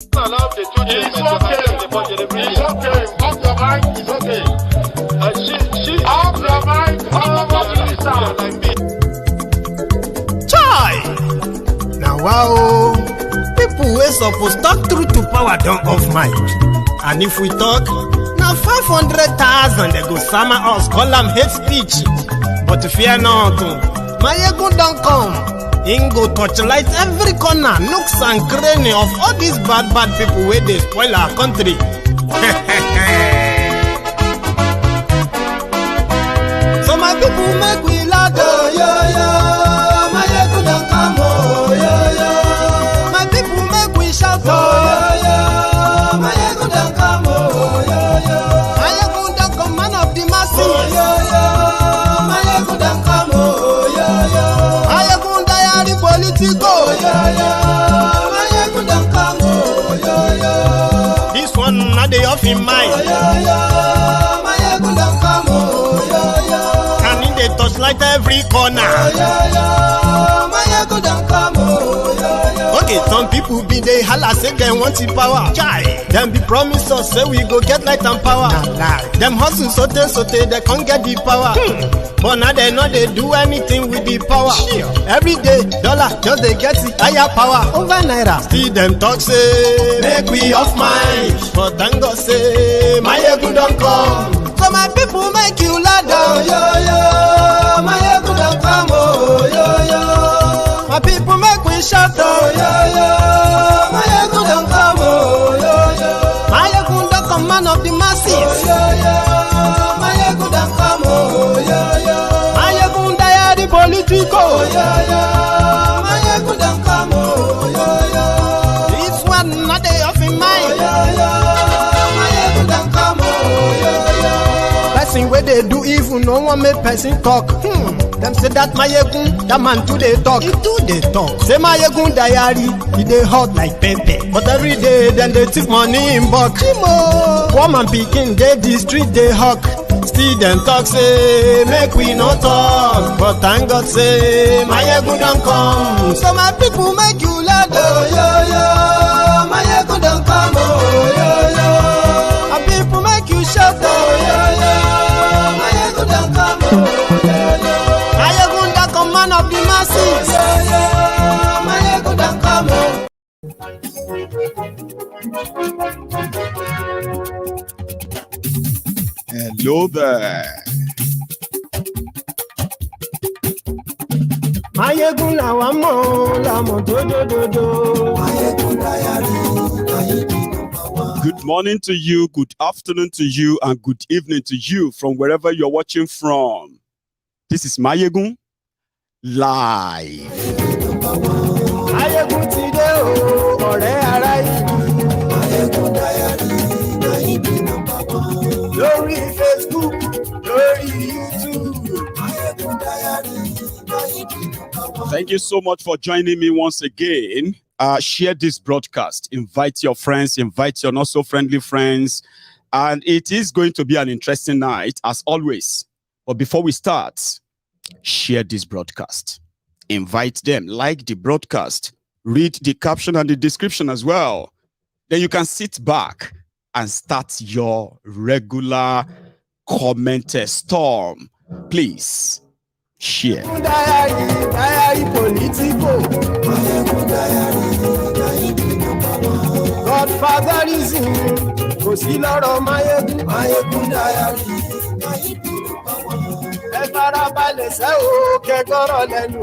Allow the children It's okay. It's okay. Off your mic. It's okay. Off your mic. Chai! Now wow, people wey suppose talk truth to power don't off mic. And if we talk, now 500,000 they go sama us, call them hate speech. But fear not, my ego don't come. Ingo torchlight every corner, nooks and cranny of all these bad people where they spoil our country. So my people make we laugh, oh, yo. My ego don't come, oh, yo. My people make we shout, oh, yo. My ego don't come, oh, yo. My ego don't come, man of the masses, oh, yo. My ego don't come, oh, yo. My ego politico, my ego don't come, oh, yo. This one not the off in mind, oh, my ego don't come, oh, yo. And in the touchlight every corner, oh, my ego don't come, oh, yo. Okay, some people be they holla say they want the power. Chai, them be promise us say we go get light and power. Nah. Them hustle sote they can't get the power. But now they know they do anything with the power. Sure. Every day, dollar just they get the higher power over naira. Still them talk say make we off mind. But thank God say my ego don't come. So my people make you laugh, oh, yo. My ego don't come, oh, yo. My people make we shout, oh, yo. My ego don't come, oh, yo. My ego don't come, man of the masses, oh, yo. My ego don't come, oh, yo. My ego die the politico, oh, yo. My ego don't come, oh, yo. This one not the off in mind, oh, yo. My ego don't come, oh, yo. Person where they do evil, no one make person talk. Them say that my egun, that man too they talk. He too they talk. Say my egun diary, he they hot like pepper. But every day then they take money in bulk. Woman picking, they the street they hawk. Still them talk say make we no talk. But thank God say my egun don't come. So my people make you laugh, oh, yo. My egun don't come, oh, yo. My people make you shout, oh, yo. My egun don't come, oh, yo. Man of the masses, my ego don't come. Hello there. My ego la mo do. Good morning to you, good afternoon to you, and good evening to you from wherever you're watching from. This is Mayegun Live. Mayegun ti dé o, ọ̀rẹ́ ará ìlú. Mayegun Diary, lórí Facebook, lórí YouTube. Mayegun Diary. Thank you so much for joining me once again. Share this broadcast. Invite your friends, invite your not so friendly friends. And it is going to be an interesting night, as always. But before we start, share this broadcast. Invite them, like the broadcast, read the caption and the description as well. Then you can sit back and start your regular comment storm. Please share. Godfatherism, kò sí lọ́rọ̀ Mayegun Diary. Ẹ farabalẹ̀ ṣe o kẹ́kọ̀ọ́ lẹ́nu.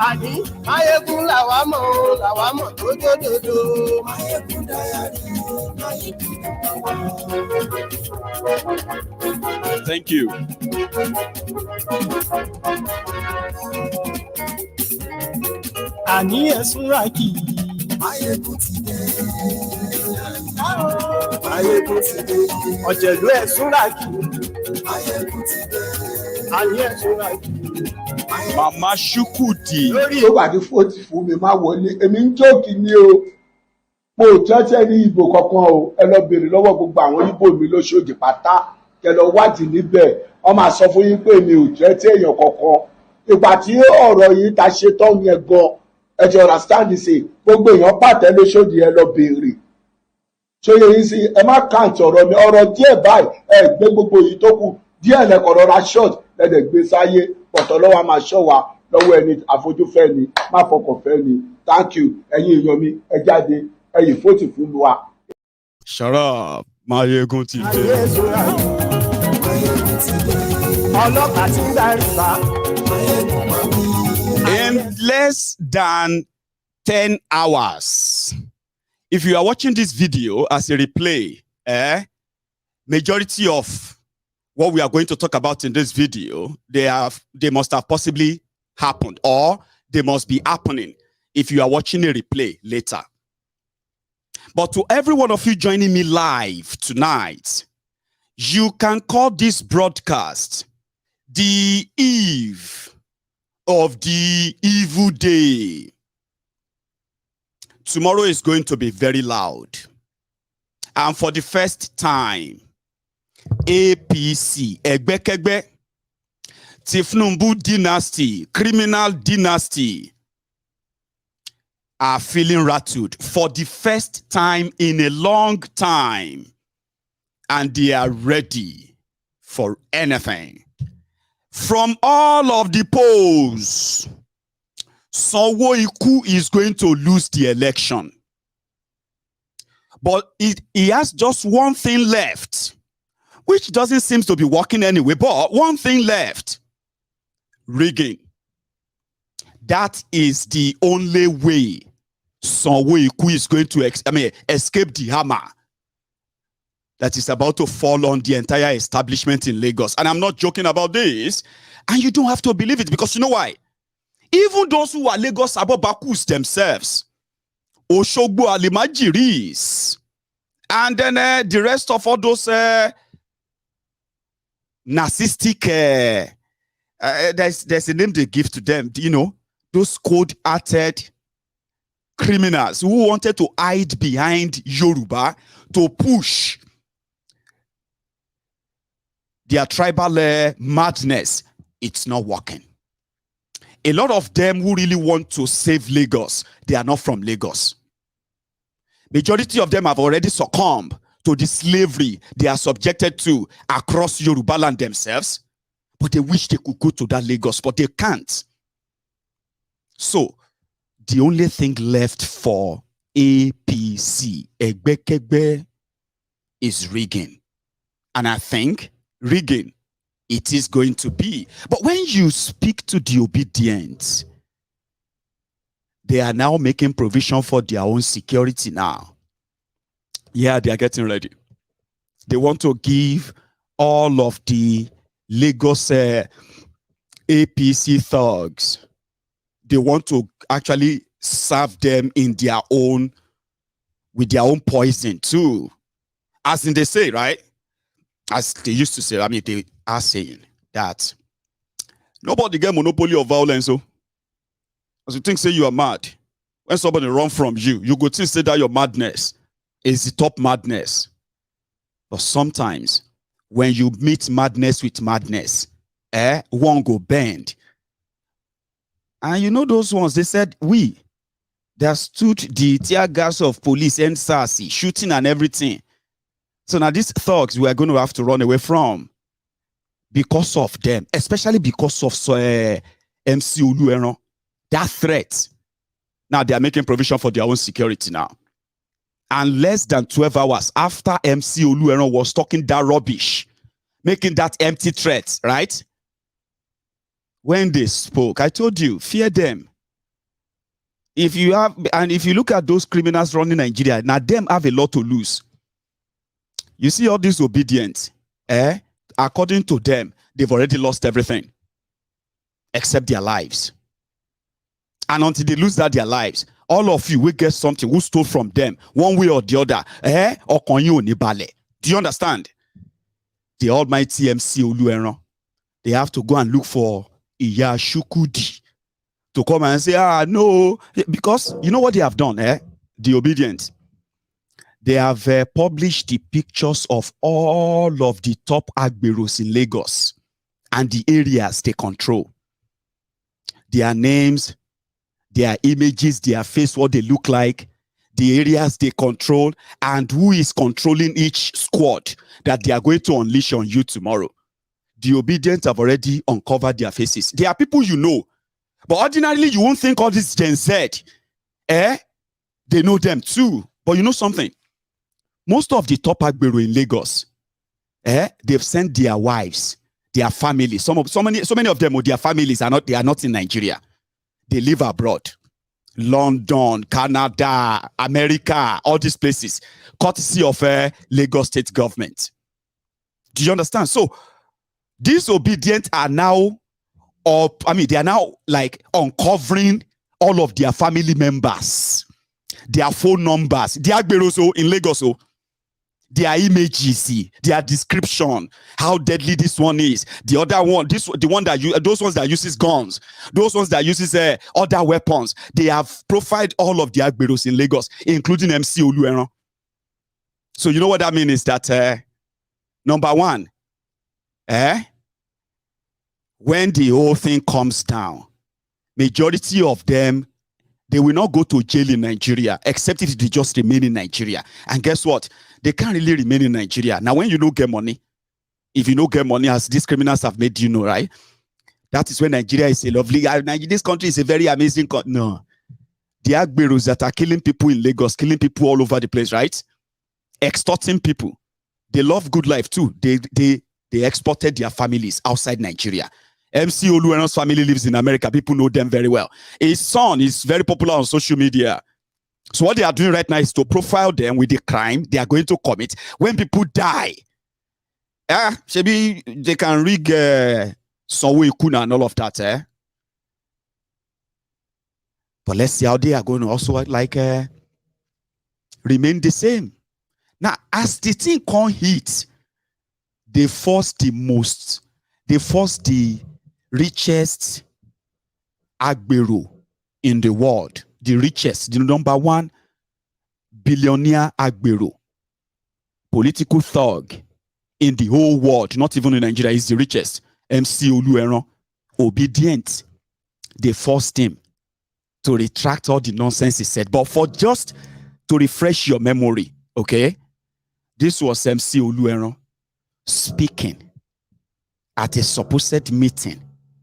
Àní Mayegun làwa mọ̀ dódódódó. Thank you. Àní ẹ̀sùn rákì. Mayegun ti dé. Mayegun ti dé. Ọ̀jẹ̀lú ẹ̀sùn rákì. Mayegun ti dé. Àní ẹ̀sùn rákì. Mama Chukwudi. Lórí ìwà ní fòtì fún mi máa wọlé. Èmi ń jókì ní o. Mo tẹ́tẹ́ ní ìbò kankan o. Ẹ lọ bèrè lọ́wọ́ gbogbo àwọn Ìgbò mi lóṣòdì pátá. Kẹ lọ wádìí níbẹ̀. Wọ́n máa sọ fún yín pé mi ò tẹ́tẹ́ èèyàn kankan. Ìgbà tí ọ̀rọ̀ yìí ta ṣe tán yẹn gan, ẹ ti understand ní sè gbogbo èèyàn pàtẹ lóṣòdì ẹ lọ béèrè ṣóyè yín sí ẹ má kàǹtì ọ̀rọ̀ mi ọ̀rọ̀ díẹ̀ báyìí ẹ gbé gbogbo èyí tó kù díẹ̀ lẹ́kọ̀ọ́ rọra short lẹ́dẹ̀ gbé sáyé pọ̀tọ́ lọ́wọ́ máa ṣọ́ wa lọ́wọ́ ẹni àfojúfẹ́ ni má fọkàn fẹ́ ni thank you ẹ̀yin èèyàn mi ẹ jáde ẹ̀yin fóòtì fún wa. Shut up, Mayegun ti dé. ọlọ́pàá ti ń darí bá. In less than 10 hours, if you are watching this video as a replay, majority of what we are going to talk about in this video, they must have possibly happened, or they must be happening if you are watching a replay later. But to every one of you joining me live tonight, you can call this broadcast the eve of the evil day. Tomorrow is going to be very loud. And for the first time, APC, Egbekegbe, Tifnumbu dynasty, criminal dynasty, are feeling rattled for the first time in a long time. And they are ready for anything. From all of the polls, Sanwoolu is going to lose the election. But he has just one thing left, which doesn't seem to be working anyway, but one thing left. Rigging. That is the only way Sanwoolu is going to escape the hammer that is about to fall on the entire establishment in Lagos. And I'm not joking about this. And you don't have to believe it, because you know why? Even those who are Lagos Abobakus themselves, Oshogbo Alimajiris, and then the rest of all those narcissistic, there's a name they give to them, you know, those cold-hearted criminals who wanted to hide behind Yoruba to push their tribal madness. It's not working. A lot of them who really want to save Lagos, they are not from Lagos. Majority of them have already succumbed to the slavery they are subjected to across Yoruba land themselves, but they wish they could go to that Lagos, but they can't. So, the only thing left for APC, Egbekegbe, is rigging. And I think rigging it is going to be. But when you speak to the ObiDients, they are now making provision for their own security now. Yeah, they are getting ready. They want to give all of the Lagos APC thugs, they want to actually serve them in their own, with their own poison too. As in they say, right? As they used to say, I mean, they are saying that nobody get monopoly of violence. So, as you think, say you are mad. When somebody run from you, you go to say that your madness is the top madness. But sometimes, when you meet madness with madness, one go bend. And you know those ones, they said, that stood the tear gas of police and SARS, shooting and everything. So now these thugs we are going to have to run away from because of them, especially because of MC Olueran, that threat. Now they are making provision for their own security now. And less than 12 hours after MC Olueran was talking that rubbish, making that empty threat, right? When they spoke, I told you, fear them. If you look at those criminals running Nigeria, now them have a lot to lose. You see all these ObiDients, according to them, they've already lost everything except their lives. And until they lose their lives, all of you will get something who stole from them one way or the other. Do you understand? The almighty MC Olueran, they have to go and look for Chukwudi to come and say, no, because you know what they have done, the ObiDients. They have published the pictures of all of the top agberos in Lagos and the areas they control. Their names, their images, their face, what they look like, the areas they control, and who is controlling each squad that they are going to unleash on you tomorrow. The ObiDients have already uncovered their faces. They are people you know. But ordinarily, you won't think all this Gen Z. They know them too. But you know something? Most of the top agbero in Lagos, they've sent their wives, their families. So many of them, or their families they are not in Nigeria. They live abroad. London, Canada, America, all these places, courtesy of Lagos state government. Do you understand? So these ObiDients are now they are now like uncovering all of their family members, their phone numbers, their Agberos in Lagos, their images, their description, how deadly this one is. The other one, those ones that uses guns, those ones that uses other weapons. They have profiled all of the Agberos in Lagos, including MC Olueran. So you know what that means is that number one, when the whole thing comes down, majority of them, they will not go to jail in Nigeria, except if they just remain in Nigeria. And guess what? They can't really remain in Nigeria. Now, when you don't get money, if you don't get money, as these criminals have made you know, right? That is when Nigeria is a lovely, this country is a very amazing country. No. The Agberos that are killing people in Lagos, killing people all over the place, right? Extorting people. They love good life too. They exported their families outside Nigeria. MC Olueran's family lives in America. People know them very well. His son is very popular on social media. So what they are doing right now is to profile them with the crime they are going to commit. When people die, maybe they can rig Sanwoolu and all of that. But let's see how they are going to also remain the same. Now, as the thing can't hit, they force the richest Agbero in the world, the richest, the number one billionaire Agbero, political thug in the whole world, not even in Nigeria, is the richest, MC Olueran, ObiDients. They forced him to retract all the nonsense he said. But for just to refresh your memory, okay, this was MC Olueran speaking at a supposed meeting,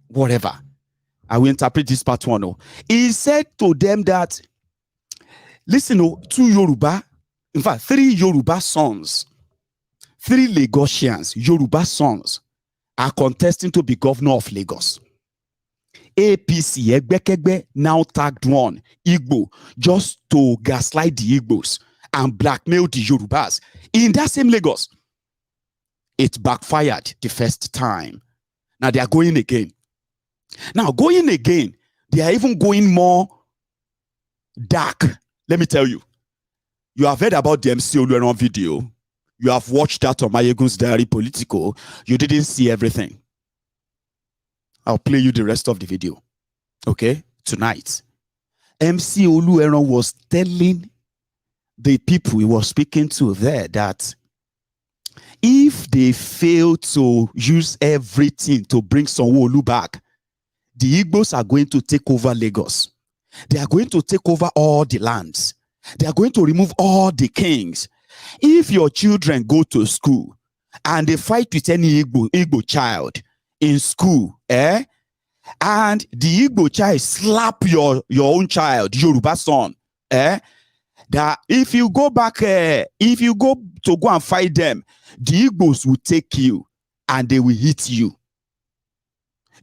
whatever. I will interpret this part one. He said to them that, listen, 2 Yoruba, in fact, 3 Yoruba sons, 3 Lagosians, Yoruba sons, are contesting to be governor of Lagos. APC, Egbekegbe, now tagged one, Igbo, just to gaslight the Igbos and blackmail the Yorubas in that same Lagos. It backfired the first time. Now they are going again. Now, going again, they are even going more dark. Let me tell you. You have heard about the MC Olueran video. You have watched that on Mayegun's Diary Political. You didn't see everything. I'll play you the rest of the video. Okay? Tonight. MC Olueran was telling the people he was speaking to there that if they fail to use everything to bring Sanwoolu back, the Igbos are going to take over Lagos. They are going to take over all the lands. They are going to remove all the kings. If your children go to school and they fight with any Igbo child in school, and the Igbo child slap your own child, Yoruba son, that if you go back, if you go to go and fight them, the Igbos will take you and they will hit you.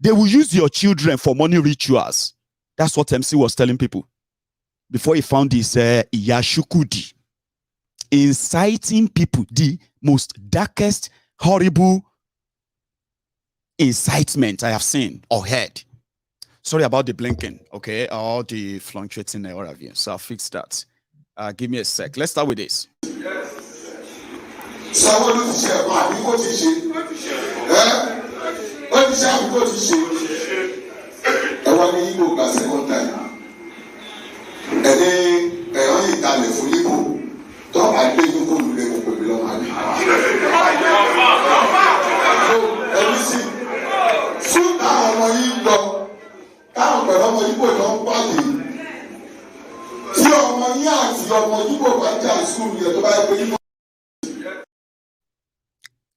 They will use your children for money rituals. That's what MC was telling people before he found his Chukwudi, inciting people, the most darkest, horrible incitement I have seen or heard. Sorry about the blinking, okay? All the fluctuating or whatever. So I'll fix that. Give me a sec. Let's start with this.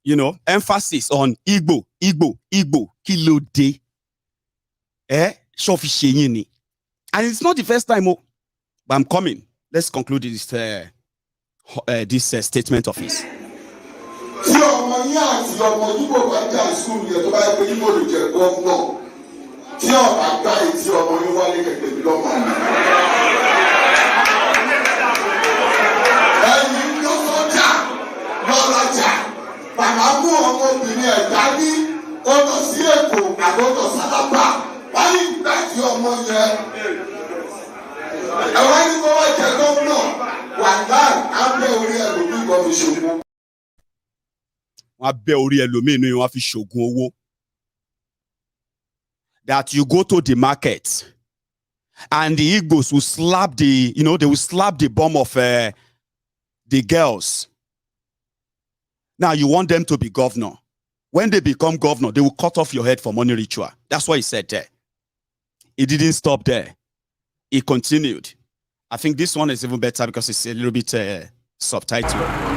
You know, emphasis on Igbo, kilode. Shofishenyini. And it's not the first time, but I'm coming. Let's conclude this statement of his. That you go to the market and the Igbos will slap the, they will slap the bum of the girls. Now you want them to be governor. When they become governor, they will cut off your head for money ritual. That's what he said there. He didn't stop there. He continued. I think this one is even better because it's a little bit subtitled.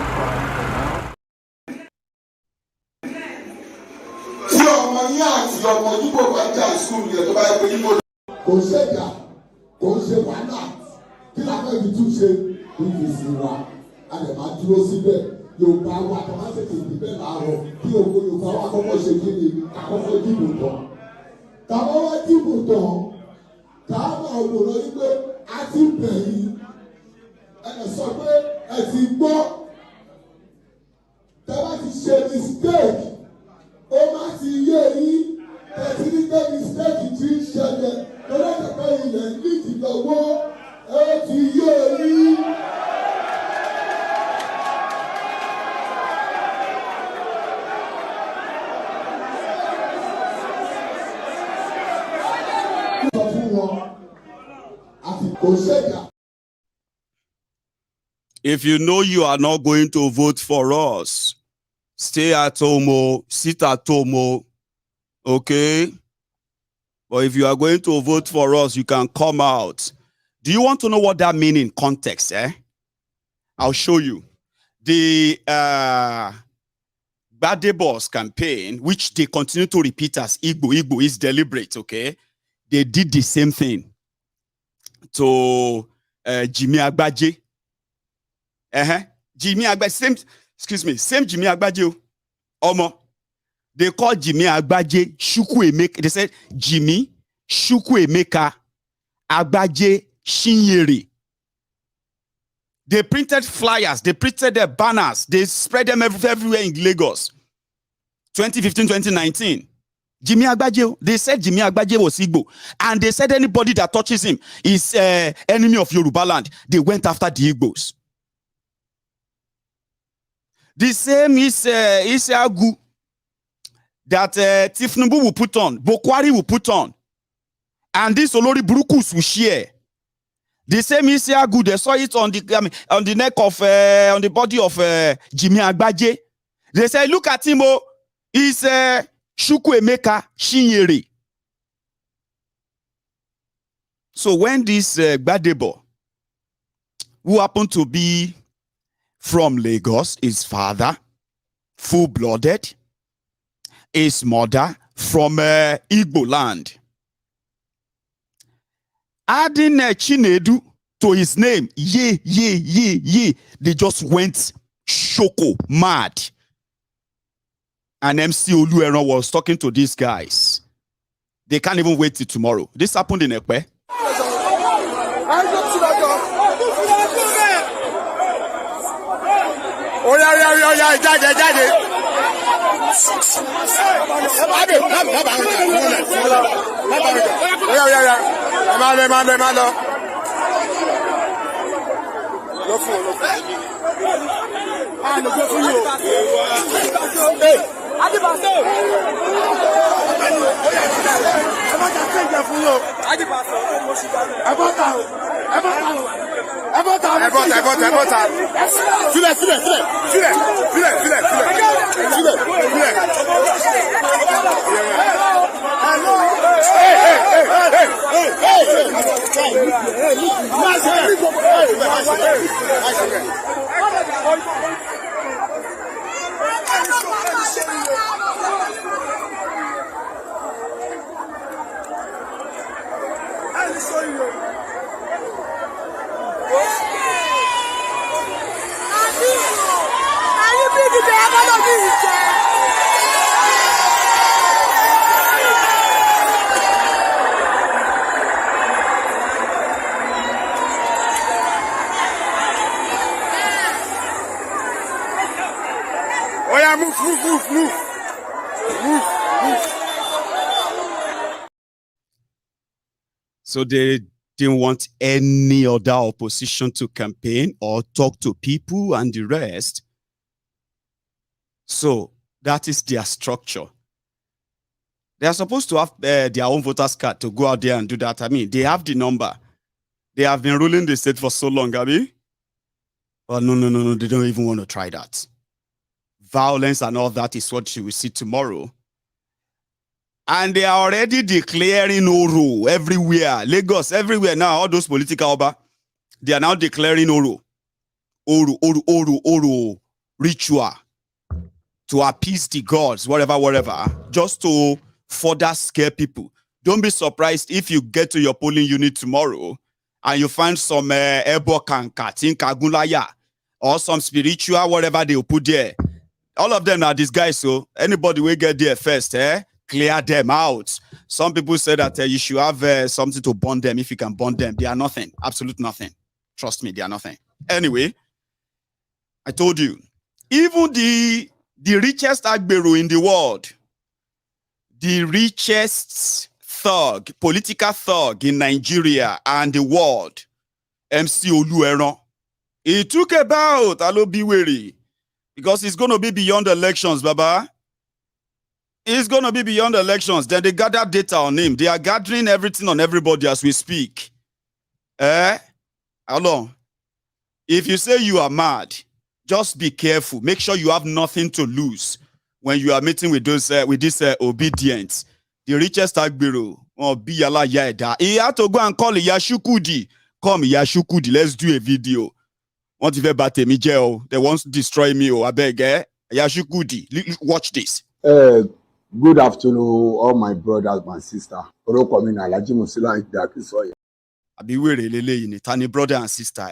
If you know you are not going to vote for us, stay at home, sit at home, okay? But if you are going to vote for us, you can come out. Do you want to know what that means in context? I'll show you. The Bade Boss campaign, which they continue to repeat as Igbo is deliberate, okay? They did the same thing to Jimmy Agbaje. Jimmy Agbaje, same Jimmy Agbaje. They call Jimmy Agbaje Chukwuemeka. They said Jimmy Chukwuemeka Agbaje Shinyeri. They printed flyers, they printed their banners, they spread them everywhere in Lagos. 2015, 2019. Jimmy Agbaje, they said Jimmy Agbaje was Igbo. And they said anybody that touches him is enemy of Yoruba land. They went after the Igbos. The same is Agu that TETFUND will put on, Bokwari will put on. And this Olori Burukus will share. The same is Agu, they saw it on the neck of, on the body of Jimmy Agbaje. They said, look at him, he's Chukwuemeka Shinyeri. So when this Gbadebo, who happened to be from Lagos, his father, full-blooded, his mother from Igbo land, adding Chinedu to his name, they just went shoko, mad. And MC Olueran was talking to these guys. They can't even wait till tomorrow. This happened in Ekpe. Oh yeah, daddy. Oh yeah, move. So they didn't want any other opposition to campaign or talk to people and the rest. So that is their structure. They are supposed to have their own voters card to go out there and do that. I mean, they have the number. They have been ruling the state for so long, Abby. But no, they don't even want to try that. Violence and all that is what you will see tomorrow. And they are already declaring Oro everywhere. Lagos, everywhere now, all those political Oba, they are now declaring Oro. Oro ritual to appease the gods, whatever, just to further scare people. Don't be surprised if you get to your polling unit tomorrow and you find some Ebo Kankatin Kagulaya or some spiritual, whatever they will put there. All of them are these guys, so anybody will get there first, clear them out. Some people say that you should have something to bond them if you can bond them. They are nothing, absolute nothing. Trust me, they are nothing. Anyway, I told you, even the richest Agbero in the world, the richest thug, political thug in Nigeria and the world, MC Olueran, he took about Alobiweri. Because it's going to be beyond elections, Baba. It's going to be beyond elections. Then they gather data on him. They are gathering everything on everybody as we speak. Hello. If you say you are mad, just be careful. Make sure you have nothing to lose when you are meeting with those with this ObiDients. The richest Agbero. He had to go and call Chukwudi. Come, Chukwudi, let's do a video. Want to bat me jail? They want to destroy me. I beg, Chukwudi, watch this. Good afternoon, all my brothers and sisters. Abi were lele in tani brother and sister.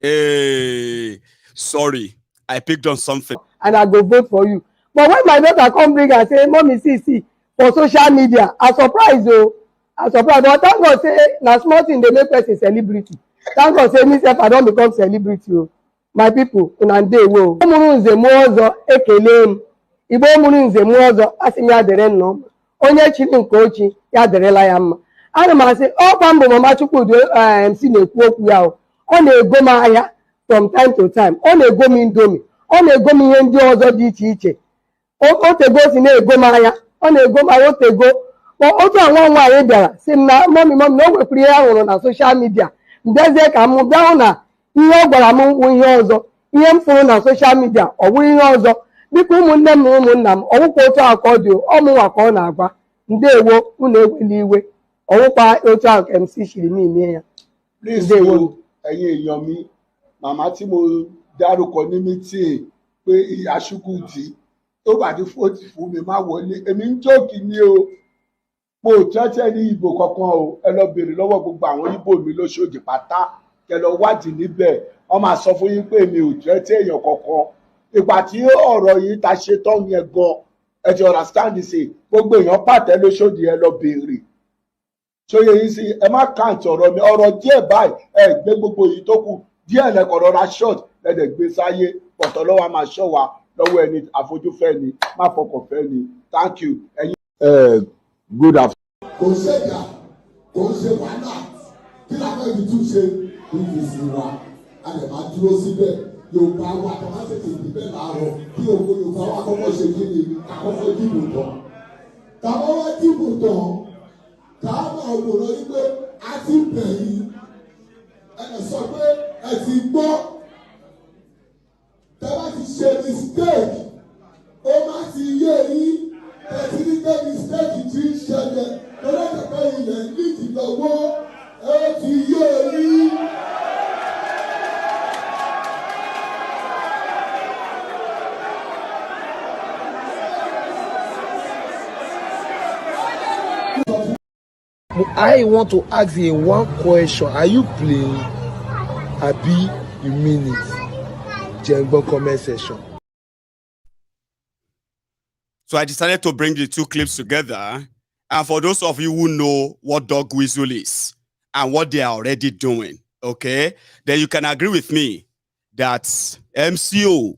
Hey, sorry, I picked on something. And I go vote for you. But when my daughter come bring and say, Mommy, see, for social media, I surprised though. I surprised, but thank God say na small thing they make person celebrity. Thank God say myself I don't become celebrity. My people, una dey wo. Omuru nze muozo ekele. Igbo omuru nze muozo asị ya dere nno. Onye chiri nke ochi ya derela ya mma. Ana m asị ọ kwa mbọ Mama Chukwudi MC na-ekwu okwu ya o. Ọ na-ego m ahịa from time to time. Ọ na-ego m indomie. Ọ na-ego m ihe ndị ọzọ dị iche iche. O tego si na-ego m ahịa. Ọ na-ego m ahịa otego. Otu nwa nwaanyị bịara sị m na mọmi na o wepụrụ ihe ahụrụ na soshal midia mbezie ka m bịa hụ na ihe ọ gwara m bụ ihe ọzọ ihe m fụrụ na soshal midia ọ bụrụ ihe ọzọ biko ụmụnne m na ụmụnna m ọwụkwa otu ahụ ka ọ dị ọmụnwa ka ọ na-agwa ndewo unu ewela iwe ọwụkwa otu ahụ ka MC shiri n'ime ya. Ndewo ẹ̀yin èèyàn mi màmá tí mo dárúkọ ní mítìn pé ìyá Chukwudi tó bá ti fún mi má wọlé èmi ń jókì ní o. Mo tẹ́tẹ́ ní ìbò kankan o ẹ lọ bèrè lọ́wọ́ gbogbo àwọn ìbò mi lóṣòdì pátá kẹ lọ wádìí níbẹ̀ wọ́n máa sọ fún yín pé mi ò tẹ́tẹ́ èèyàn kankan ìgbà tí ọ̀rọ̀ yìí ta ṣe tán yẹn gan ẹ ti understand ṣe gbogbo èèyàn pàtẹ lóṣòdì ẹ lọ bèrè ṣóyè yín sí ẹ má kàǹtì ọ̀rọ̀ mi ọ̀rọ̀ díẹ̀ báyìí ẹ gbé gbogbo yìí tó kù díẹ̀ lẹ́kọ̀ọ́ rọra short lẹ́dẹ̀ gbé sáyé pọ̀tọ́ lọ́wọ́ máa ṣọ́ wa lọ́wọ́ ẹni àfojúfẹ́ ni má fọkànfẹ́ ni thank you ẹ̀yin. Good afternoon. Kò ṣèjà kò ṣe wàhálà kí la fẹ́ fi tún ṣe ìfèsì wa a lè máa dúró síbẹ̀ Yorùbá wa kò má tètè dìbẹ̀ láàárọ̀ kí ògbó Yorùbá wa kọ́kọ́ ṣe kí ni àkọ́kọ́ dìbò tán. Tàbá wá dìbò tán káàmà òwòrán yìí pé a ti bẹ̀yìn ẹ sọ pé ẹ ti gbọ́ tẹ́lá ti ṣe mistake ó má ti yé yín tẹ̀sí ní pé mistake ti ń ṣẹlẹ̀ lọ́dọ̀ tẹ̀pẹ́ ilẹ̀ nídìí lọ́wọ́. owó ó ti yé yín. I want to ask you one question. Are you playing? Abi, you mean it? Jengbo comment section. So I decided to bring the two clips together. And for those of you who know what dog whistle is and what they are already doing, okay, then you can agree with me that MCO,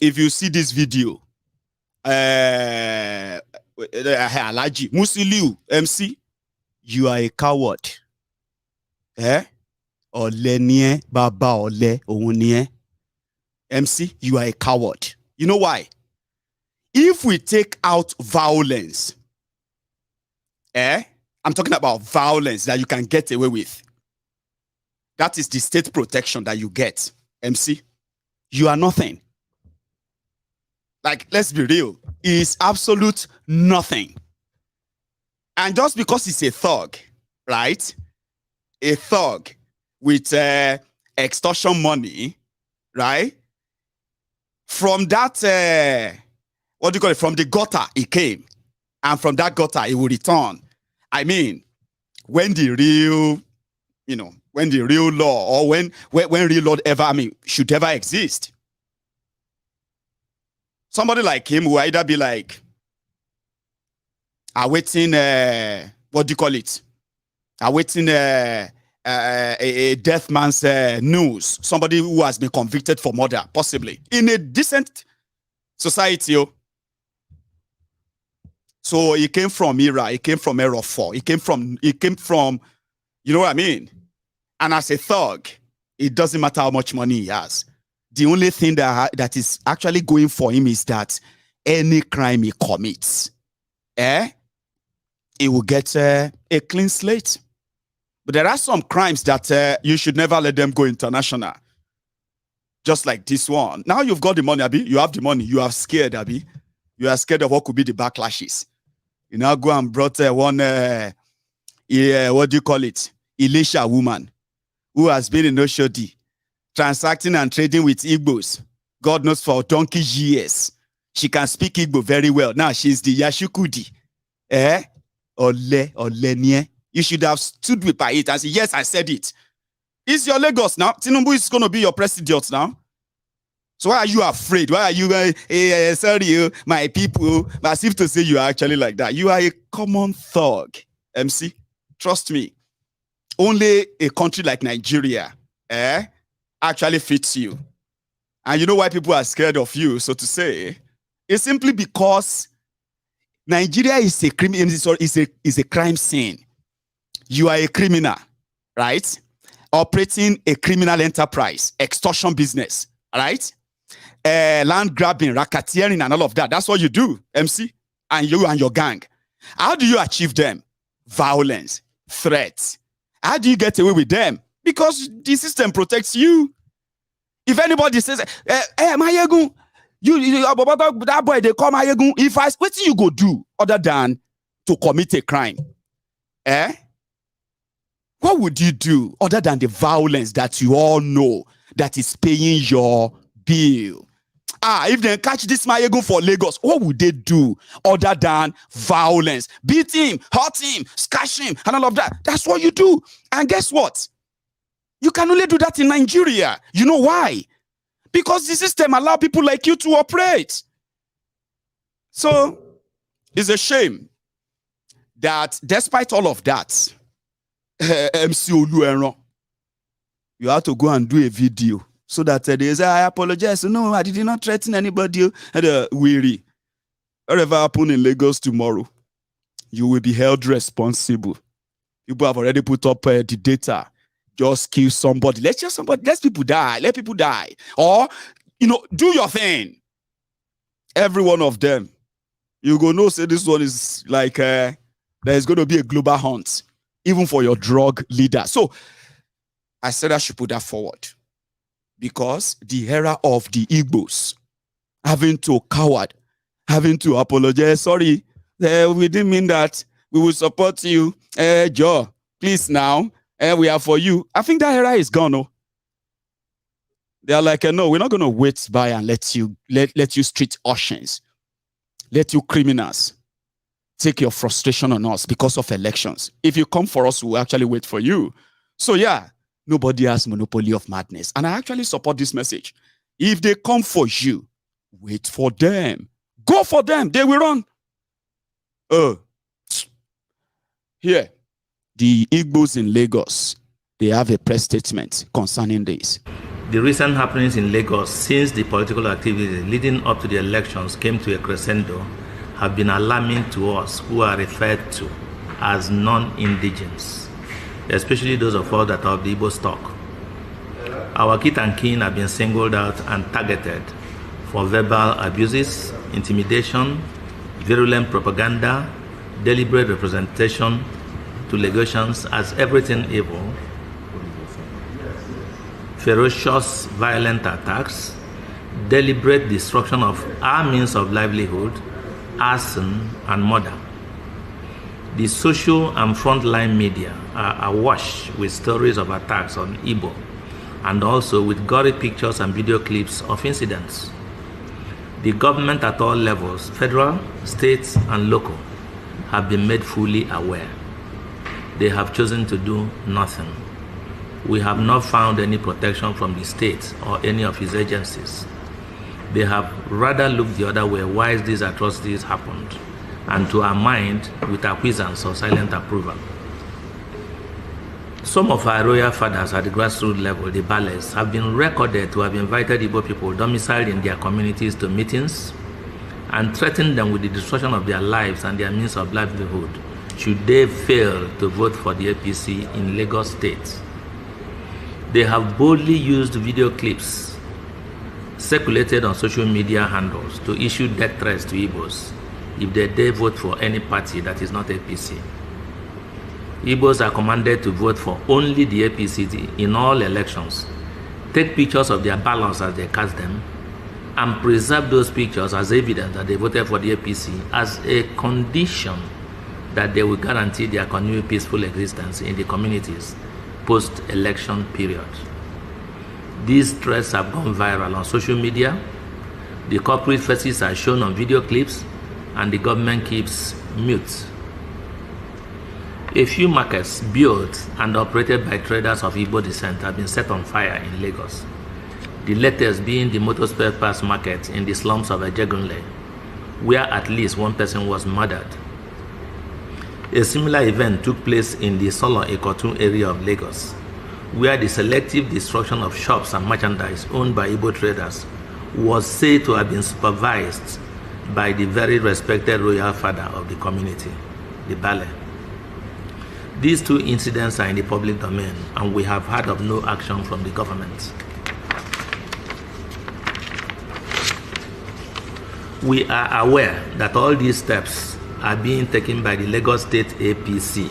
if you see this video, Alaji Musiliu MC, you are a coward. Ole nie baba ole ohun nie. MC, you are a coward. You know why? If we take out violence, I'm talking about violence that you can get away with. That is the state protection that you get. MC, you are nothing. Like, let's be real. It's absolute nothing. And just because it's a thug, right? A thug with extortion money, right? From that, what do you call it? From the gutter, it came. And from that gutter, it will return. I mean, when the real, when the real law or when real law should ever exist. Somebody like him will either be like, awaiting, what do you call it? Awaiting a death man's news. Somebody who has been convicted for murder, possibly. In a decent society. So he came from era, he came from era 4, he came from, you know what I mean? And as a thug, it doesn't matter how much money he has. The only thing that is actually going for him is that any crime he commits, he will get a clean slate. But there are some crimes that you should never let them go international. Just like this one. Now you've got the money, Abi. You have the money. You are scared, Abi. You are scared of what could be the backlashes. You now go and brought one, what do you call it? Elisha woman who has been in Oshodi, transacting and trading with Igbos. God knows for donkey years. She can speak Igbo very well. Now she's the Yashukudi. Ole nie. You should have stood with by it and said, yes, I said it. It's your Lagos now. Tinubu is going to be your president now. So why are you afraid? Why are you, sorry, my people, as if to say you are actually like that? You are a common thug, MC. Trust me. Only a country like Nigeria actually fits you. And you know why people are scared of you, so to say? It's simply because Nigeria is a crime scene. You are a criminal, right? Operating a criminal enterprise, extortion business, right? Land grabbing, racketeering, and all of that. That's what you do, MC, and you and your gang. How do you achieve them? Violence, threats. How do you get away with them? Because the system protects you. If anybody says, Mayegun, that boy, they call Mayegun. If what do you go do other than to commit a crime? What would you do other than the violence that you all know that is paying your bill? If they catch this Mayegun for Lagos, what would they do other than violence? Beat him, hurt him, scash him, and all of that. That's what you do. And guess what? You can only do that in Nigeria. You know why? Because the system allows people like you to operate. So it's a shame that despite all of that, MC Olueran, you have to go and do a video so that they say, I apologize. No, I did not threaten anybody. Weary. Whatever happens in Lagos tomorrow, you will be held responsible. People have already put up the data. Just kill somebody. Let people die. Let people die. Or, do your thing. Every one of them. You go know, say this one is like, there's going to be a global hunt. Even for your drug leader. So, I said I should put that forward. Because the era of the Igbos, having to coward, having to apologize, sorry, we didn't mean that. we will support you. Joe, please now, we are for you. I think that era is gone. Oh. They are like, no, we're not going to wait by and let you street urchins, let you criminals take your frustration on us because of elections. If you come for us, we'll actually wait for you. So yeah, nobody has monopoly of madness. And I actually support this message. If they come for you, wait for them. Go for them. They will run. Here, the Igbos in Lagos, they have a press statement concerning this. The recent happenings in Lagos since the political activity leading up to the elections came to a crescendo have been alarming to us who are referred to as non-indigens, especially those of us that are of the Igbo stock. Our kith and kin have been singled out and targeted for verbal abuses, intimidation, virulent propaganda, deliberate representation to Lagosians as everything evil, ferocious violent attacks, deliberate destruction of our means of livelihood, arson, and murder. The social and frontline media are awash with stories of attacks on Igbo and also with gory pictures and video clips of incidents. The government at all levels, federal, state, and local, have been made fully aware. They have chosen to do nothing. We have not found any protection from the state or any of its agencies. They have rather looked the other way while these atrocities happened, and to our mind, with acquiescence or silent approval. Some of our royal fathers at the grassroots level, the Ballots, have been recorded to have invited Igbo people domiciled in their communities to meetings and threatened them with the destruction of their lives and their means of livelihood should they fail to vote for the APC in Lagos State. They have boldly used video clips circulated on social media handles to issue death threats to Igbos if they dare vote for any party that is not APC. Igbos are commanded to vote for only the APC in all elections, take pictures of their ballots as they cast them, and preserve those pictures as evidence that they voted for the APC as a condition that they will guarantee their continued peaceful existence in the communities post-election period. These threats have gone viral on social media, the corporate faces are shown on video clips, and the government keeps mute. A few markets built and operated by traders of Igbo descent have been set on fire in Lagos, the latest being the motor spare parts market in the slums of Ejegunle, where at least one person was murdered. A similar event took place in the Solon Ikotun area of Lagos, where the selective destruction of shops and merchandise owned by Igbo traders was said to have been supervised by the very respected royal father of the community, the Ballot. These two incidents are in the public domain, and we have heard of no action from the government. We are aware that all these steps are being taken by the Lagos State APC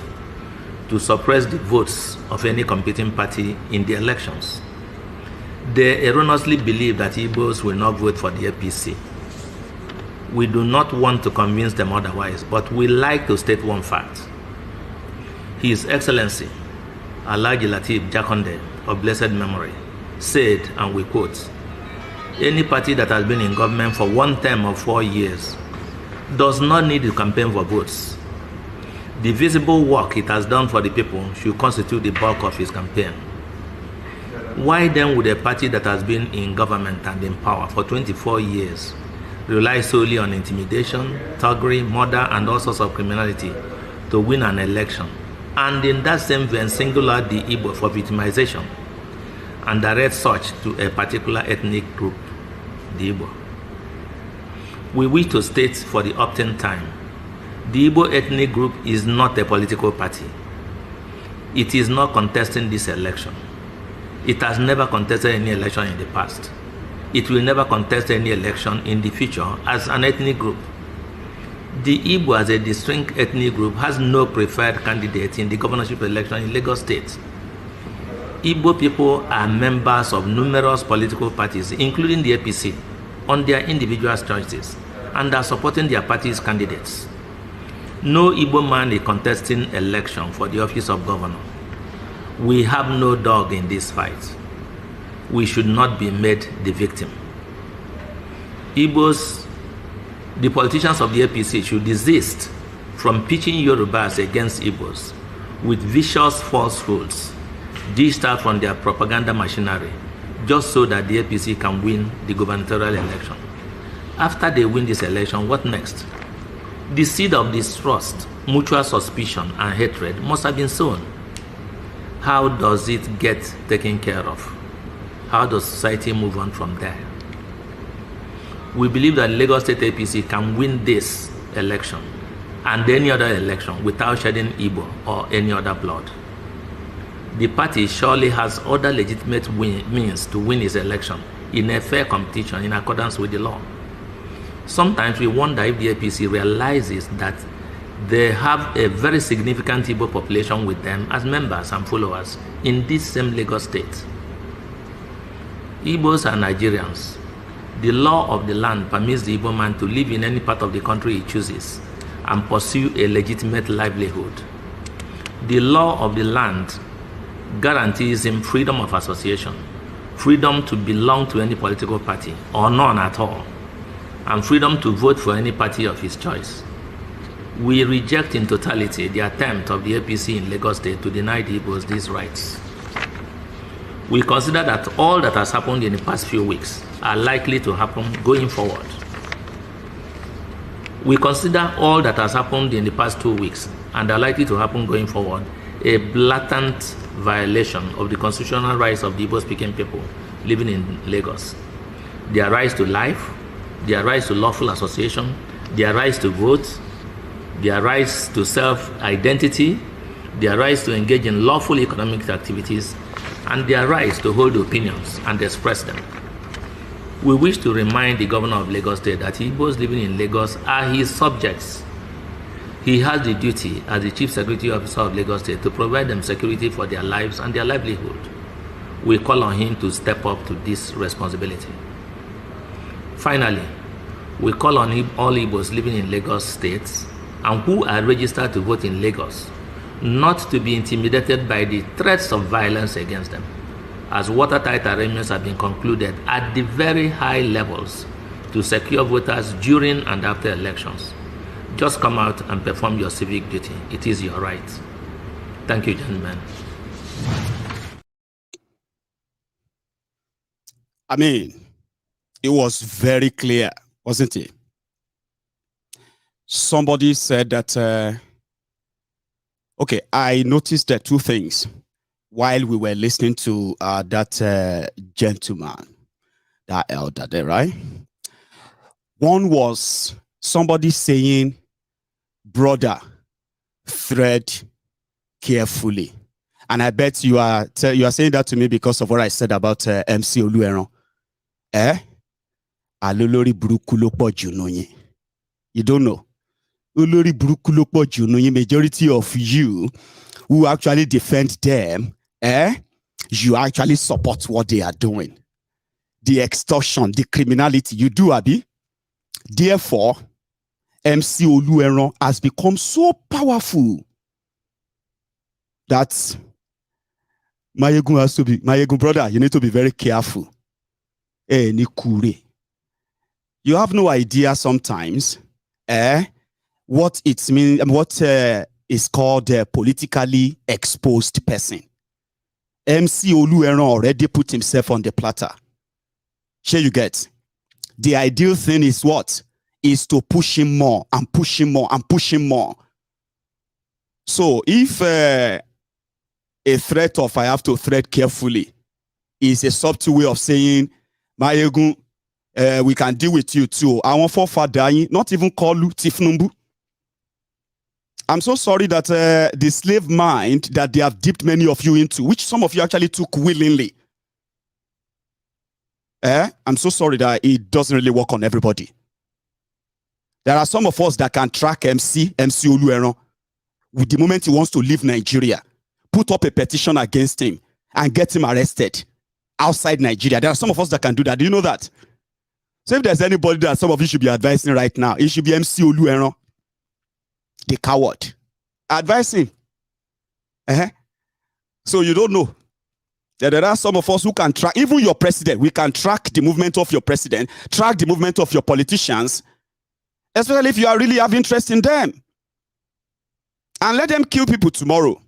to suppress the votes of any competing party in the elections. They erroneously believe that Igbos will not vote for the APC. We do not want to convince them otherwise, but we like to state one fact. His Excellency, Alhaji Lateef Jakonde, of blessed memory, said, and we quote, "Any party that has been in government for one term of 4 years does not need to campaign for votes. The visible work it has done for the people should constitute the bulk of his campaign. Why then would a party that has been in government and in power for 24 years rely solely on intimidation, thuggery, murder, and all sorts of criminality to win an election, and in that same vein single out the Igbo for victimization and direct such to a particular ethnic group, the Igbo?" We wish to state for the uptime time, the Igbo ethnic group is not a political party. It is not contesting this election. It has never contested any election in the past. It will never contest any election in the future as an ethnic group. The Igbo as a distinct ethnic group has no preferred candidate in the governorship election in Lagos State. Igbo people are members of numerous political parties, including the APC, on their individual choices, and are supporting their party's candidates. No Igbo man is contesting election for the office of governor. We have no dog in this fight. We should not be made the victim. Igbos, the politicians of the APC should desist from pitching Yorubas against Igbos with vicious falsehoods dished out from their propaganda machinery just so that the APC can win the gubernatorial election. After they win this election, what next? The seed of distrust, mutual suspicion, and hatred must have been sown. How does it get taken care of? How does society move on from there? We believe that Lagos State APC can win this election and any other election without shedding Igbo or any other blood. The party surely has other legitimate means to win its election in a fair competition in accordance with the law. Sometimes we wonder if the APC realizes that they have a very significant Igbo population with them as members and followers in this same Lagos State. Igbos are Nigerians. The law of the land permits the Igbo man to live in any part of the country he chooses and pursue a legitimate livelihood. The law of the land guarantees him freedom of association, freedom to belong to any political party or none at all, and freedom to vote for any party of his choice. We reject in totality the attempt of the APC in Lagos State to deny the Igbos these rights. We consider that all that has happened in the past few weeks are likely to happen going forward. We consider all that has happened in the past 2 weeks and are likely to happen going forward a blatant violation of the constitutional rights of the Igbo-speaking people living in Lagos. Their rights to life, their rights to lawful association, their rights to vote, their rights to self-identity, their rights to engage in lawful economic activities, and their rights to hold opinions and express them. We wish to remind the governor of Lagos State that Igbos living in Lagos are his subjects. He has the duty as the Chief Security Officer of Lagos State to provide them security for their lives and their livelihood. We call on him to step up to this responsibility. Finally, we call on all Igbos living in Lagos State and who are registered to vote in Lagos not to be intimidated by the threats of violence against them, as watertight arrangements have been concluded at the very high levels to secure voters during and after elections. Just come out and perform your civic duty. It is your right. Thank you, gentlemen. I mean, it was very clear, wasn't it? Somebody said that, okay, I noticed that two things while we were listening to that gentleman, that elder there, right? One was somebody saying, brother, thread carefully. And I bet you are saying that to me because of what I said about MC Olueran. Alolori buruku lo poju no yin. You don't know. Olori buruku lo poju no yin. Majority of you who actually defend them, you actually support what they are doing. The extortion, the criminality, you do, Abi. Therefore, MC Olueran has become so powerful that Mayegun has to be, Mayegun brother, you need to be very careful. Nikure. You have no idea sometimes what it means, what is called a politically exposed person. MC Olueran already put himself on the platter. Sure, you get. The ideal thing is what? Is to push him more and push him more and push him more. So if a threat of I have to thread carefully is a subtle way of saying, Mayegun, we can deal with you too. I want for dying, not even call you Tifnumbu. I'm so sorry that the slave mind that they have dipped many of you into, which some of you actually took willingly. I'm so sorry that it doesn't really work on everybody. There are some of us that can track MC Olueran with the moment he wants to leave Nigeria, put up a petition against him and get him arrested outside Nigeria. There are some of us that can do that. Do you know that? So if there's anybody that some of you should be advising right now, it should be MC Olueran. The coward. Advise him. So you don't know. There are some of us who can track, even your president, we can track the movement of your president, track the movement of your politicians, especially if you are really have interest in them. And let them kill people tomorrow.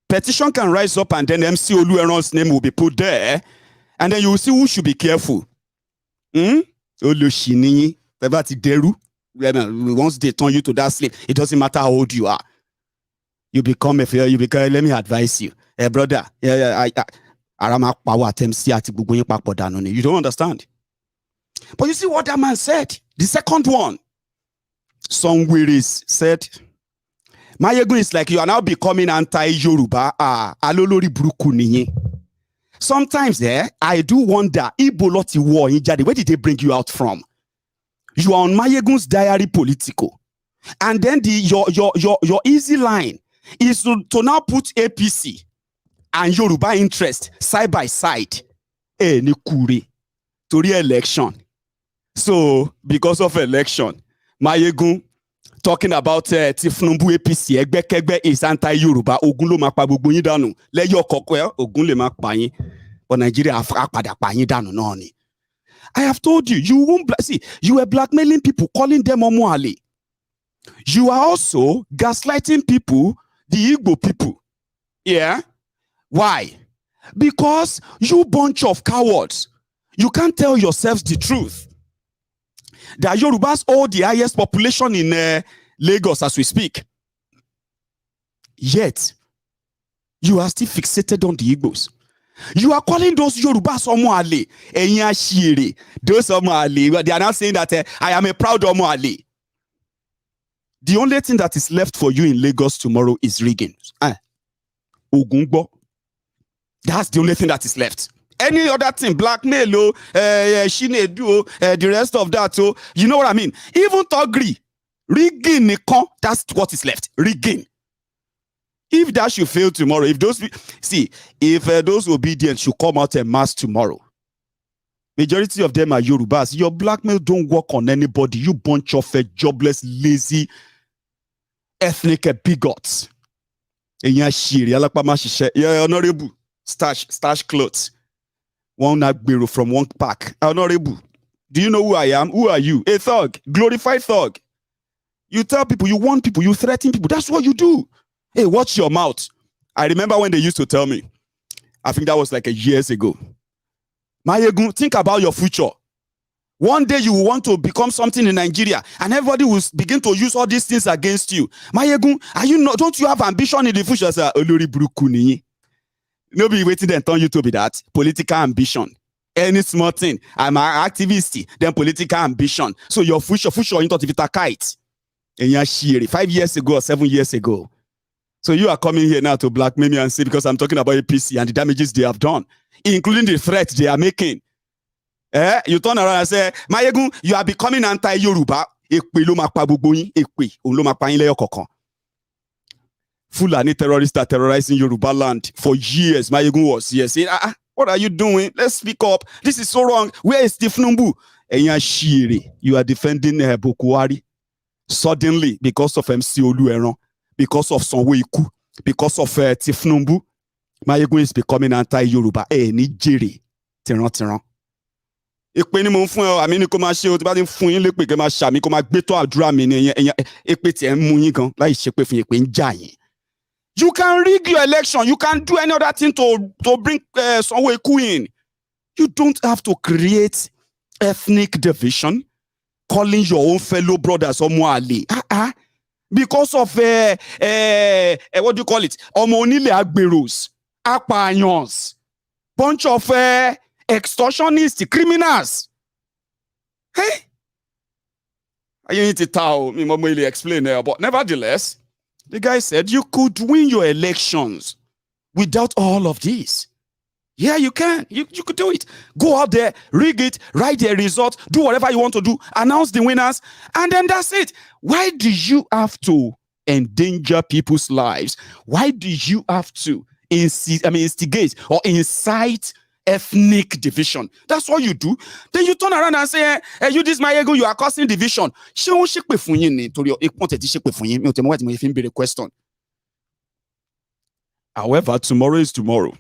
Petition can rise up and then MC Olueran's name will be put there. And then you will see who should be careful. Once they turn you to that slave, it doesn't matter how old you are. You become let me advise you. Hey, brother, you don't understand. But you see what that man said? The second one. Sanwoolu said, Mayegun is like you are now becoming anti-Yoruba. Alolori buruku niye. Sometimes I do wonder, Iboloti war in Jadi, where did they bring you out from? You are on Mayegun's diary political. And then your easy line is to now put APC and Yoruba interest side by side. Nikuri to re-election. So, because of election, Mayegun talking about TETFUND APC, Egbekegbe is anti-Yoruba. Ogun lo ma pa gbogbo yin danu. Leyo koko Ogun le ma pa yin. But Nigeria apada pa yin danu na ni. I have told you, you won't see. You were blackmailing people, calling them Omoale. You are also gaslighting people, the Igbo people. Yeah. Why? Because you bunch of cowards. You can't tell yourselves the truth. The Yorubas hold the highest population in Lagos as we speak. Yet, you are still fixated on the Igbos. You are calling those Yorubas Omoale. Those Omoale. They are now saying that I am a proud Omoale. The only thing that is left for you in Lagos tomorrow is rigging. Ogungbo. That's the only thing that is left. Any other thing, blackmail, Shinedu, the rest of that, you know what I mean? Even Togri, rigging, that's what is left. Rigging. If that should fail tomorrow, if those ObiDients should come out en masse tomorrow, majority of them are Yorubas. Your blackmail don't work on anybody. You bunch of jobless, lazy, ethnic bigots. Honorable, stash clothes. One Agbero from one pack. Honorable, do you know who I am? Who are you? A thug, glorified thug. You tell people, you warn people, you threaten people. That's what you do. Hey, watch your mouth. I remember when they used to tell me, I think that was like years ago. Mayegun, think about your future. One day you will want to become something in Nigeria and everybody will begin to use all these things against you. Mayegun, don't you have ambition in the future? Sir, Olori Brukuni. Nobody waiting and turn you to be that. Political ambition. Any small thing. I'm an activist, then political ambition. So your future into the kite. And you're sheer 5 years ago or 7 years ago. So you are coming here now to blackmail me and say because I'm talking about APC and the damages they have done, including the threats they are making. You turn around and say, Mayegun, you are becoming anti-Yoruba. Fulani terrorists are terrorizing Yoruba land for years. Mayegun was here saying, what are you doing? Let's speak up. This is so wrong. Where is TETFUND? You are defending Bokwari. Suddenly, because of MC Olueran, because of Sanwoolu, because of TETFUND, Mayegun is becoming anti-Yoruba. Nigeria. Tiran. Èpè ni mo ń fún ẹ àmì ni kó máa ṣe o tí bá ti ń fún yín lépè kẹ́ máa ṣàmì kó máa gbé tó àdúrà mi ni èpè tí ẹ ń mú yín gan láì ṣe pé fún èpè ń jà yín. You can rig your election. You can do any other thing to bring Sanwoolu in. You don't have to create ethnic division, calling your own fellow brothers Omoale. Because of what do you call it? Ọmọ onílé agberos, apààyàn, bunch of extortionists, criminals. Hey, I need to tell me more explain there, but nevertheless, the guy said you could win your elections without all of this. Yeah, you can. You could do it. Go out there, rig it, write the result, do whatever you want to do, announce the winners, and then that's it. Why do you have to endanger people's lives? Why do you have to instigate or incite ethnic division. That's what you do. Then you turn around and say, hey, you this my ego, you are causing division. However, tomorrow is tomorrow.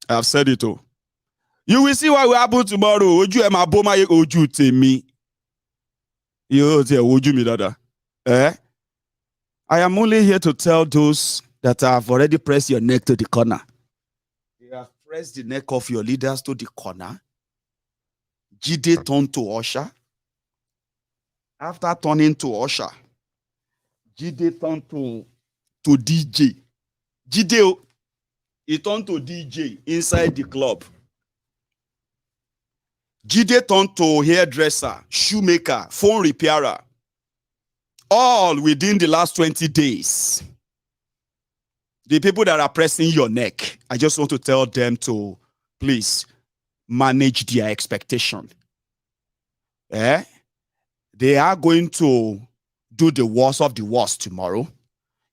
I have said it all. You will see what will happen tomorrow. Oju ema boma ye oju temi. Yo te oju mi dada. I am only here to tell those that have already pressed your neck to the corner. You have pressed the neck of your leaders to the corner. Jide turned to Usher. After turning to Usher, Jide turned to DJ. Jide, he turned to DJ inside the club. Jide turned to hairdresser, shoemaker, phone repairer. All within the last 20 days. The people that are pressing your neck, I just want to tell them to please manage their expectation. They are going to do the worst of the worst tomorrow.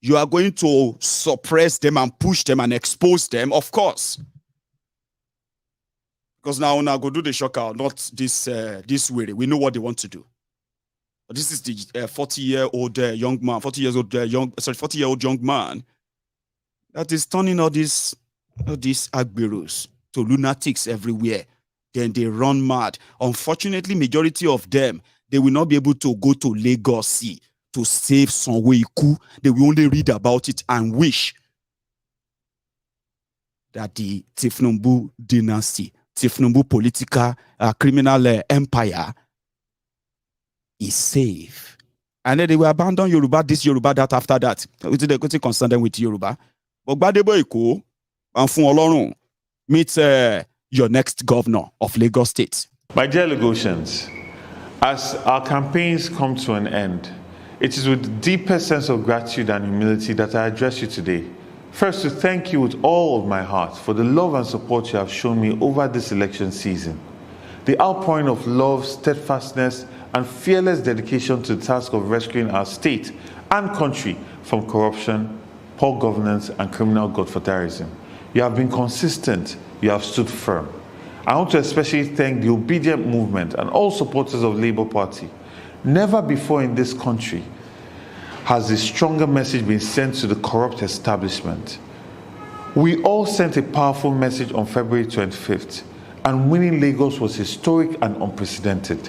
You are going to suppress them and push them and expose them, of course. Because now go do the shocker, not this way. We know what they want to do. But this is the 40-year-old young man, 40-year-old young man that is turning all these agberos to lunatics everywhere. Then they run mad. Unfortunately, majority of them, they will not be able to go to Lagos to save Sanwoolu. They will only read about it and wish that the TETFUND dynasty, TETFUND political criminal empire is safe. And then they will abandon Yoruba, this Yoruba, that after that. They could concern them with Yoruba. But Badebo Eko and Fun Olorun meet your next governor of Lagos State. My dear Lagosians, as our campaigns come to an end, it is with the deepest sense of gratitude and humility that I address you today. First, to thank you with all of my heart for the love and support you have shown me over this election season. The outpouring of love, steadfastness, and fearless dedication to the task of rescuing our state and country from corruption, poor governance, and criminal godfatherism. You have been consistent. You have stood firm. I want to especially thank the ObiDients movement and all supporters of Labour Party. Never before in this country has a stronger message been sent to the corrupt establishment. We all sent a powerful message on February 25th, and winning Lagos was historic and unprecedented.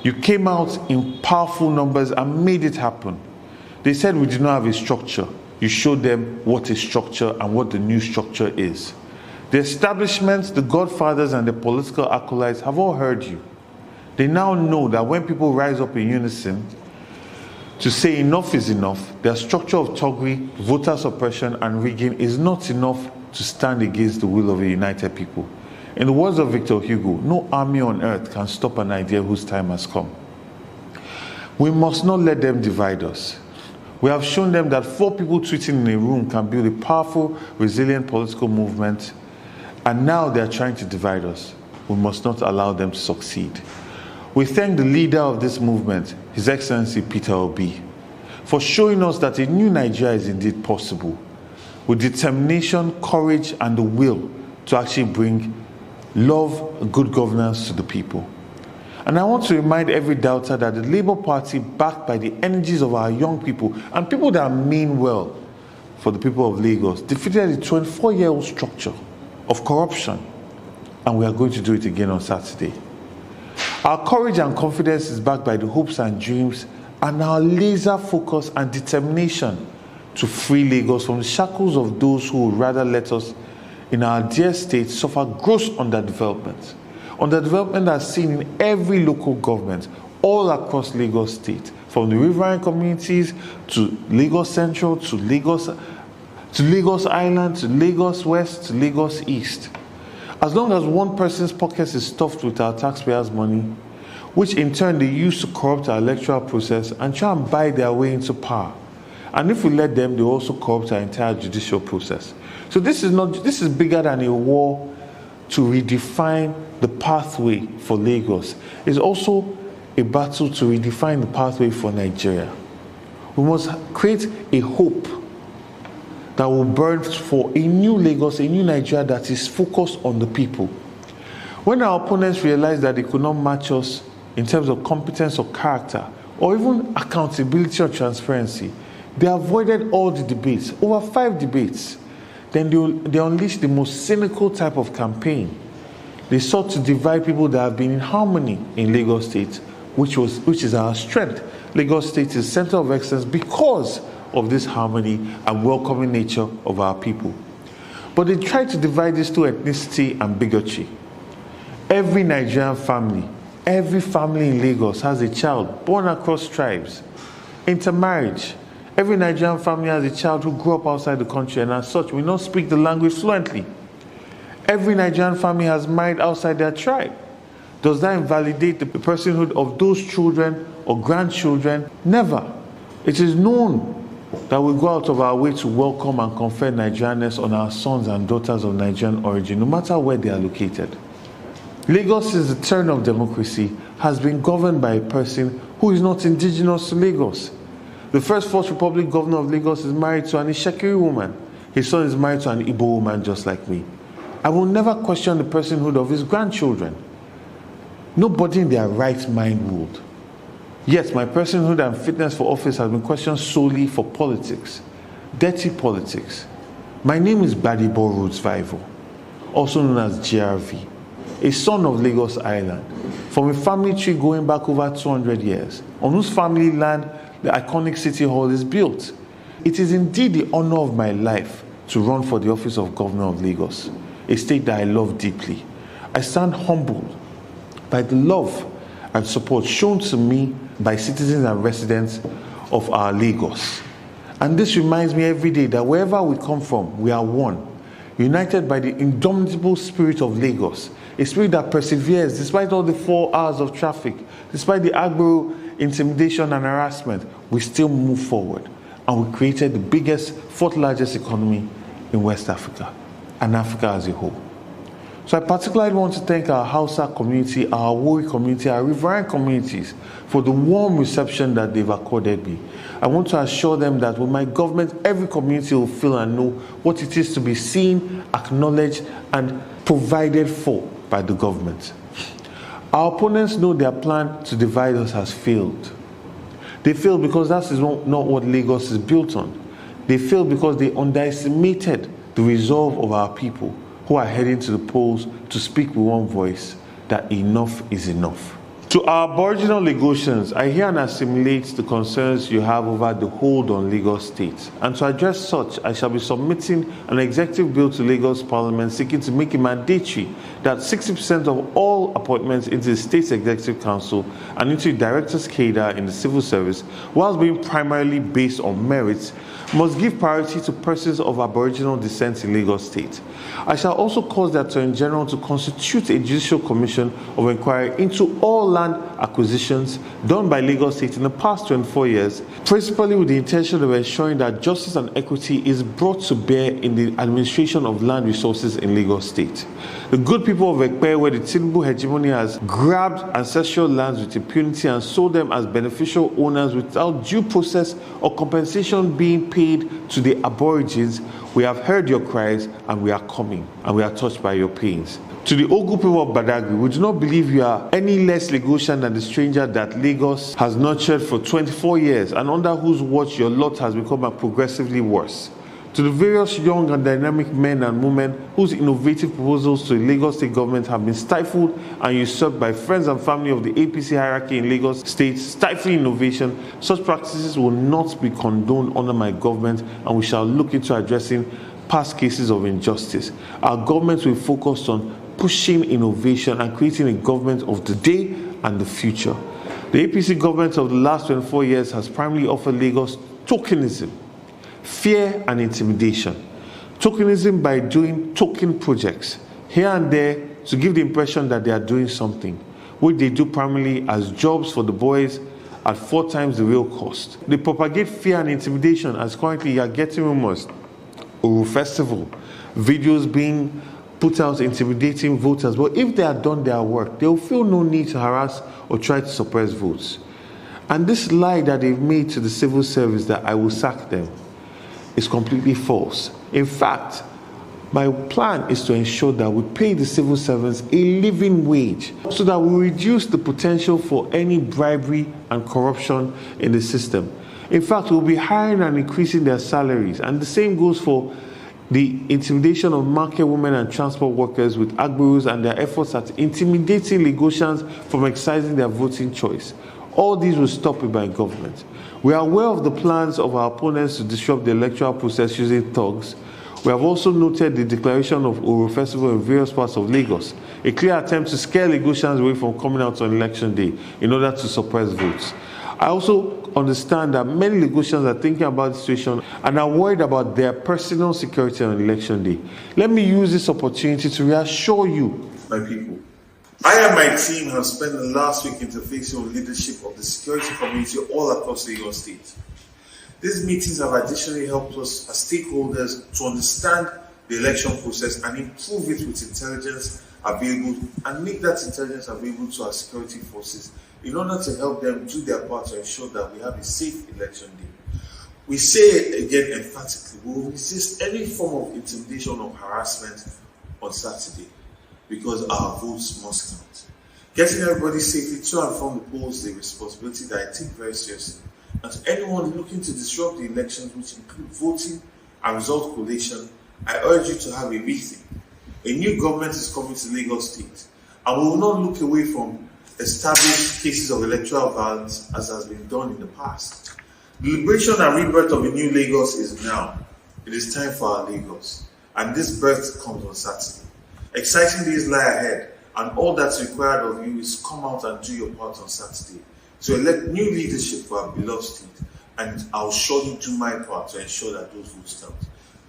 You came out in powerful numbers and made it happen. They said we did not have a structure. You showed them what a structure and what the new structure is. The establishment, the godfathers, and the political acolytes have all heard you. They now know that when people rise up in unison to say enough is enough, their structure of thuggery, voter suppression, and rigging is not enough to stand against the will of a united people. In the words of Victor Hugo, no army on earth can stop an idea whose time has come. We must not let them divide us. We have shown them that 4 people tweeting in a room can build a powerful, resilient political movement, and now they are trying to divide us. We must not allow them to succeed. We thank the leader of this movement, His Excellency Peter Obi, for showing us that a new Nigeria is indeed possible, with determination, courage, and the will to actually bring love, good governance to the people. And I want to remind every doubter that the Labour Party, backed by the energies of our young people and people that mean well for the people of Lagos, defeated a 24-year-old structure of corruption, and we are going to do it again on Saturday. Our courage and confidence is backed by the hopes and dreams and our laser focus and determination to free Lagos from the shackles of those who would rather let us in our dear state suffer gross underdevelopment. Underdevelopment that's seen in every local government all across Lagos State, from the riverine communities to Lagos Central, to Lagos Island, to Lagos West, to Lagos East. As long as one person's pockets is stuffed with our taxpayers' money, which in turn they use to corrupt our electoral process and try and buy their way into power. And if we let them, they also corrupt our entire judicial process. So this is bigger than a war to redefine the pathway for Lagos. It's also a battle to redefine the pathway for Nigeria. We must create a hope that will burn for a new Lagos, a new Nigeria that is focused on the people. When our opponents realized that they could not match us in terms of competence or character, or even accountability or transparency, they avoided all the debates, over 5 debates. Then they unleashed the most cynical type of campaign. They sought to divide people that have been in harmony in Lagos State, which is our strength. Lagos State is center of excellence because of this harmony and welcoming nature of our people. But they tried to divide this through ethnicity and bigotry. Every Nigerian family, every family in Lagos has a child born across tribes. Intermarriage. Every Nigerian family has a child who grew up outside the country and as such will not speak the language fluently. Every Nigerian family has married outside their tribe. Does that invalidate the personhood of those children or grandchildren? Never. It is known that we go out of our way to welcome and confer Nigerianness on our sons and daughters of Nigerian origin, no matter where they are located. Lagos, since the turn of democracy, has been governed by a person who is not indigenous to Lagos. The first Fourth Republic governor of Lagos is married to an Ishekiri woman. His son is married to an Igbo woman just like me. I will never question the personhood of his grandchildren. Nobody in their right mind would. Yes, my personhood and fitness for office has been questioned solely for politics. Dirty politics. My name is Badibo Roots Vival, also known as GRV, a son of Lagos Island, from a family tree going back over 200 years, on whose family land the iconic City Hall is built. It is indeed the honor of my life to run for the office of Governor of Lagos, a state that I love deeply. I stand humbled by the love and support shown to me by citizens and residents of our Lagos. And this reminds me every day that wherever we come from, we are one, united by the indomitable spirit of Lagos, a spirit that perseveres despite all the 4 hours of traffic, despite the agro intimidation and harassment. We still move forward, and we created the biggest, 4th largest economy in West Africa and Africa as a whole. So I particularly want to thank our Hausa community, our Wori community, our riverine communities for the warm reception that they've accorded me. I want to assure them that with my government, every community will feel and know what it is to be seen, acknowledged, and provided for by the government. Our opponents know their plan to divide us has failed. They failed because that is not what Lagos is built on. They failed because they underestimated the resolve of our people who are heading to the polls to speak with one voice that enough is enough. To our Aboriginal Lagosians, I hear and assimilate the concerns you have over the hold on Lagos State. And to address such, I shall be submitting an executive bill to Lagos Parliament seeking to make it mandatory that 60% of all appointments into the State's Executive Council and into the Director's Cadre in the civil service, whilst being primarily based on merits, must give priority to persons of Aboriginal descent in Lagos State. I shall also cause the Attorney General to constitute a judicial commission of inquiry into all land acquisitions done by Lagos State in the past 24 years, principally with the intention of ensuring that justice and equity is brought to bear in the administration of land resources in Lagos State. The good people of Ekpe, where the Tinubu hegemony has grabbed ancestral lands with impunity and sold them as beneficial owners without due process or compensation being paid to the Aborigines, we have heard your cries and we are coming, and we are touched by your pains. To the Ogu people of Badagry, we do not believe you are any less Lagosian than the stranger that Lagos has nurtured for 24 years and under whose watch your lot has become progressively worse. To the various young and dynamic men and women whose innovative proposals to the Lagos State government have been stifled and usurped by friends and family of the APC hierarchy in Lagos State, stifling innovation, such practices will not be condoned under my government, and we shall look into addressing past cases of injustice. Our government will focus on pushing innovation and creating a government of the day and the future. The APC government of the last 24 years has primarily offered Lagos tokenism, fear and intimidation. Tokenism by doing token projects here and there to give the impression that they are doing something, which they do primarily as jobs for the boys at 4 times the real cost. They propagate fear and intimidation as currently you are getting rumors, Uru Festival, videos being put out intimidating voters. But if they have done their work, they will feel no need to harass or try to suppress votes. And this lie that they've made to the civil service that I will sack them is completely false. In fact, My plan is to ensure that we pay the civil servants a living wage so that we reduce the potential for any bribery and corruption in the system. In fact, we'll be hiring and increasing their salaries, and the same goes for the intimidation of market women and transport workers with Agboros and their efforts at intimidating Lagosians from exercising their voting choice. All these will stop it by government. We are aware of the plans of our opponents to disrupt the electoral process using thugs. We have also noted the declaration of Oro Festival in various parts of Lagos, a clear attempt to scare Lagosians away from coming out on election day in order to suppress votes. I also understand that many Lagosians are thinking about the situation and are worried about their personal security on election day. Let me use this opportunity to reassure you, my people. I and my team have spent the last week interfacing with leadership of the security community all across Lagos State. These meetings have additionally helped us as stakeholders to understand the election process and improve it with intelligence available and make that intelligence available to our security forces in order to help them do their part to ensure that we have a safe election day. We say it again emphatically, we will resist any form of intimidation or harassment on Saturday because our votes must count. Getting everybody safely to and from the polls is a responsibility that I take very seriously. And to anyone looking to disrupt the elections, which include voting and result collation, I urge you to have a rethink. A new government is coming to Lagos State, and we will not look away from established cases of electoral violence as has been done in the past. The liberation and rebirth of a new Lagos is now. It is time for our Lagos, and this birth comes on Saturday. Exciting days lie ahead, and all that's required of you is come out and do your part on Saturday. So elect new leadership for our beloved state, and I'll surely do my part to ensure that those votes count.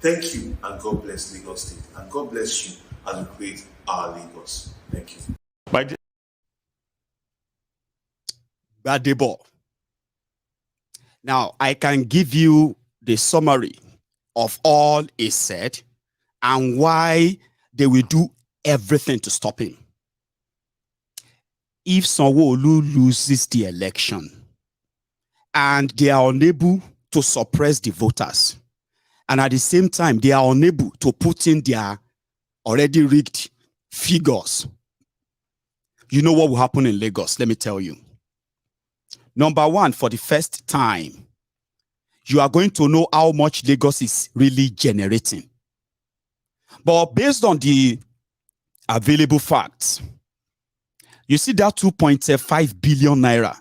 Thank you, and God bless Lagos State, and God bless you as we create our Lagos. Thank you. Modibbo. Now, I can give you the summary of all is said and why they will do everything to stop him. If Sanwoolu loses the election and they are unable to suppress the voters, and at the same time they are unable to put in their already rigged figures, you know what will happen in Lagos? Let me tell you. Number one, for the first time, you are going to know how much Lagos is really generating. But based on the available facts, you see that 2.5 billion naira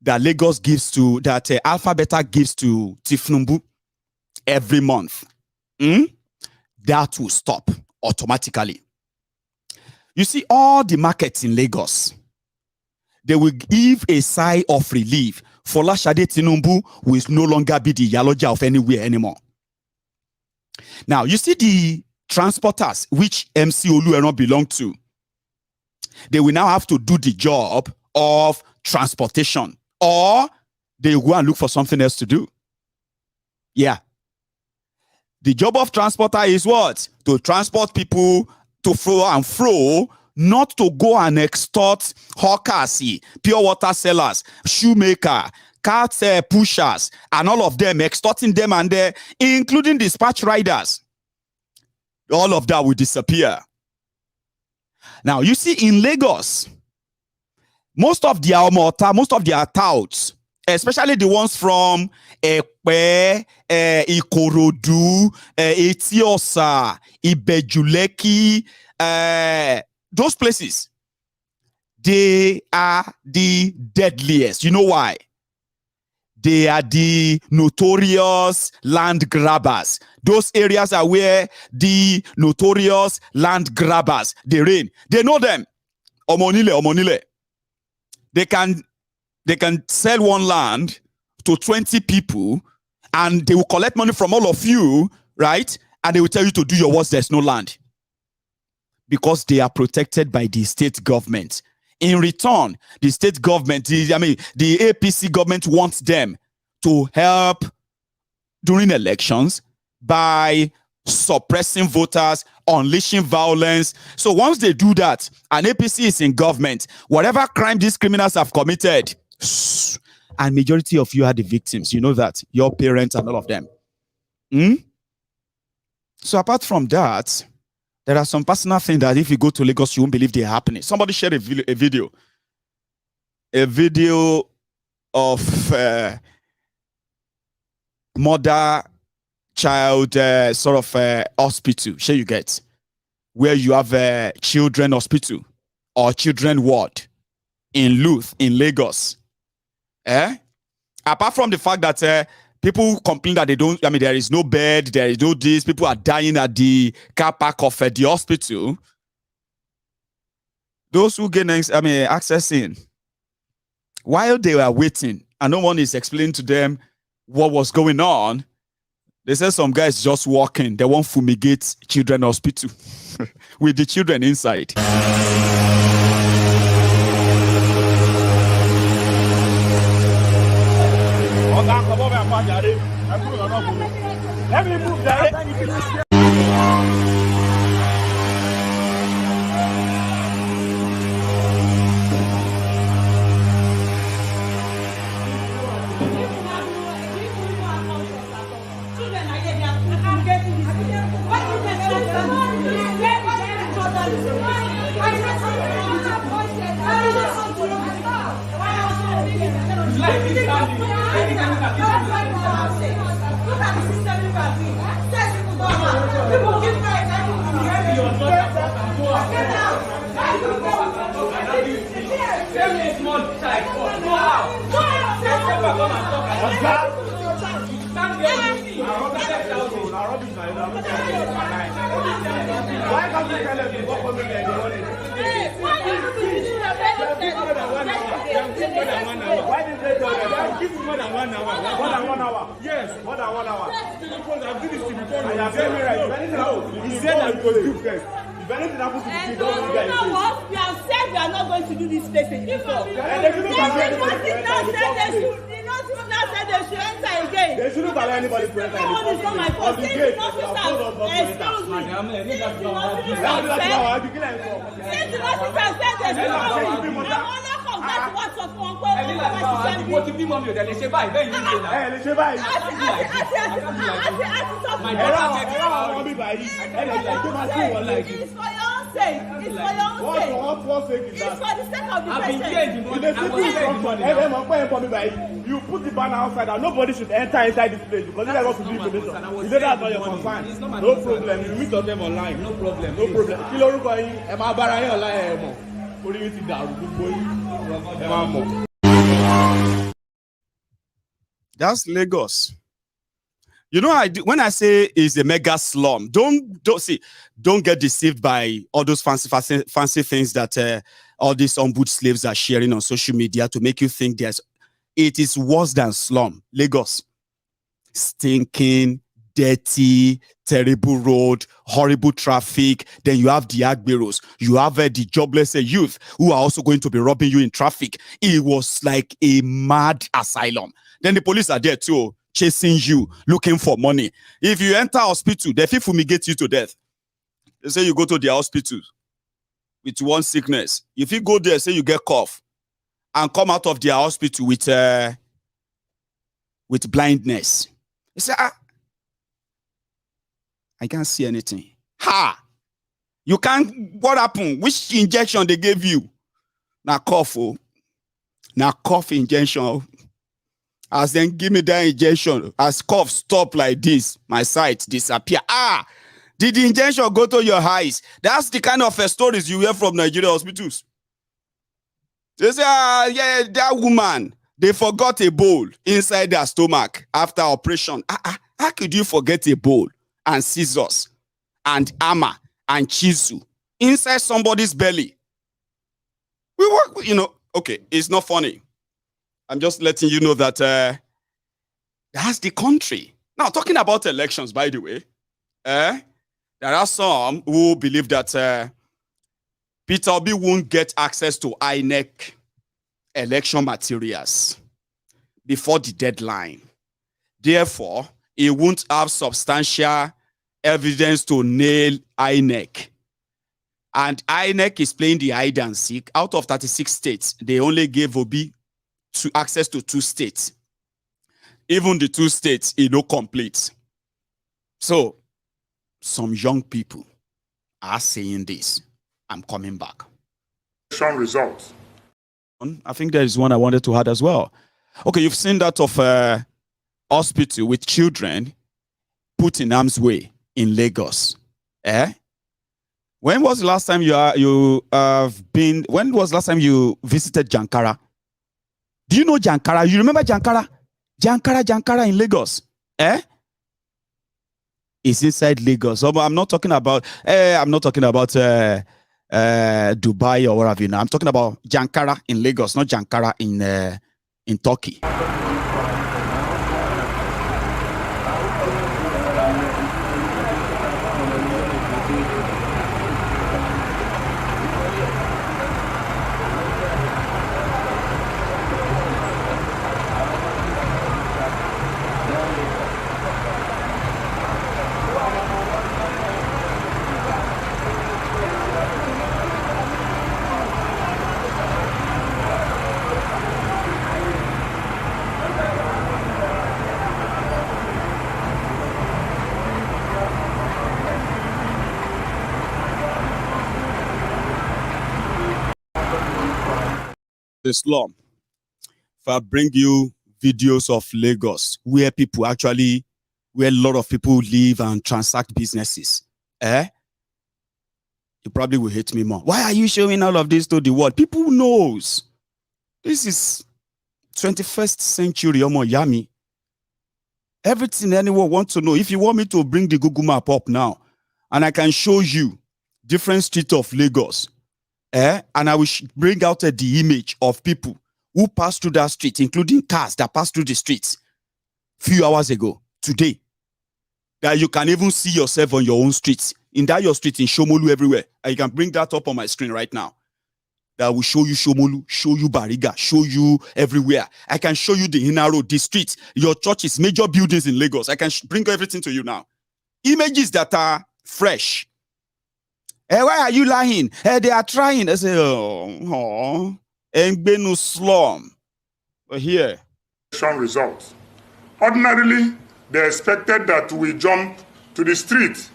that Lagos gives to, that Alpha Beta gives to TETFUND every month. That will stop automatically. You see, all the markets in Lagos, they will give a sigh of relief. Folashade Tinubu will no longer be the Yaloja of anywhere anymore. Now, you see the transporters, which MC Olueran belong to, they will now have to do the job of transportation, or they will go and look for something else to do. Yeah. The job of transporter is what? To transport people to fro and fro, not to go and extort hawkers, pure water sellers, shoemaker, cart pushers, and all of them, extorting them, and including dispatch riders. All of that will disappear. Now, you see, in Lagos, most of their mortar, most of their touts, especially the ones from Epe, Ikorodu, Etiosa, Ibejuleki, those places, they are the deadliest. You know why? They are the notorious land grabbers. Those areas are where the notorious land grabbers, they reign. They know them. Omonile. They can sell one land to 20 people and they will collect money from all of you, right? And they will tell you to do your worst, there's no land. Because they are protected by the state government. In return, the state government, the APC government wants them to help during elections by suppressing voters, unleashing violence. So once they do that, and APC is in government, whatever crime these criminals have committed, and majority of you are the victims, you know that, your parents and all of them. So apart from that, there are some personal things that if you go to Lagos, you won't believe they're happening. Somebody shared a video of mother-child sort of hospital. Sure, you get where you have a children hospital or children ward in Luth in Lagos. Apart from the fact that people complain that they don't, I mean, there is no bed, there is no this, people are dying at the car park of the hospital. Those who gain, access in, while they were waiting, and no one is explaining to them what was going on, they said some guys just walking, they won't fumigate children hospital with the children inside. Let me move there. Why can't you tell us to go for me? Why did they tell you? Give me more than 1 hour. More than 1 hour? Yes, more than 1 hour. I've done this before. I have very right. He said that we could do first. If anything happens to the kid, don't do that. You know what? We have said we are not going to do this place before. And they shouldn't allow anybody to enter. They should enter again. They shouldn't allow anybody to enter. No, it's not my fault. Excuse me. It's for your own sake. It's for your own sake. It's for the sake of the patient. You put the banner outside and nobody should enter inside this place because these are going to be information. You say that's not your concern. No problem. You meet them online. No problem. No problem. Kí lorúkọ yín? Ẹ máa bára yín online ẹ mọ̀. Orí yín ti dàrú gbogbo yín. Ẹ máa mọ̀. That's Lagos. You know, when I say it's a mega slum, don't get deceived by all those fancy things that all these ombuds slaves are sharing on social media to make you think it is worse than slum. Lagos, stinking, dirty, terrible road, horrible traffic. Then you have the agberos. You have the jobless youth who are also going to be robbing you in traffic. It was like a mad asylum. Then the police are there too, chasing you, looking for money. If you enter hospital, they fumigate you to death. They say you go to the hospital with one sickness. If you go there, say you get cough, and come out of their hospital with blindness. They say, I can't see anything. Ha! You can't, what happened? Which injection they gave you? Now cough, Now cough injection. As then give me that injection. As cough stop like this, my sight disappear. Did the injection go to your eyes? That's the kind of stories you hear from Nigerian hospitals. They say, yeah, that woman, they forgot a bowl inside their stomach after operation. How could you forget a bowl and scissors and hammer and chisel inside somebody's belly? We work, okay, it's not funny. I'm just letting you know that that's the country. Now, talking about elections, by the way, there are some who believe that Peter Obi won't get access to INEC election materials before the deadline. Therefore, he won't have substantial evidence to nail INEC. And INEC is playing the hide and seek. Out of 36 states, they only gave Obi access to 2 states. Even the 2 states, he no complete. So some young people are saying this. I'm coming back. Results. I think there is one I wanted to add as well. Okay, you've seen that of hospital with children put in harm's way in Lagos. When was the last time when was the last time you visited Jankara? Do you know Jankara? You remember Jankara? Jankara in Lagos. It's inside Lagos. So I'm not talking about Dubai or whatever. I'm talking about Jankara in Lagos, not Jankara in Turkey. The slum. If I bring you videos of Lagos where a lot of people live and transact businesses, you probably will hate me more. Why are you showing all of this to the world? People knows. This is 21st century, Yami. Everything anyone wants to know. If you want me to bring the Google map up now, and I can show you different streets of Lagos, and I will bring out the image of people who passed through that street, including cars that passed through the streets few hours ago, today, that you can even see yourself on your own streets, in that your street in Sanwoolu everywhere. And you can bring that up on my screen right now. That will show you Sanwoolu, show you Bariga, show you everywhere. I can show you the inner road, the streets, your churches, major buildings in Lagos. I can bring everything to you now. Images that are fresh. Why are you lying? They are trying. I say, ain't been no slum. But here. Results. Ordinarily, they expected that we jump to the street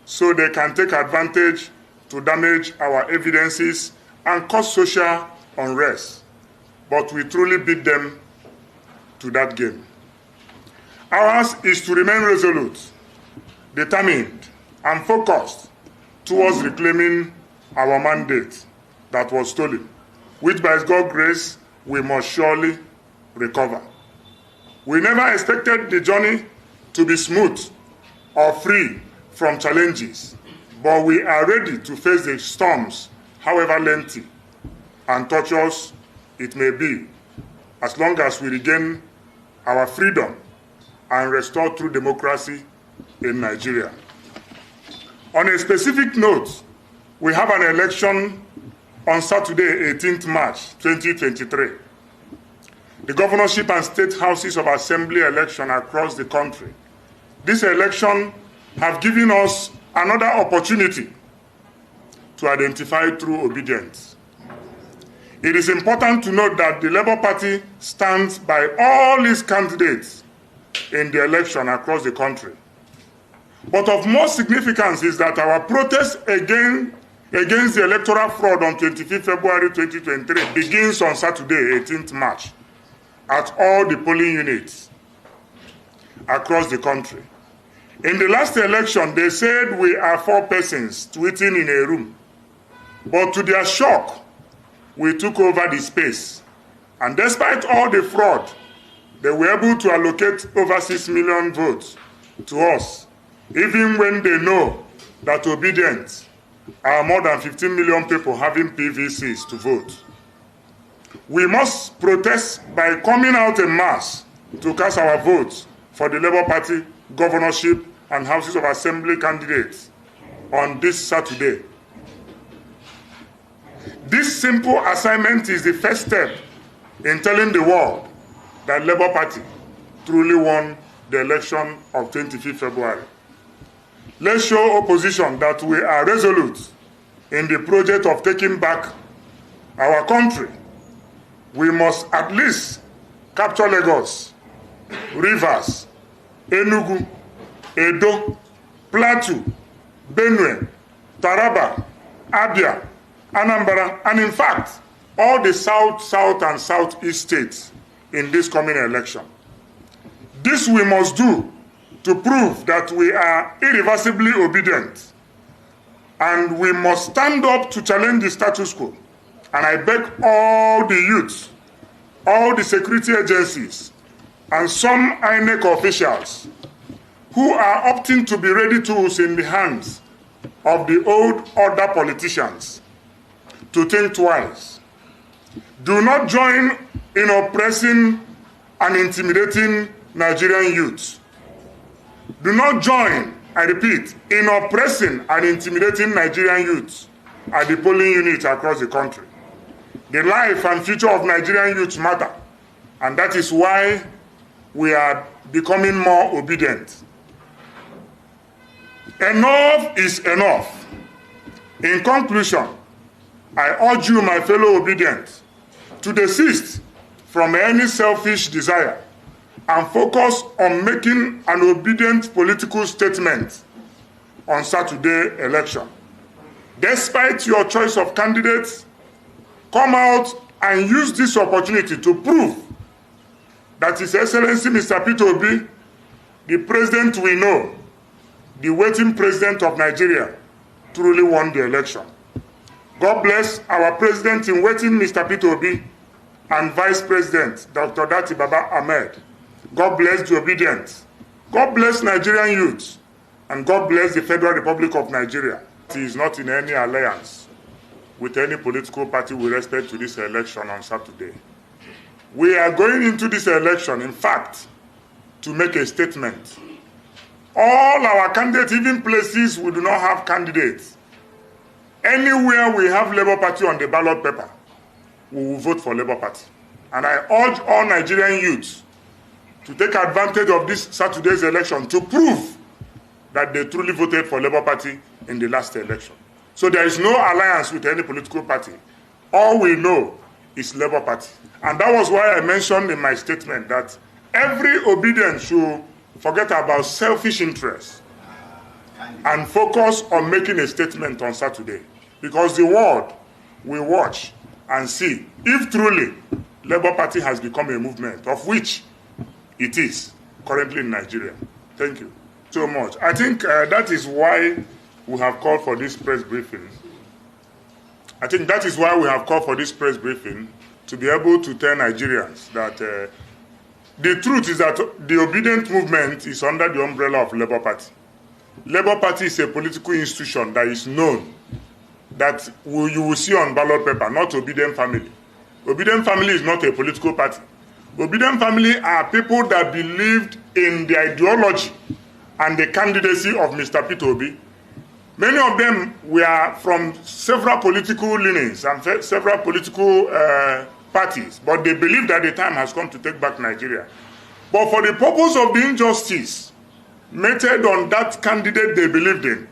so they can take advantage to damage our evidences and cause social unrest. But we truly beat them to that game. Ours is to remain resolute, determined, and focused towards reclaiming our mandate that was stolen, which by God's grace we must surely recover. We never expected the journey to be smooth or free from challenges, but we are ready to face the storms, however lengthy and tortuous it may be, as long as we regain our freedom and restore true democracy in Nigeria. On a specific note, we have an election on Saturday, 18th March 2023. The governorship and state houses of assembly election across the country. This election have given us another opportunity to identify true obedience. It is important to note that the Labour Party stands by all its candidates in the election across the country. But of more significance is that our protest against the electoral fraud on 25th February 2023 begins on Saturday, 18th March, at all the polling units across the country. In the last election, they said we are 4 persons tweeting in a room. But to their shock, we took over the space. And despite all the fraud, they were able to allocate over 6 million votes to us, even when they know that ObiDients are more than 15 million people having PVCs to vote. We must protest by coming out en masse to cast our votes for the Labour Party governorship and houses of assembly candidates on this Saturday. This simple assignment is the first step in telling the world that Labour Party truly won the election of 25th February. Let's show opposition that we are resolute in the project of taking back our country. We must at least capture Lagos, Rivers, Enugu, Edo, Plateau, Benue, Taraba, Abia, Anambra, and in fact, all the south, and southeast states in this coming election. This we must do to prove that we are irreversibly obedient, and we must stand up to challenge the status quo. And I beg all the youths, all the security agencies, and some INEC officials who are opting to be ready tools in the hands of the old order politicians to think twice. Do not join in oppressing and intimidating Nigerian youths. Do not join, I repeat, in oppressing and intimidating Nigerian youths at the polling units across the country. The life and future of Nigerian youths matter, and that is why we are becoming more obedient. Enough is enough. In conclusion, I urge you, my fellow obedients, to desist from any selfish desire and focus on making an obedient political statement on Saturday election. Despite your choice of candidates, come out and use this opportunity to prove that His Excellency Mr. Peter Obi, the president we know, the waiting president of Nigeria, truly won the election. God bless our president in waiting, Mr. Peter Obi, and Vice President, Dr. Dati Baba Ahmed. God bless the obedience. God bless Nigerian youths. And God bless the Federal Republic of Nigeria. He is not in any alliance with any political party with respect to this election on Saturday. We are going into this election, in fact, to make a statement. All our candidates, even places we do not have candidates, anywhere we have Labour Party on the ballot paper, we will vote for Labour Party. And I urge all Nigerian youths to take advantage of this Saturday's election to prove that they truly voted for Labour Party in the last election. So there is no alliance with any political party. All we know is Labour Party. And that was why I mentioned in my statement that every obedient should forget about selfish interests and focus on making a statement on Saturday. Because the world will watch and see if truly Labour Party has become a movement, of which it is currently in Nigeria. Thank you so much. I think that is why we have called for this press briefing. I think that is why we have called for this press briefing, to be able to tell Nigerians that the truth is that the obedient movement is under the umbrella of Labour Party. Labour Party is a political institution that is known, that you will see on ballot paper, not Obedient Family. Obedient Family is not a political party. Obedient Family are people that believed in the ideology and the candidacy of Mr. Peter Obi. Many of them were from several political leanings and several political parties, but they believe that the time has come to take back Nigeria. But for the purpose of the injustice meted on that candidate they believed in,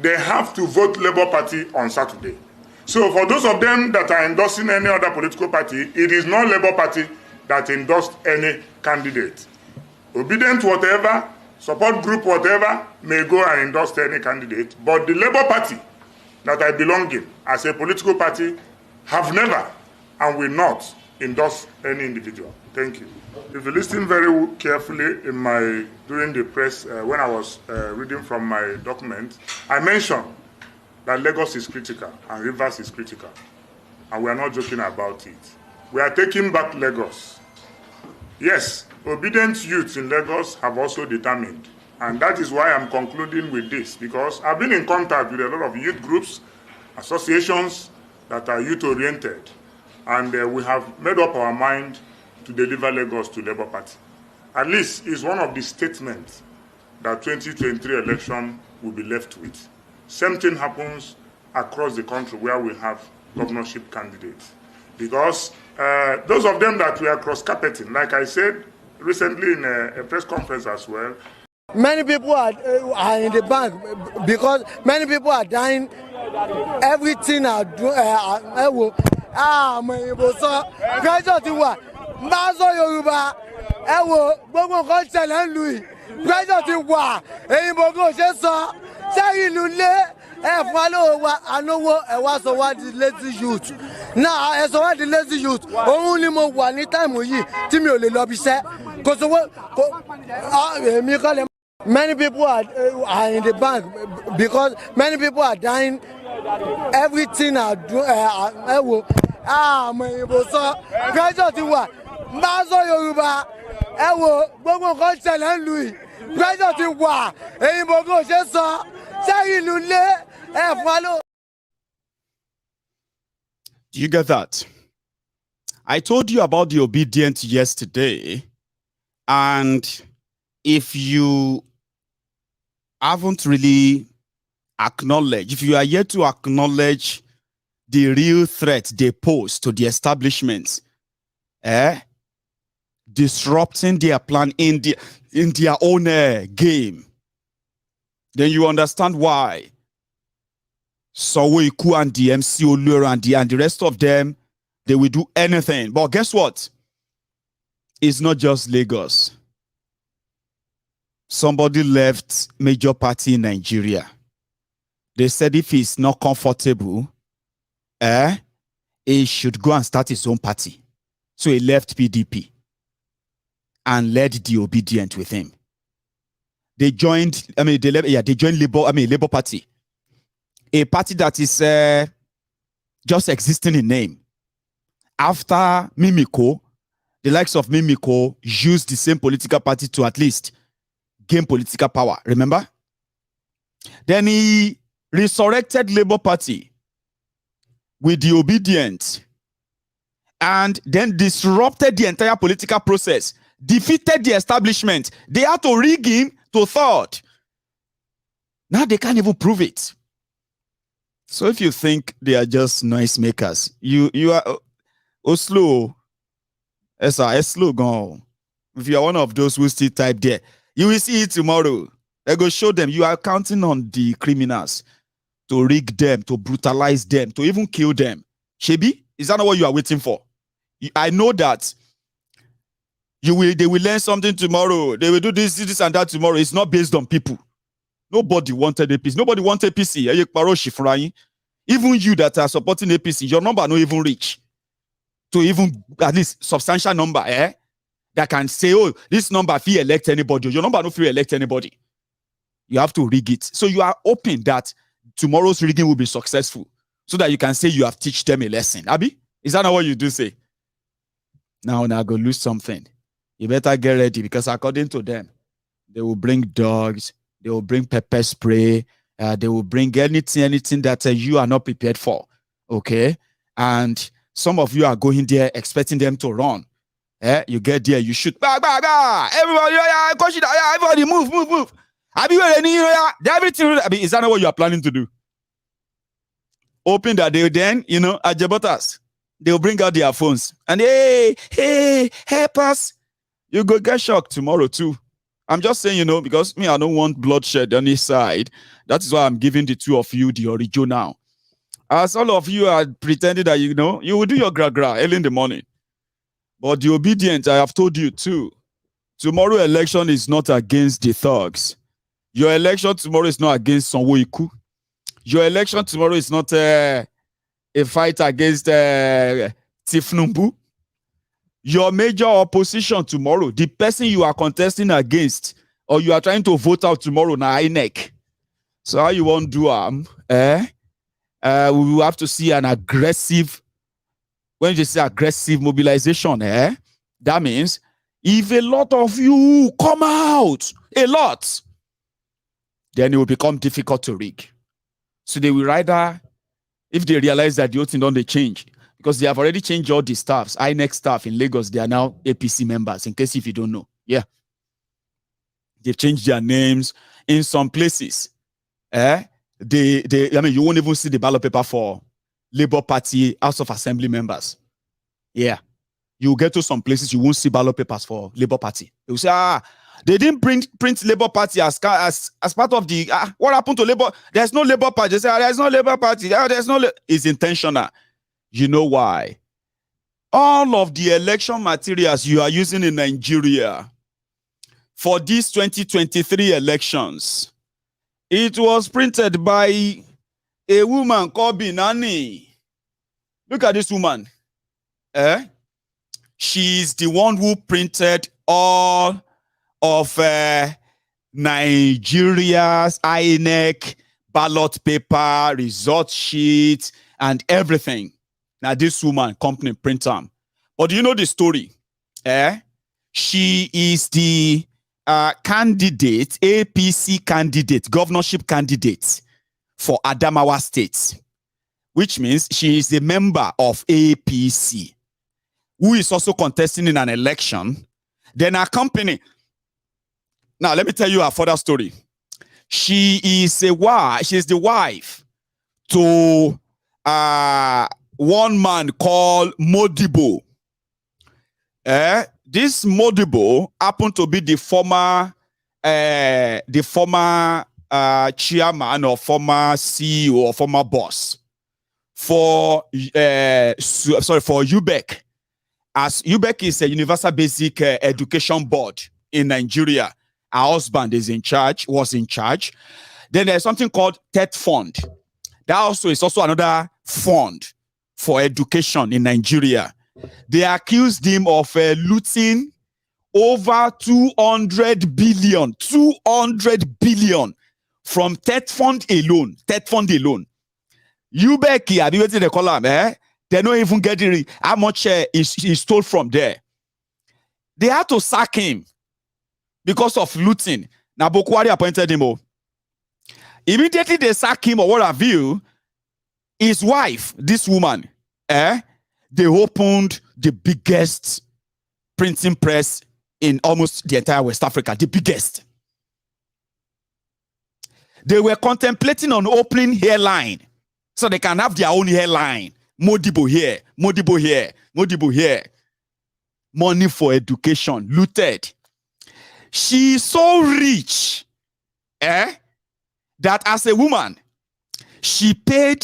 they have to vote Labour Party on Saturday. So for those of them that are endorsing any other political party, it is not Labour Party that endorsed any candidate. Obedient whatever, support group whatever, may go and endorse any candidate. But the Labour Party that I belong in as a political party have never and will not endorse any individual. Thank you. If you listen very carefully during the press, when I was reading from my document, I mentioned that Lagos is critical and Rivers is critical. And we are not joking about it. We are taking back Lagos. Yes, obedient youths in Lagos have also determined. And that is why I'm concluding with this, because I've been in contact with a lot of youth groups, associations that are youth-oriented. And we have made up our mind to deliver Lagos to Labour Party. At least it's one of the statements that 2023 election will be left with. Same thing happens across the country where we have governorship candidates. Because those of them that we are cross-carpeting, like I said recently in a press conference as well. Many people are in the bank because many people are dying. Everything are doing. Pressure ti wà. Mbazo Yorùbá. Gbogbo nǹkan ṣẹlẹ̀ ń lu yìí. Pressure ti wà. Èyìnbó kò ṣe sọ. Sẹ́yìn ilé ẹ fún wa lówó wa ànáwó ẹ wá sọ wá di lazy youth náà ẹ sọ wá di lazy youth òun ni mo wà ní táìmù yìí tí mi ò lè lọ bí iṣẹ́ kò sówó kò èmi kọ́ lè. Many people are in the bank because many people are dying. Everything are doing. Àmọ́ ìbò sọ pressure ti wà bá sọ Yorùbá ẹ wo gbogbo nǹkan ṣẹlẹ̀ ń lu yìí pressure ti wà èyìnbó kò ṣe sọ sẹ́yìn ìlú lé ẹ̀ fún wa ló. Do you get that? I told you about the ObiDients yesterday, and if you haven't really acknowledged, if you are yet to acknowledge the real threat they pose to the establishments, disrupting their plan in their own game, then you understand why Sanwoolu and the MC Olueran and the rest of them, they will do anything. But guess what? It's not just Lagos. Somebody left major party in Nigeria. They said if he's not comfortable, he should go and start his own party. So he left PDP and led the ObiDient with him. They joined, they joined Labour Party. A party that is just existing in name. After Mimiko, the likes of Mimiko used the same political party to at least gain political power. Remember? Then he resurrected Labour Party with the ObiDient and then disrupted the entire political process, defeated the establishment. They had to rig him to third. Now they can't even prove it. So if you think they are just noise makers, you are slow. Slow gone. If you are one of those who still type there, you will see it tomorrow. I go show them you are counting on the criminals to rig them, to brutalize them, to even kill them. Shebi, is that not what you are waiting for? I know that they will learn something tomorrow. They will do this and that tomorrow. It's not based on people. Nobody wanted APC. Nobody wanted APC. Even you that are supporting APC, your number not even reach to even at least substantial number, that can say, oh, this number feel elect anybody. Your number don't feel elect anybody. You have to rig it. So you are hoping that tomorrow's rigging will be successful so that you can say you have teach them a lesson. Abi, is that not what you do say? Now go lose something. You better get ready because according to them, they will bring dogs, they will bring pepper spray, they will bring anything that you are not prepared for. Okay? And some of you are going there expecting them to run. You get there, you shoot. Everybody, everybody move. Everything. Is that not what you are planning to do? Hoping that they then, Ajabotas, they'll bring out their phones and hey, help us. You go get shocked tomorrow too. I'm just saying, because me, I don't want bloodshed on this side. That is why I'm giving the two of you the original now. As all of you are pretending that you will do your gra early in the morning. But the ObiDient, I have told you too. Tomorrow election is not against the thugs. Your election tomorrow is not against Sanwoolu. Your election tomorrow is not a fight against TETFUND. Your major opposition tomorrow, the person you are contesting against, or you are trying to vote out tomorrow, na INEC. So how you want to do we will have to see an aggressive, when you say aggressive mobilization, that means if a lot of you come out, a lot, then it will become difficult to rig. So they will rather, if they realize that the whole thing don't change, because they have already changed all the staffs, INEC staff in Lagos, they are now APC members, in case if you don't know. Yeah. They've changed their names in some places. You won't even see the ballot paper for Labour Party House of Assembly members. Yeah. You get to some places, you won't see ballot papers for Labour Party. You say, they didn't print Labour Party as part of the, what happened to Labour? There's no Labour Party. They say, there's no Labour Party. It's intentional. You know why? All of the election materials you are using in Nigeria for these 2023 elections, It was printed by a woman called Binani. Look at this woman. She's the one who printed all of Nigeria's INEC ballot paper, result sheet, and everything. Now, this woman, company print them. But do you know the story? She is the candidate, APC candidate, governorship candidate for Adamawa State, which means she is a member of APC, who is also contesting in an election. Then her company. Now, let me tell you a further story. She is the wife to one man called Modibbo. This Modibbo happened to be the former chairman or former CEO or former boss for UBEC. As UBEC is a universal basic education board in Nigeria. Her husband was in charge. Then there's something called TETFUND. That also is also another fund for education in Nigeria. They accused him of looting over 200 billion from TETFUND alone. UBEC, I mean, they call them, they don't even get how much he stole from there. They had to sack him because of looting. Now, Bokwari appointed him. Immediately they sack him or what have you. His wife, this woman, they opened the biggest printing press in almost the entire West Africa, the biggest. They were contemplating on opening airline so they can have their own airline. Modibbo here, Modibbo here, Modibbo here. Money for education, looted. She is so rich, that as a woman, she paid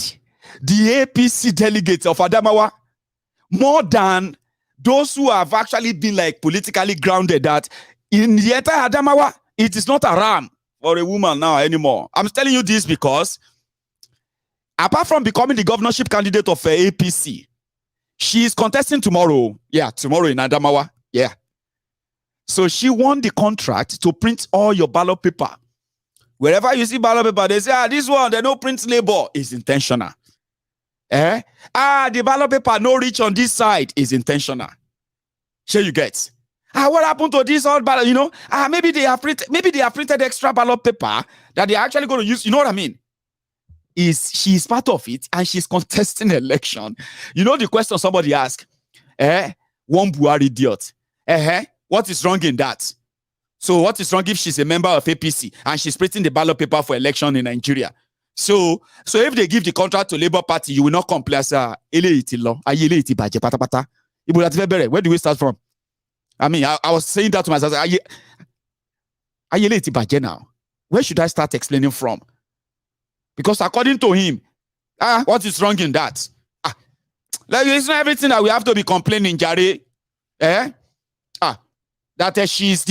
the APC delegates of Adamawa more than those who have actually been like politically grounded that in the entire Adamawa, it is not a ram for a woman now anymore. I'm telling you this because apart from becoming the governorship candidate of APC, she is contesting tomorrow. Yeah, tomorrow in Adamawa. Yeah. So she won the contract to print all your ballot paper. Wherever you see ballot paper, they say, this one, they no print labor. It's intentional. The ballot paper no reach on this side is intentional. Sure you get. What happened to this old ballot? You know, maybe they have printed extra ballot paper that they're actually going to use. You know what I mean? She's part of it and she's contesting election. You know the question somebody asked? One Buhari idiot. What is wrong in that? So what is wrong if she's a member of APC and she's printing the ballot paper for election in Nigeria? So if they give the contract to Labour Party, you will not complain. Where do we start from? I mean, I was saying that to myself. Now, where should I start explaining from? Because according to him, what is wrong in that? Like, it's not everything that we have to be complaining, Jare. That she's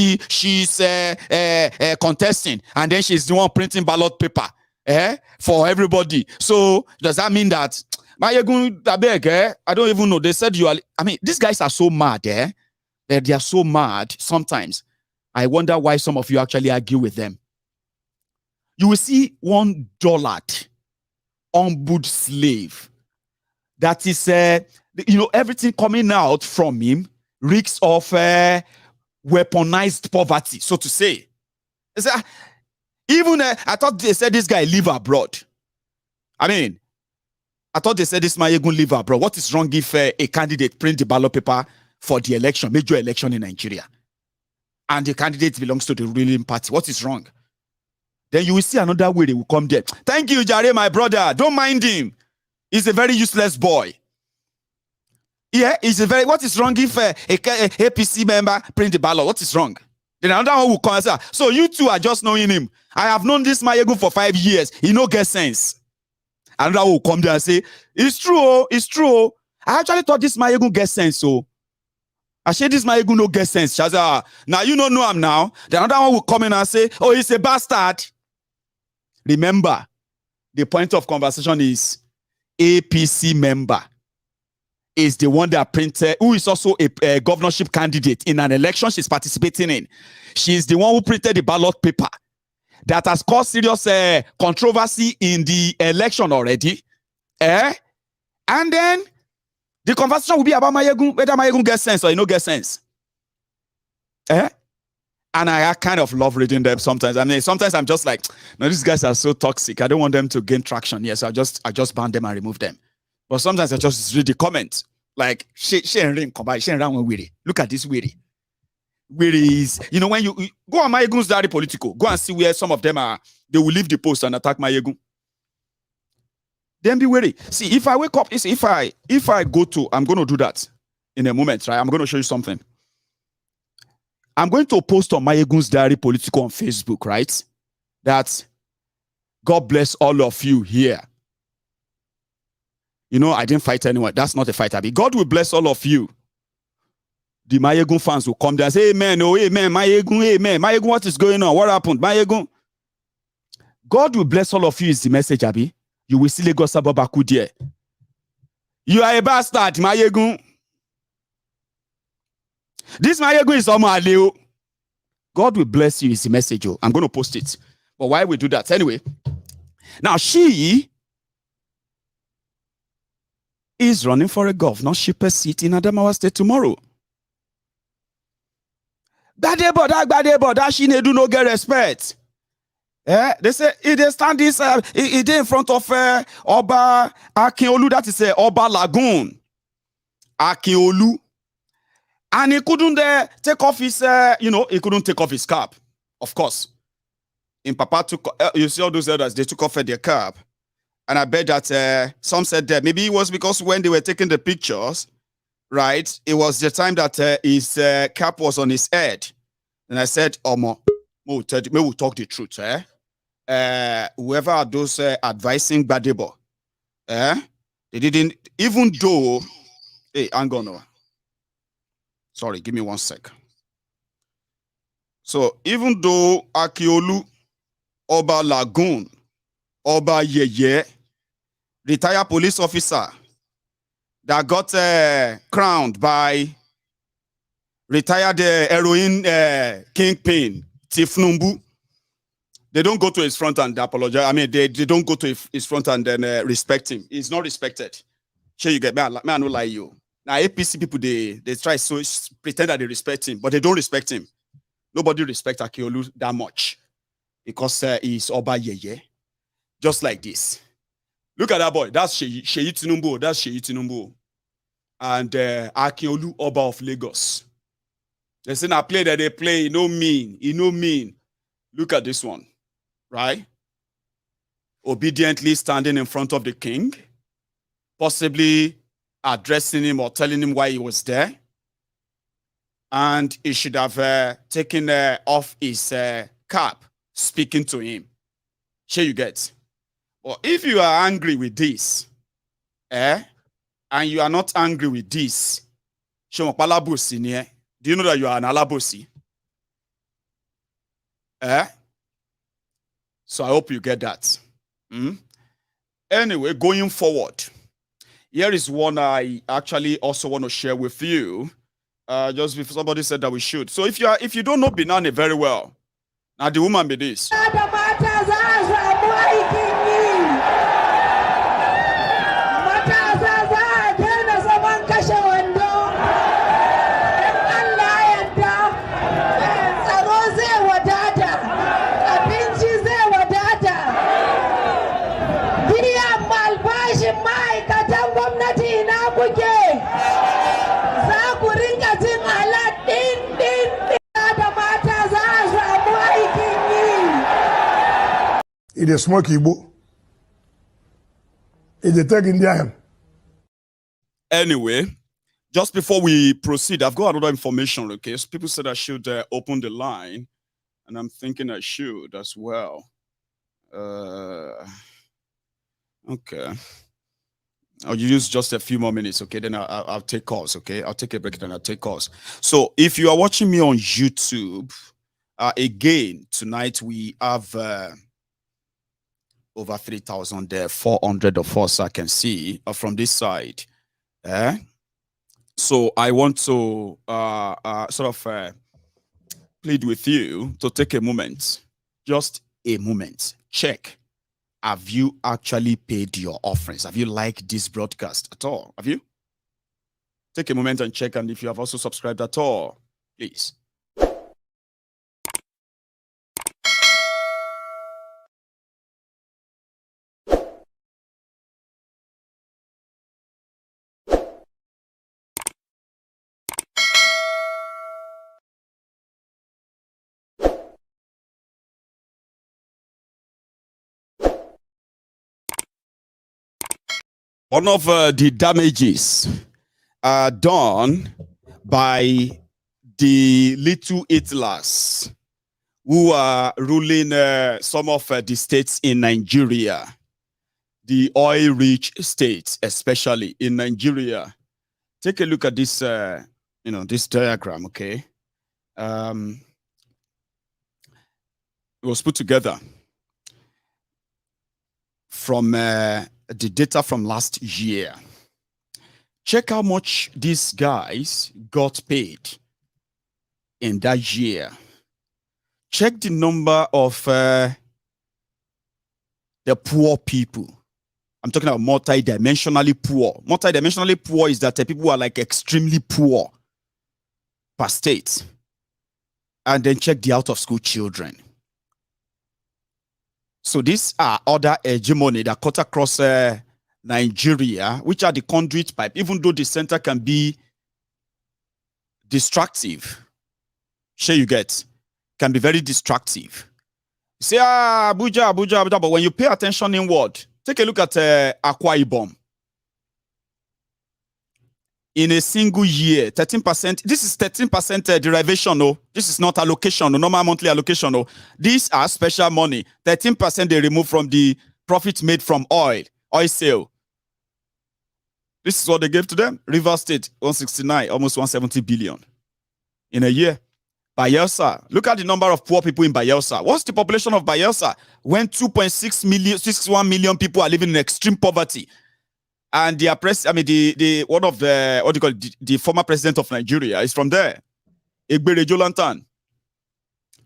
contesting, and then she's the one printing ballot paper for everybody. So does that mean that I don't even know. They said you are. I mean, these guys are so mad, They are so mad. Sometimes I wonder why some of you actually argue with them. You will see $1 on-board slave. That is, everything coming out from him reeks of weaponized poverty, so to say. Even I thought they said this guy live abroad. I mean, I thought they said this man going live abroad. What is wrong if a candidate print the ballot paper for the election, major election in Nigeria, and the candidate belongs to the ruling party? What is wrong? Then you will see another way they will come there. Thank you, Jare, my brother. Don't mind him. He's a very useless boy. Yeah, what is wrong if a APC member print the ballot? What is wrong? Then another one will come and say, so you two are just knowing him. I have known this Mayegu for 5 years. He no get sense. Another one will come there and say, it's true. I actually thought this Mayegu get sense. So I said this Mayegu no get sense. Now you don't know him now. Then another one will come in and say, oh, he's a bastard. Remember, the point of conversation is APC member is the one that printed, who is also a governorship candidate in an election she's participating in. She is the one who printed the ballot paper that has caused serious controversy in the election already. And then the conversation will be about Mayegun, whether Mayegun gets sense or he no get sense. And I kind of love reading them sometimes. I mean, sometimes I'm just like, no, these guys are so toxic. I don't want them to gain traction. Yes, I just ban them and remove them. But sometimes I just read the comments. Like, look at this weary. Weary is, you know, when you go on Mayegun's Diary Political, go and see where some of them are, they will leave the post and attack Mayegun. Then be wary. See, if I wake up, if I go to, I'm going to do that in a moment, right? I'm going to show you something. I'm going to post on Mayegun's Diary Political on Facebook, right? That God bless all of you here. You know, I didn't fight anyone. That's not a fight, Abi. God will bless all of you. The Mayegun fans will come there and say, amen, oh, amen, Mayegun, amen. Mayegun, what is going on? What happened? Mayegun. God will bless all of you is the message, Abi. You will see Lagos Ababaku there. You are a bastard, Mayegun. This Mayegun is Omo Aleo. God will bless you is the message. Oh. I'm going to post it. But why we do that? Anyway. Now, she is running for a governorship seat in Adamawa State tomorrow. That she do no get respect. They say they stand this. He did in front of Oba Akinolu. That is Oba Lagoon. Akinolu, and he couldn't take off his. He couldn't take off his cap. Of course, in Papa took. You see all those elders. They took off their cap, and I bet that some said that maybe it was because when they were taking the pictures, right? It was the time that his cap was on his head, and I said, "Omo, we'll talk the truth, whoever are those advising Gbadebo, they didn't, even though, hey, hang on, no. Sorry, give me 1 sec. So, even though Akiolu, Oba Lagoon, Oba Yeye, retired police officer that got crowned by retired heroin kingpin, Tifnumbu, they don't go to his front and apologize. I mean, they don't go to his front and then respect him. He's not respected. Sure, you get me. I don't lie you. Now, APC people, they try so pretend that they respect him, but they don't respect him. Nobody respects Akiolu that much because he's Oba Yeye. Just like this. Look at that boy. That's Sheyi Tinubu. That's Sheyi Tinubu. And Akiolu, Oba of Lagos. They say, I play that they play. You know mean. Look at this one. Right? Obediently standing in front of the king, possibly addressing him or telling him why he was there. And he should have taken off his cap, speaking to him. Sure you get. But if you are angry with this, and you are not angry with this, do you know that you are an alabosi? So I hope you get that. Anyway, going forward, here is one I actually also want to share with you. Just before somebody said that we should. So if you don't know Binani very well, now the woman be this. It is smoke Igbo. It is taking them. Anyway, just before we proceed, I've got another information, okay? So people said I should open the line, and I'm thinking I should as well. Okay. I'll use just a few more minutes, okay? Then I'll take calls, okay? I'll take a break and I'll take calls. So if you are watching me on YouTube, again, tonight we have over 3,400 of us I can see from this side. So I want to plead with you to take a moment, just a moment, check. Have you actually paid your offerings? Have you liked this broadcast at all? Have you? Take a moment and check, and if you have also subscribed at all, please. One of the damages done by the little Hitlers who are ruling some of the states in Nigeria, the oil-rich states, especially in Nigeria. Take a look at this, this diagram, okay? It was put together from the data from last year. Check how much these guys got paid in that year. Check the number of the poor people. I'm talking about multidimensionally poor. Multidimensionally poor is that the people who are like extremely poor per state. And then check the out-of-school children. So these are other hegemony that cut across Nigeria, which are the conduit pipe, even though the center can be destructive. Sure you get, can be very destructive. You say, Abuja, but when you pay attention inward, take a look at Akwa Ibom. In a single year, 13%, this is 13% derivation, no? This is not allocation, no, normal monthly allocation, no? These are special money. 13% they remove from the profits made from oil sale. This is what they gave to them. Rivers State, 169, almost 170 billion in a year. Bayelsa, look at the number of poor people in Bayelsa. What's the population of Bayelsa? When 2.61 million people are living in extreme poverty. And the one of the, what do you call it, the former president of Nigeria is from there. Egbere Jolantan.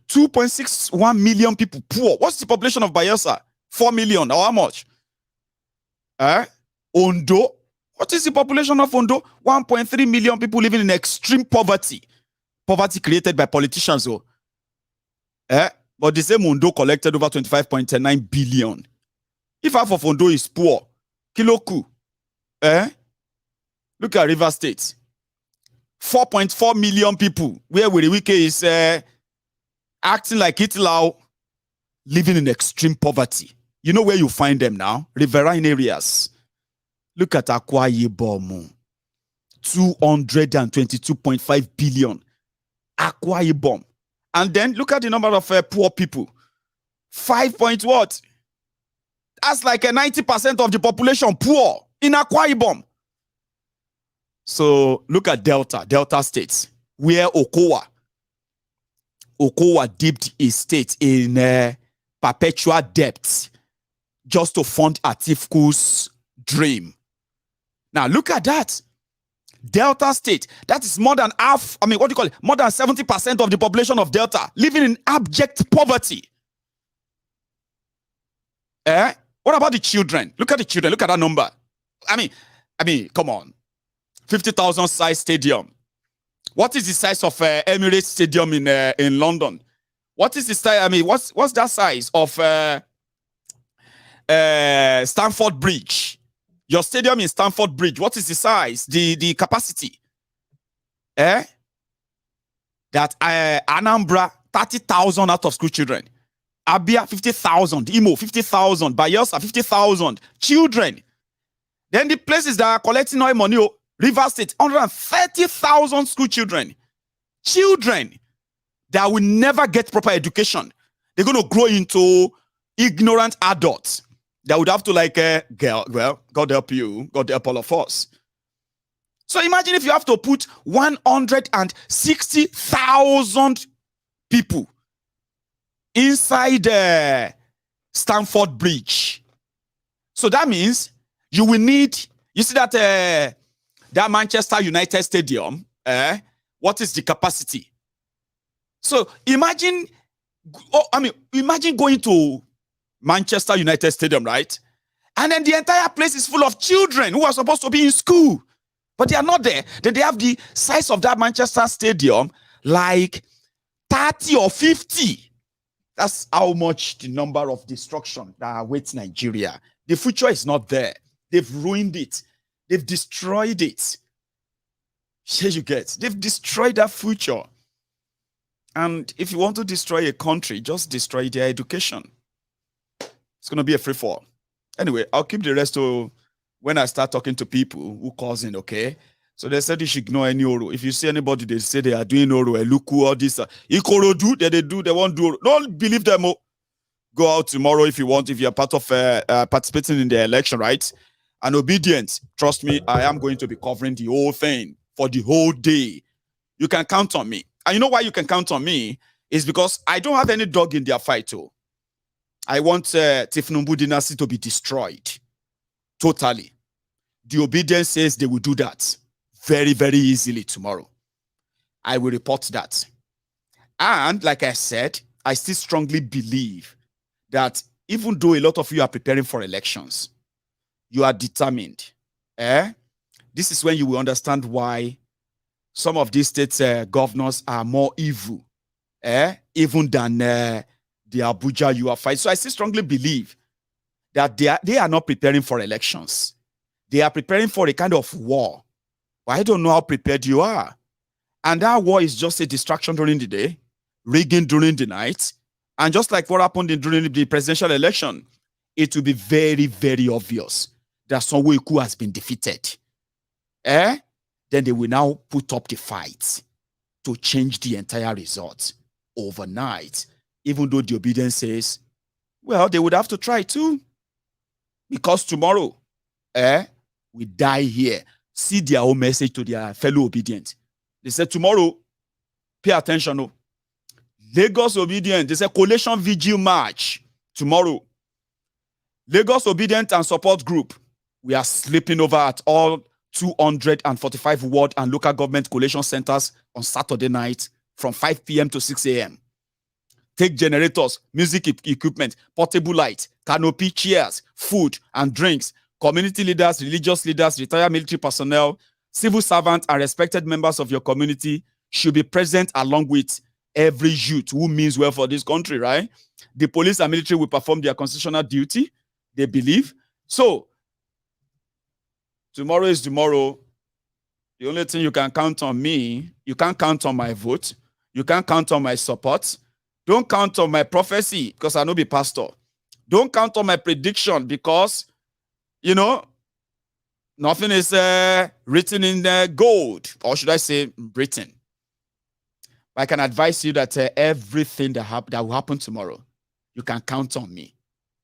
2.61 million people poor. What's the population of Bayelsa? 4 million, or how much? Ondo. What is the population of Ondo? 1.3 million people living in extreme poverty. Poverty created by politicians. But the same Ondo collected over 25.9 billion. If half of Ondo is poor, Kiloku. Look at River State. 4.4 million people, where Wike is acting like Hitler, living in extreme poverty. You know where you find them now? Riverine areas. Look at Akwa Ibom. 222.5 billion. Akwa Ibom. And then look at the number of poor people. 5 point what? That's like 90% of the population poor in Akwa Ibom. So look at Delta states, where Okowa dipped his state in perpetual debt just to fund Atifu's dream. Now look at that. Delta State, that is more than half, more than 70% of the population of Delta living in abject poverty. What about the children? Look at the children, look at that number. Come on. 50,000 size stadium. What is the size of Emirates Stadium in London? What is the size? What's that size of Stamford Bridge? Your stadium in Stamford Bridge, what is the size? The capacity? That Anambra, 30,000 out of school children. Abia, 50,000. Imo, 50,000. Bayelsa, 50,000. Children. Then the places that are collecting oil money, River State, 130,000 school children. Children that will never get proper education. They're going to grow into ignorant adults that would have to God help you, God help all of us. So imagine if you have to put 160,000 people inside Stamford Bridge. So that means you will need, you see that Manchester United Stadium, what is the capacity? So imagine going to Manchester United Stadium, right? And then the entire place is full of children who are supposed to be in school, but they are not there. Then they have the size of that Manchester Stadium, like 30 or 50. That's how much the number of destruction that awaits Nigeria. The future is not there. They've ruined it. They've destroyed it. Here you get. They've destroyed that future. And if you want to destroy a country, just destroy their education. It's going to be a free-for-all. Anyway, I'll keep the rest to when I start talking to people who calls in, okay? So they said you should ignore any Oro. If you see anybody, they say they are doing Oro, Eluku, all this. Ikorodu, they won't do Oro. Don't believe them. Go out tomorrow if you want, if you're part of participating in the election, right? And ObiDients, trust me, I am going to be covering the whole thing for the whole day. You can count on me. And you know why you can count on me? Is because I don't have any dog in their fight, too. I want TETFUND dynasty to be destroyed. Totally. The ObiDients says they will do that very, very easily tomorrow. I will report that. And like I said, I still strongly believe that even though a lot of you are preparing for elections, you are determined. This is when you will understand why some of these state governors are more evil, even than the Abuja you are fighting. So I still strongly believe that they are not preparing for elections. They are preparing for a kind of war. But I don't know how prepared you are. And that war is just a distraction during the day, rigging during the night. And just like what happened during the presidential election, it will be very, very obvious that Sanwoolu has been defeated. Then they will now put up the fight to change the entire result overnight. Even though the ObiDients says, well, they would have to try too. Because tomorrow, we die here. See their own message to their fellow ObiDients. They said, tomorrow, pay attention. No. Lagos ObiDients, they said, collation vigil march tomorrow. Lagos ObiDients and support group, we are sleeping over at all 245 ward and local government collation centers on Saturday night from 5 p.m. to 6 a.m. Take generators, music equipment, portable light, canopy, chairs, food and drinks. Community leaders, religious leaders, retired military personnel, civil servants, and respected members of your community should be present along with every youth who means well for this country, right? The police and military will perform their constitutional duty, they believe. So, tomorrow is tomorrow. The only thing you can count on me, you can't count on my vote. You can't count on my support. Don't count on my prophecy because I know be pastor. Don't count on my prediction because, you know, nothing is written in gold, or should I say written. I can advise you that everything that will happen tomorrow, you can count on me,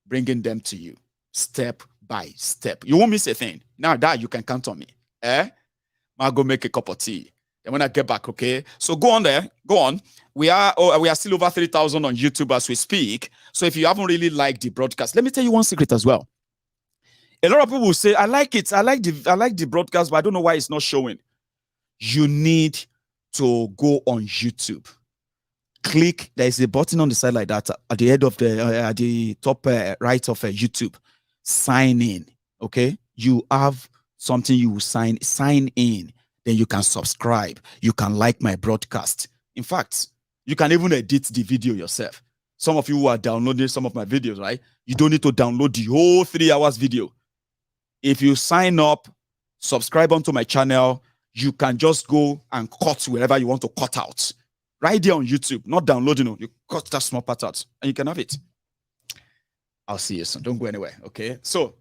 bringing them to you step by step. You won't miss a thing. Now that you can count on me. I'll go make a cup of tea. Then when I get back, okay? So go on there. Go on. We are still over 3,000 on YouTube as we speak. So if you haven't really liked the broadcast, let me tell you one secret as well. A lot of people will say, I like it. I like the broadcast, but I don't know why it's not showing. You need to go on YouTube. Click. There is a button on the side like that at the head of at the top right of YouTube. Sign in. Okay. You have something you will sign in. Then you can subscribe. You can like my broadcast. In fact, you can even edit the video yourself. Some of you who are downloading some of my videos, right? You don't need to download the whole 3 hours video. If you sign up, subscribe onto my channel, you can just go and cut wherever you want to cut out. Right there on YouTube, not downloading. You cut that small part out and you can have it. I'll see you soon. Don't go anywhere, okay? So,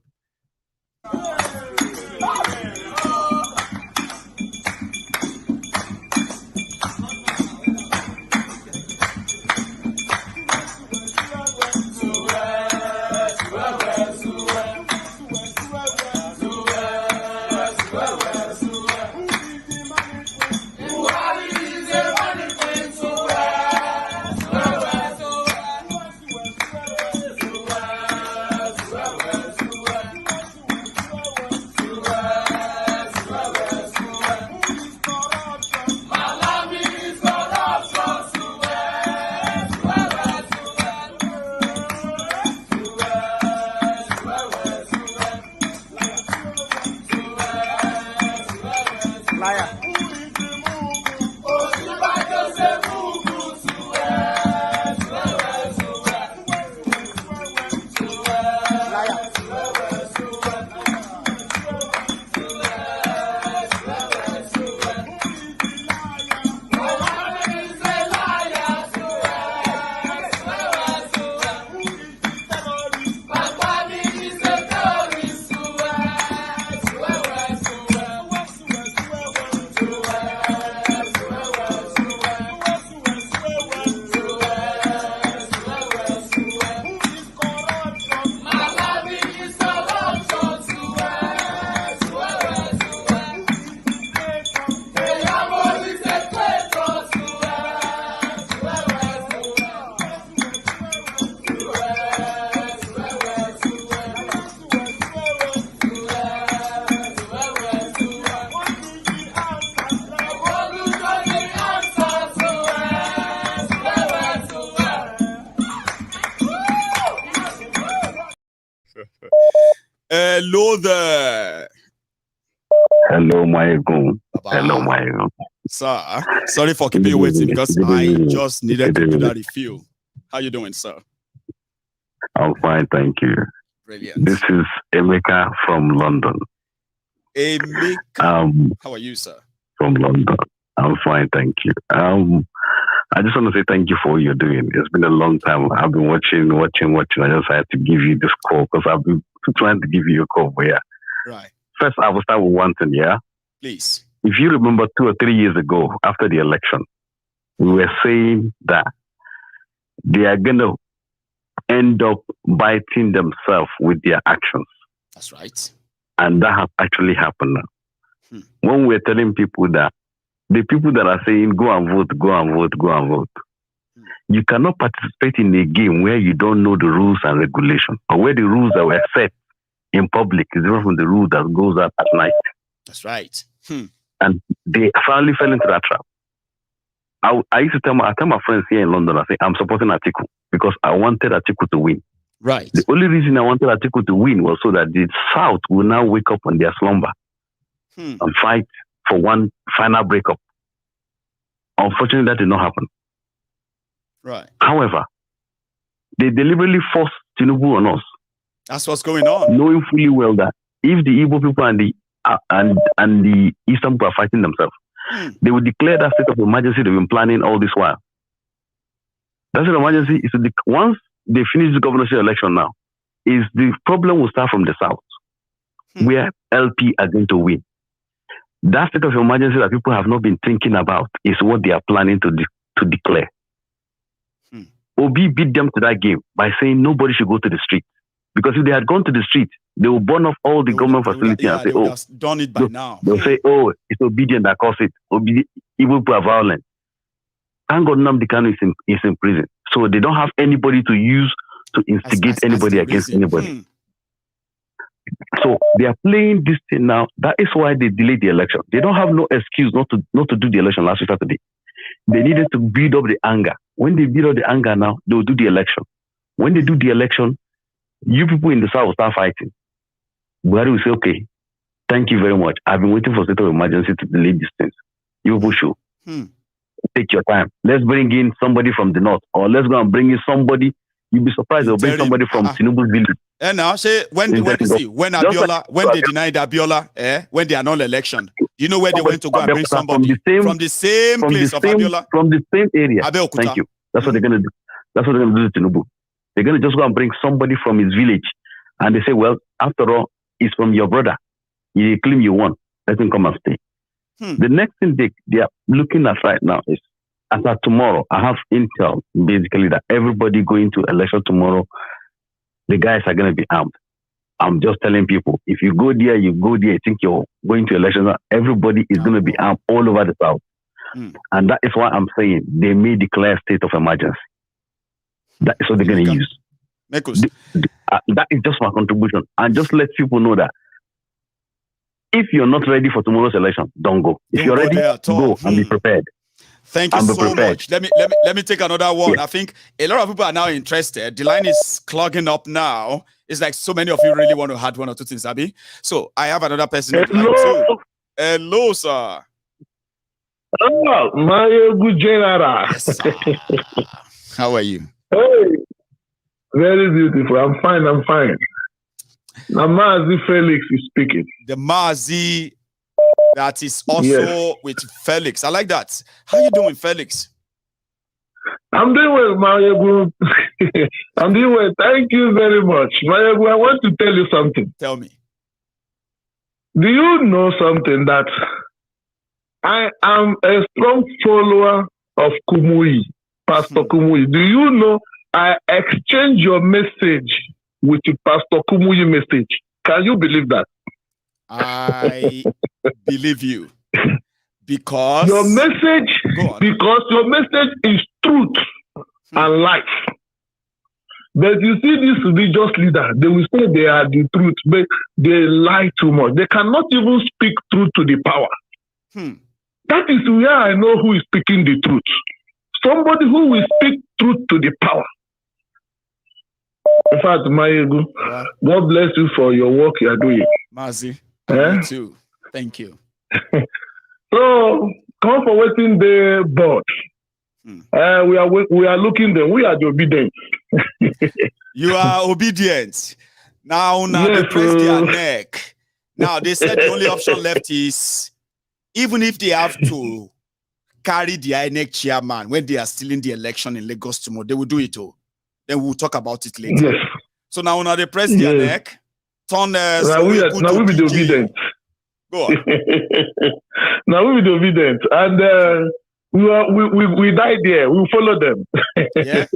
Hello there. Hello, my God. Hello, my God. Sir, sorry for keeping you waiting because I just needed to do that refill. How you doing, sir? I'm fine, thank you. Brilliant. This is Emeka from London. Emeka. How are you, sir? From London. I'm fine, thank you. I just want to say thank you for what you're doing. It's been a long time. I've been watching. I just had to give you this call because I've been trying to give you a call. But yeah. Right. First, I will start with one thing, yeah? Please. If you remember 2 or 3 years ago, after the election, we were saying that they are going to end up biting themselves with their actions. That's right. And that has actually happened now. When we're telling people that, the people that are saying, go and vote, go and vote, go and vote, you cannot participate in a game where you don't know the rules and regulations, or where the rules that were set in public is different from the rule that goes out at night. That's right. And they finally fell into that trap. I used to tell my friends here in London, I say, I'm supporting Atiku because I wanted Atiku to win. Right. The only reason I wanted Atiku to win was so that the South will now wake up on their slumber and fight for one final breakup. Unfortunately, that did not happen. Right. However, they deliberately forced Tinubu on us. That's what's going on. Knowing fully well that if the Igbo people and the Eastern people are fighting themselves, they will declare that state of emergency they've been planning all this while. That state of emergency is once they finish the governorship election now, is the problem will start from the South, where LP are going to win. That state of emergency that people have not been thinking about is what they are planning to declare. Obi beat them to that game by saying nobody should go to the street. Because if they had gone to the street, they will burn off all the government facilities and say, oh, done it by now. They'll say, oh, it's obedience that caused it. Evil people are violent. Thank God Nnamdi Kanu is in prison. So they don't have anybody to use to instigate anybody against anybody. So they are playing this thing now. That is why they delayed the election. They don't have no excuse not to do the election last week Saturday. They needed to build up the anger. When they build up the anger now, they will do the election. When they do the election, you people in the South will start fighting. Buhari will say, okay, thank you very much. I've been waiting for state of emergency to delay these things. You people should take your time. Let's bring in somebody from the north, or let's go and bring in somebody. You'll be surprised they'll bring somebody from Tinubu's village. And now, say when they denied Abiola, when they are not election, you know where they went to go and bring somebody from the same place of Abiola, from the same area. Abeokuta. Thank you. That's what they're gonna do. That's what they're gonna do to Tinubu. They're gonna just go and bring somebody from his village, and they say, well, after all, it's from your brother. You claim you won. Let him come and stay. The next thing they are looking at right now is, as of tomorrow, I have intel basically that everybody going to election tomorrow, the guys are going to be armed. I'm just telling people, if you go there, you think you're going to election, everybody is going to be armed all over the South. And that is why I'm saying they may declare state of emergency. That is what they're going to use. That is just my contribution. And just let people know that if you're not ready for tomorrow's election, don't go. If you're ready, go and be prepared. Thank you so much. Let me take another one. Yeah. I think a lot of people are now interested. The line is clogging up now. It's like so many of you really want to add one or two things, Abby. So I have another person. Hello. Hello, sir. Oh, my good general. Yes, sir. How are you? Hey, very beautiful. I'm fine. Now, Mazi Felix is speaking. The Mazi that is also with Felix. I like that. How you doing, Felix? I'm doing well, Mayagu. I'm doing well. Thank you very much. Mayagu, I want to tell you something. Tell me. Do you know something that I am a strong follower of Kumuyi, Pastor Kumuyi? Do you know I exchange your message with the Pastor Kumuyi message? Can you believe that? I believe you. Because your message is truth and life. But you see these religious leaders, they will say they are the truth, but they lie too much. They cannot even speak truth to the power. That is where I know who is speaking the truth. Somebody who will speak truth to the power. In fact, Mayegu, God bless you for your work you are doing. Mazi, you too. Thank you. So, come for waiting the board. We are looking them. We are the obedient. You are obedient. Now they press their neck. Now they said the only option left is even if they have to carry the INEC chairman when they are still in the election in Lagos tomorrow, they will do it all. Then we'll talk about it later. Yes. So now they press their neck. Turn now we be the obedient. Go on. Now we be the obedient. And we died there. We follow them. Yeah.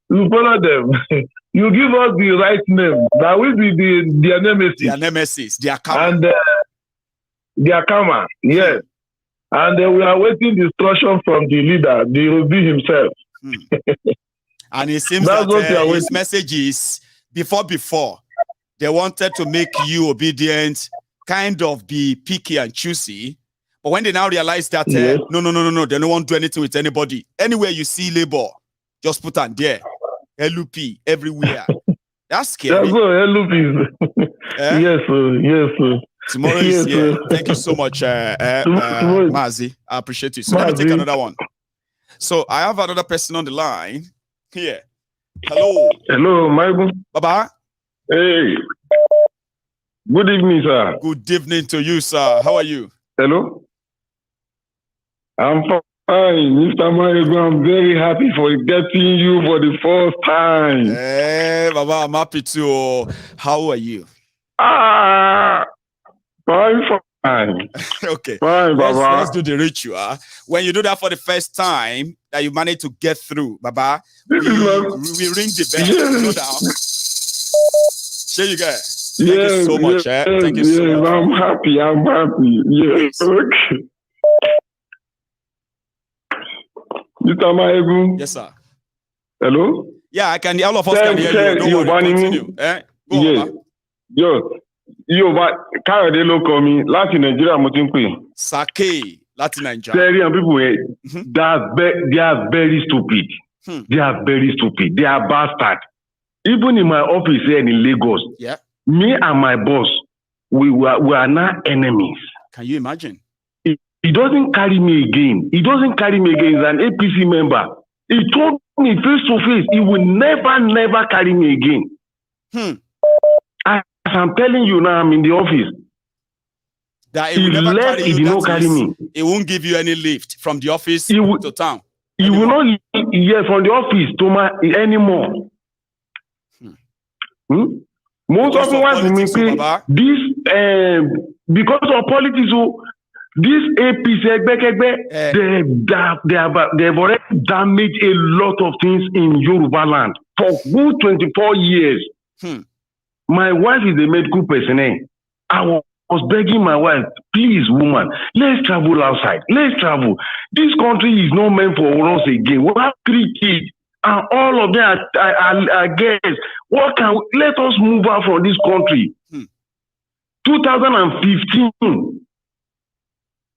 We follow them. You give us the right name. That will be their nemesis. Their nemesis. Their karma. And their karma. Yes. And we are waiting instruction from the leader, the Obi himself. And it seems that his message is before they wanted to make you obedient, kind of be picky and choosy. But when they now realize that no, they don't want to do anything with anybody. Anywhere you see labor, just put on there. LUP everywhere. That's scary. That's what LUP is. Yes, sir. Yes, sir. Tomorrow is here. Thank you so much, Mazi. I appreciate you. So let me take another one. So I have another person on the line here. Hello. Hello, Michael. Baba. Hey. Good evening, sir. Good evening to you, sir. How are you? Hello. I'm fine, Mr. Michael. I'm very happy for getting you for the first time. Hey, Baba, I'm happy too. How are you? Fine. Okay. Fine, Baba. Let's do the ritual. When you do that for the first time, that you manage to get through, Baba, we ring the bell. Go down. Here you go. Thank you so much. Thank you so much. I'm happy. Yes. Okay. Mr. Maegu. Yes, sir. Hello? Yeah, I can. All of us can hear you. Don't worry. Continue. Go on, Yo, Kayode ló kọ mi láti Nigeria mo ti ń pè. Sake láti Nigeria. Syrian people, they are very stupid. They are very stupid. They are bastard. Even in my office here in Lagos, me and my boss, we are now enemies. Can you imagine? He doesn't carry me again. He's an APC member. He told me face to face, he will never carry me again. As I'm telling you now, I'm in the office. That he will never carry you. He did not carry me. He won't give you any lift from the office to town. He will not from the office to anymore. Most of them want to make this because of politics. This APC, they've already damaged a lot of things in Yoruba land for good 24 years. My wife is a medical personnel. I was begging my wife, please, woman, let's travel outside. Let's travel. This country is not meant for us again. We have 3 kids, and all of them are guests. Let us move out from this country. 2015.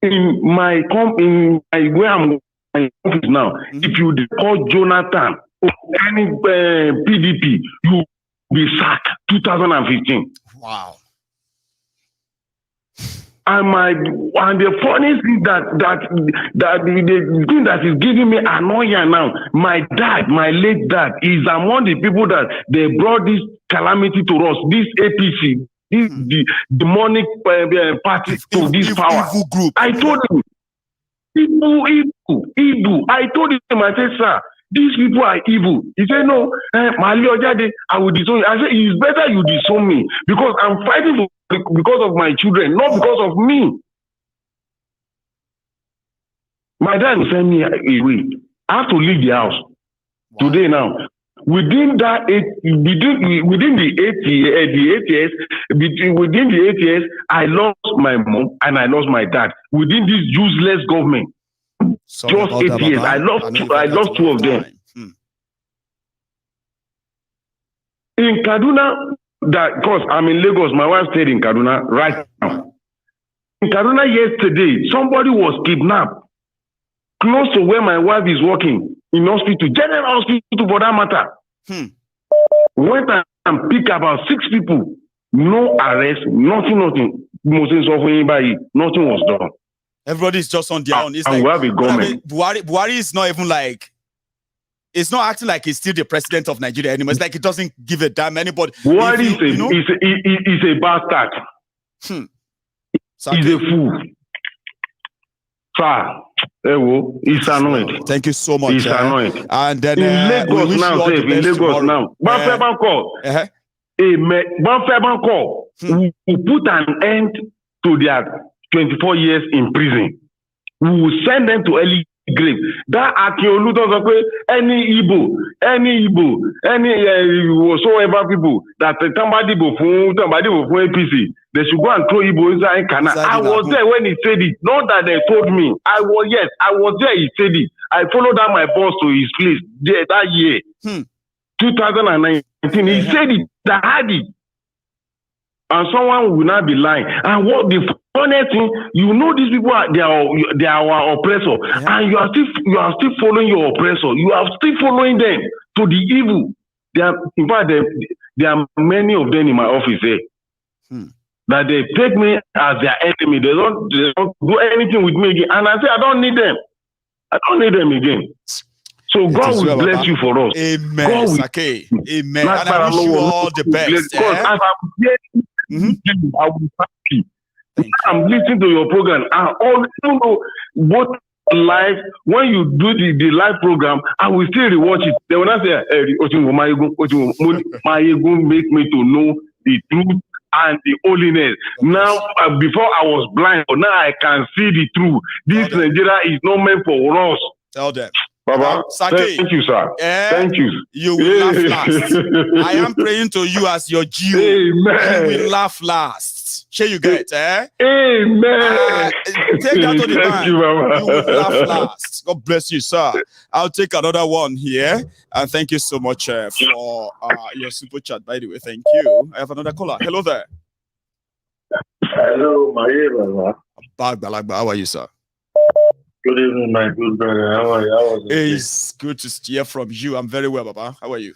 In my where I'm my office now, if you call Jonathan or any PDP, you will be sacked. 2015. Wow. And the funny thing that the thing that is giving me annoyance now, my late dad, is among the people that they brought this calamity to us. This APC. This the demonic party to this power. Group. I told him, evil. I told him, I said, sir, these people are evil. He said, no, I will disown you. I said, it's better you disown me because I'm fighting because of my children, not because of me. My dad will send me away. I have to leave the house today now. Within the 8 years, I lost my mom and I lost my dad. Within this useless government, just 8 years, I lost 2 of them. In Kaduna, because I'm in Lagos, my wife stayed in Kaduna right now. In Kaduna yesterday, somebody was kidnapped close to where my wife is working. In hospital, general hospital for that matter. Went and pick about 6 people. No arrest, nothing. Nothing was done. Everybody is just on their own. It's and like, we have a government. Buhari is not even like, it's not acting like he's still the president of Nigeria anymore. It's like he doesn't give a damn anybody. Buhari is a bastard. He's a fool. Sir, he's annoyed. Thank you so much. He's annoyed. And then in Lagos now, we put an end to their 24 years in prison. We will send them to early grave. That Akiolu doesn't say any Igbo, any whatsoever people that somebody before APC, they should go and throw Igbo inside Kana. I was there when he said it. Not that they told me. I was there. He said it. I followed down my boss to his place there that year, 2019. He said it. I had it. And someone will not be lying. And what the funny thing, you know, these people they are our oppressor, and you are still following your oppressor. You are still following them to the evil. In fact, there are many of them in my office that they take me as their enemy. They don't do anything with me again. And I say I don't need them. I don't need them again. So God will bless you for us. Amen. God will, Amen. And I wish you all the best. I will happy. I'm listening to your program. I always know what live. When you do the live program, I will still rewatch it. Then when I say, make me to know the truth and the holiness. Now, before I was blind, but now I can see the truth. This Nigeria is not meant for us. Tell them. Baba, thank you, sir. Thank you. You will laugh last. I am praying to you as your Jew. Amen. You will laugh last. Shall you get, Amen. Take that to the Thank you, Mama. You will laugh last. God bless you, sir. I'll take another one here. And thank you so much for your super chat, by the way. Thank you. I have another caller. Hello there. Hello, my Balagba. How are you, sir? Good evening, my good brother. How are you? It's good to hear from you. I'm very well, Baba. How are you?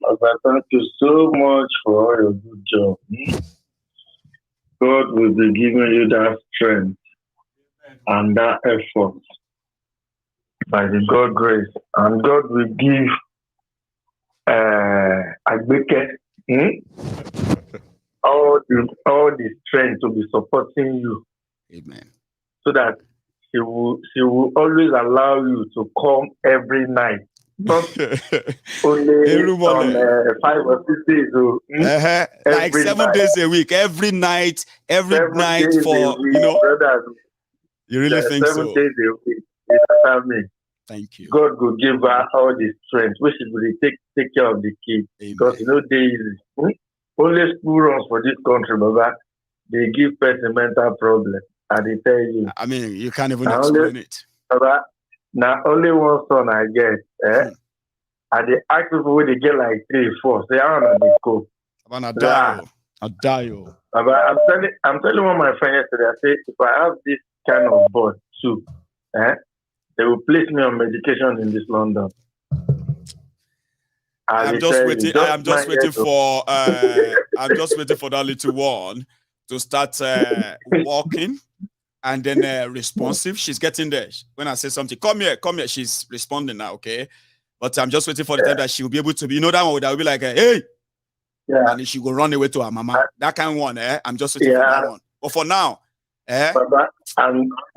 Baba, thank you so much for all your good job. God will be giving you that strength and that effort by the God grace. And God will give all the strength to be supporting you. Amen. So that She will always allow you to come every night, not only on 5 or 6 days. Like 7 days a week, every night for week, brothers. You really think 7 days a week. Me. Thank you. God will give her all the strength, which is really take care of the kids. Because only school runs for this country, Baba. They give person mental problems. I tell you. I mean, you can't even explain it. Now, only one son I get. And they ask people when they get like 3, 4. Say, I don't know the scope. I'm telling one of my friends yesterday. I say, if I have this kind of boss too, they will place me on medication in this London. I'm just waiting for that little one to start walking. And then responsive, she's getting there. When I say something, come here, she's responding now, okay? But I'm just waiting for the time that she will be able to be, that one that will be like, hey! Yeah. And she will run away to her mama. That kind of one, I'm just waiting for that one. But for now, and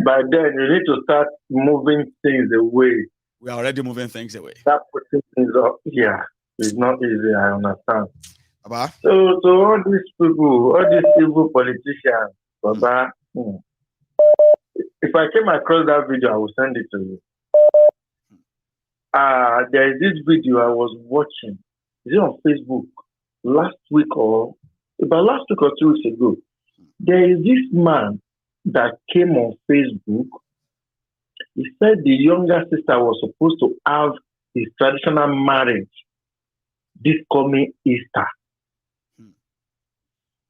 by then, you need to start moving things away. We are already moving things away. Start putting things up. Yeah, it's not easy, I understand. Baba? So all these people, all these evil politicians, Baba, if I came across that video, I will send it to you. There is this video I was watching. Is it on Facebook? Last week or 2 weeks ago. There is this man that came on Facebook. He said the younger sister was supposed to have his traditional marriage this coming Easter.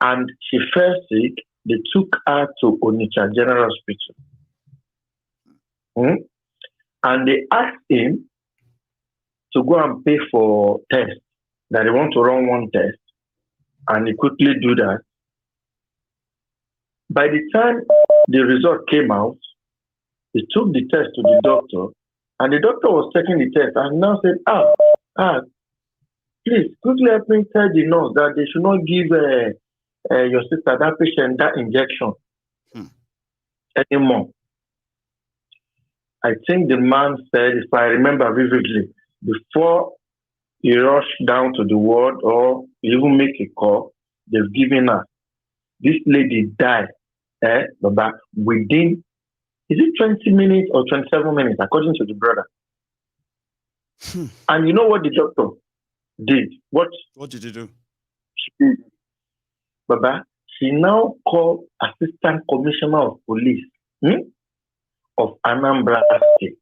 And she fell sick. They took her to Onitsha General Hospital. And they asked him to go and pay for tests that they want to run one test, and he quickly do that. By the time the result came out, he took the test to the doctor, and the doctor was taking the test and now said, please quickly help me tell the nurse that they should not give your sister, that patient, that injection anymore. I think the man said, if I remember vividly, before he rushed down to the ward or even make a call, they've given her. This lady died, Baba, within, is it 20 minutes or 27 minutes, according to the brother. And you know what the doctor did? What did he do? She did. Baba, she now called Assistant Commissioner of Police of Anambra State.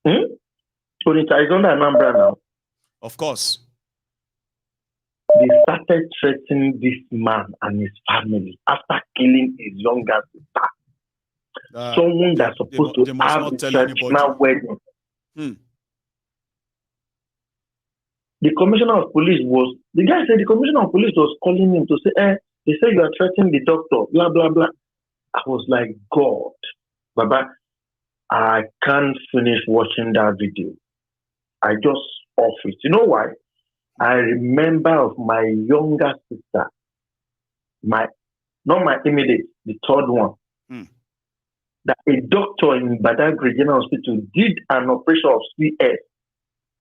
So it is under Anambra now. Of course. They started threatening this man and his family after killing his younger sister. Someone that's supposed to have a traditional wedding. The commissioner of police the guy said the commissioner of police was calling him to say, they say you are threatening the doctor, blah, blah, blah. I was like, God, Baba, I can't finish watching that video. I just off it. You know why? I remember of my younger sister, not my immediate, the third one, that a doctor in Badagry General Hospital did an operation of CS,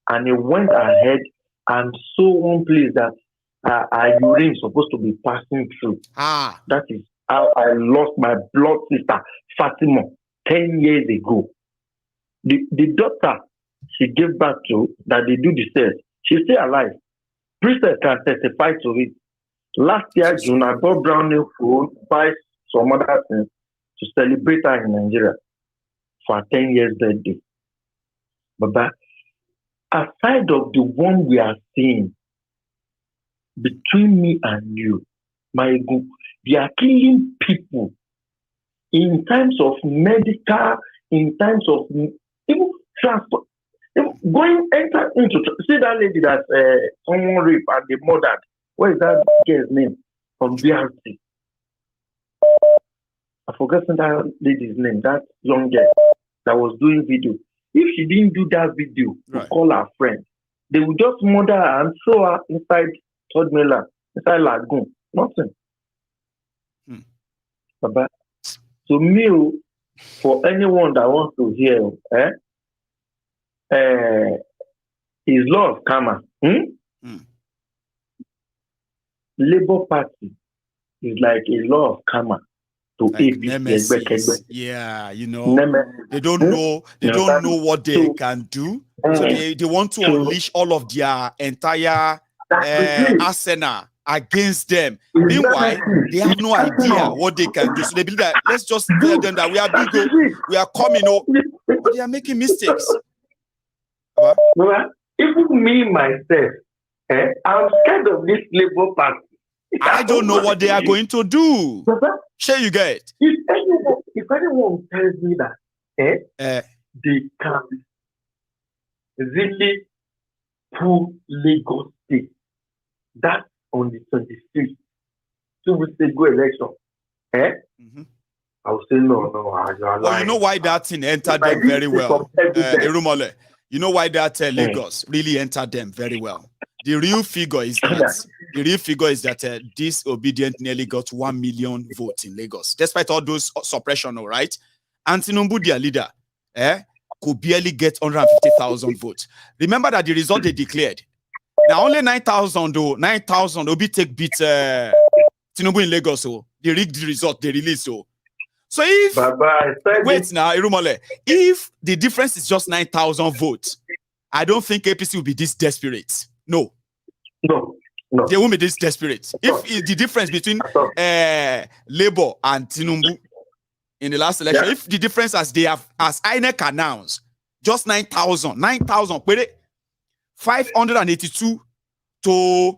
and he went ahead and saw one place that our urine is supposed to be passing through. That is how I lost my blood sister, Fatima, 10 years ago. The doctor she gave birth to, that they do the test, she's still alive. Priestess can testify to it. Last year, June, I bought brand new food, buy some other things to celebrate her in Nigeria for her 10 years birthday. But aside of the one we are seeing between me and you, my God, they are killing people in terms of medical, in terms of even transport. Enter into, see that lady that someone raped and they murdered. What is that girl's name from BRT? I forgot that lady's name, that young girl that was doing video. If she didn't do that video to call her friend, they would just murder her and throw her inside Third Mainland, inside Lagoon. Nothing. But so me, for anyone that wants to hear, is law of karma. Labour Party is like a law of karma to APC. Yeah, you know, they don't know. They don't know what they can do. So they want to unleash all of their entire arsenal against them. Meanwhile, they have no idea what they can do. So they believe that let's just tell them that we are big, we are coming, but they are making mistakes. Even me myself, I'm scared of this Labour Party. I don't know what they are going to do. Sure, you get. If anyone tells me that they can really pull Lagos State, that's on the 26th, 2 weeks ago election, I will say no. Well, you know why that thing entered them very well, Erumole. You know why that Lagos really entered them very well. The real figure is that this ObiDient nearly got 1 million votes in Lagos, despite all those suppression, all right? And Tinubu, their leader, could barely get 150,000 votes. Remember that the result they declared. Now only 9,000 though. 9,000 Obi take beat Tinubu in Lagos. So they rigged the result they released. So if wait now, Irumole, if the difference is just 9,000 votes, I don't think APC will be this desperate. No. They won't be this desperate. If the difference between Labour and Tinubu in the last election, if the difference as INEC announced, just 9,000, 582 to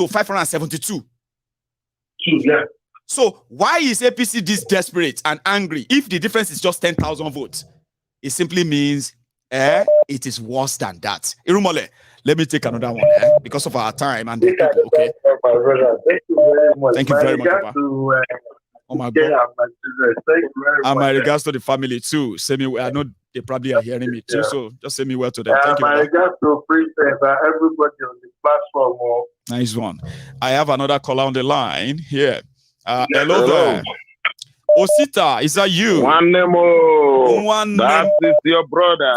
572. So why is APC this desperate and angry if the difference is just 10,000 votes? It simply means it is worse than that. Irumole, let me take another one because of our time and the people. Okay. My brother, thank you very much. Thank you very much, Papa. Oh my God. Thank you very much. And my regards to the family too. Say me, I know they probably are hearing me too, so just say me well to them. Thank you. My regards to Princess and everybody on the platform. Nice one. I have another caller on the line here. Hello there. Osita, is that you? One name. That is your brother.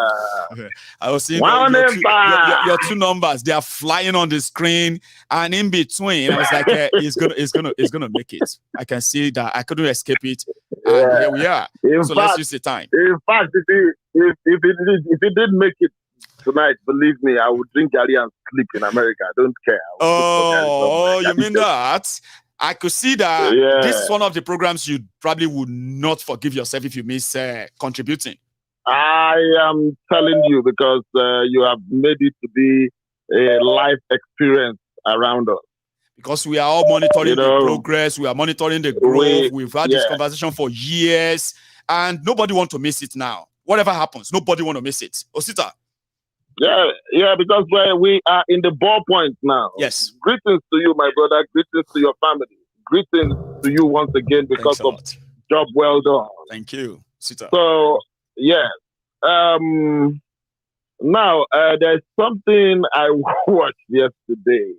Okay. I was seeing your two numbers. They are flying on the screen, and in between, I was like, "He's gonna make it." I can see that I couldn't escape it, and here we are. Let's use the time. In fact, if he did make it tonight, believe me, I would drink Gary and sleep in America. I don't care. Oh, you mean that? I could see that this is one of the programs you probably would not forgive yourself if you miss contributing. I am telling you because you have made it to be a life experience around us. Because we are all monitoring the progress, we are monitoring the growth. We've had this conversation for years, and nobody wants to miss it now. Whatever happens, nobody wants to miss it. Osita. Yeah, because we are in the ballpoint now. Yes. Greetings to you, my brother. Greetings to your family. Greetings to you once again because of job well done. Thank you, Sita. So, now there's something I watched yesterday,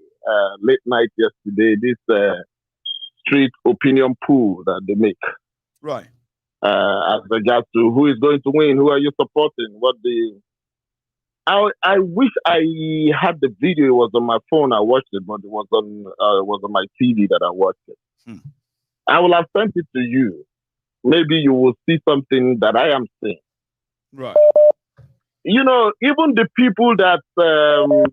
late night yesterday. This street opinion poll that they make. Right. As regards to who is going to win, who are you supporting, I wish I had the video. It was on my phone. I watched it, but it was on my TV that I watched it. I will have sent it to you. Maybe you will see something that I am seeing. Right. You know, even the people that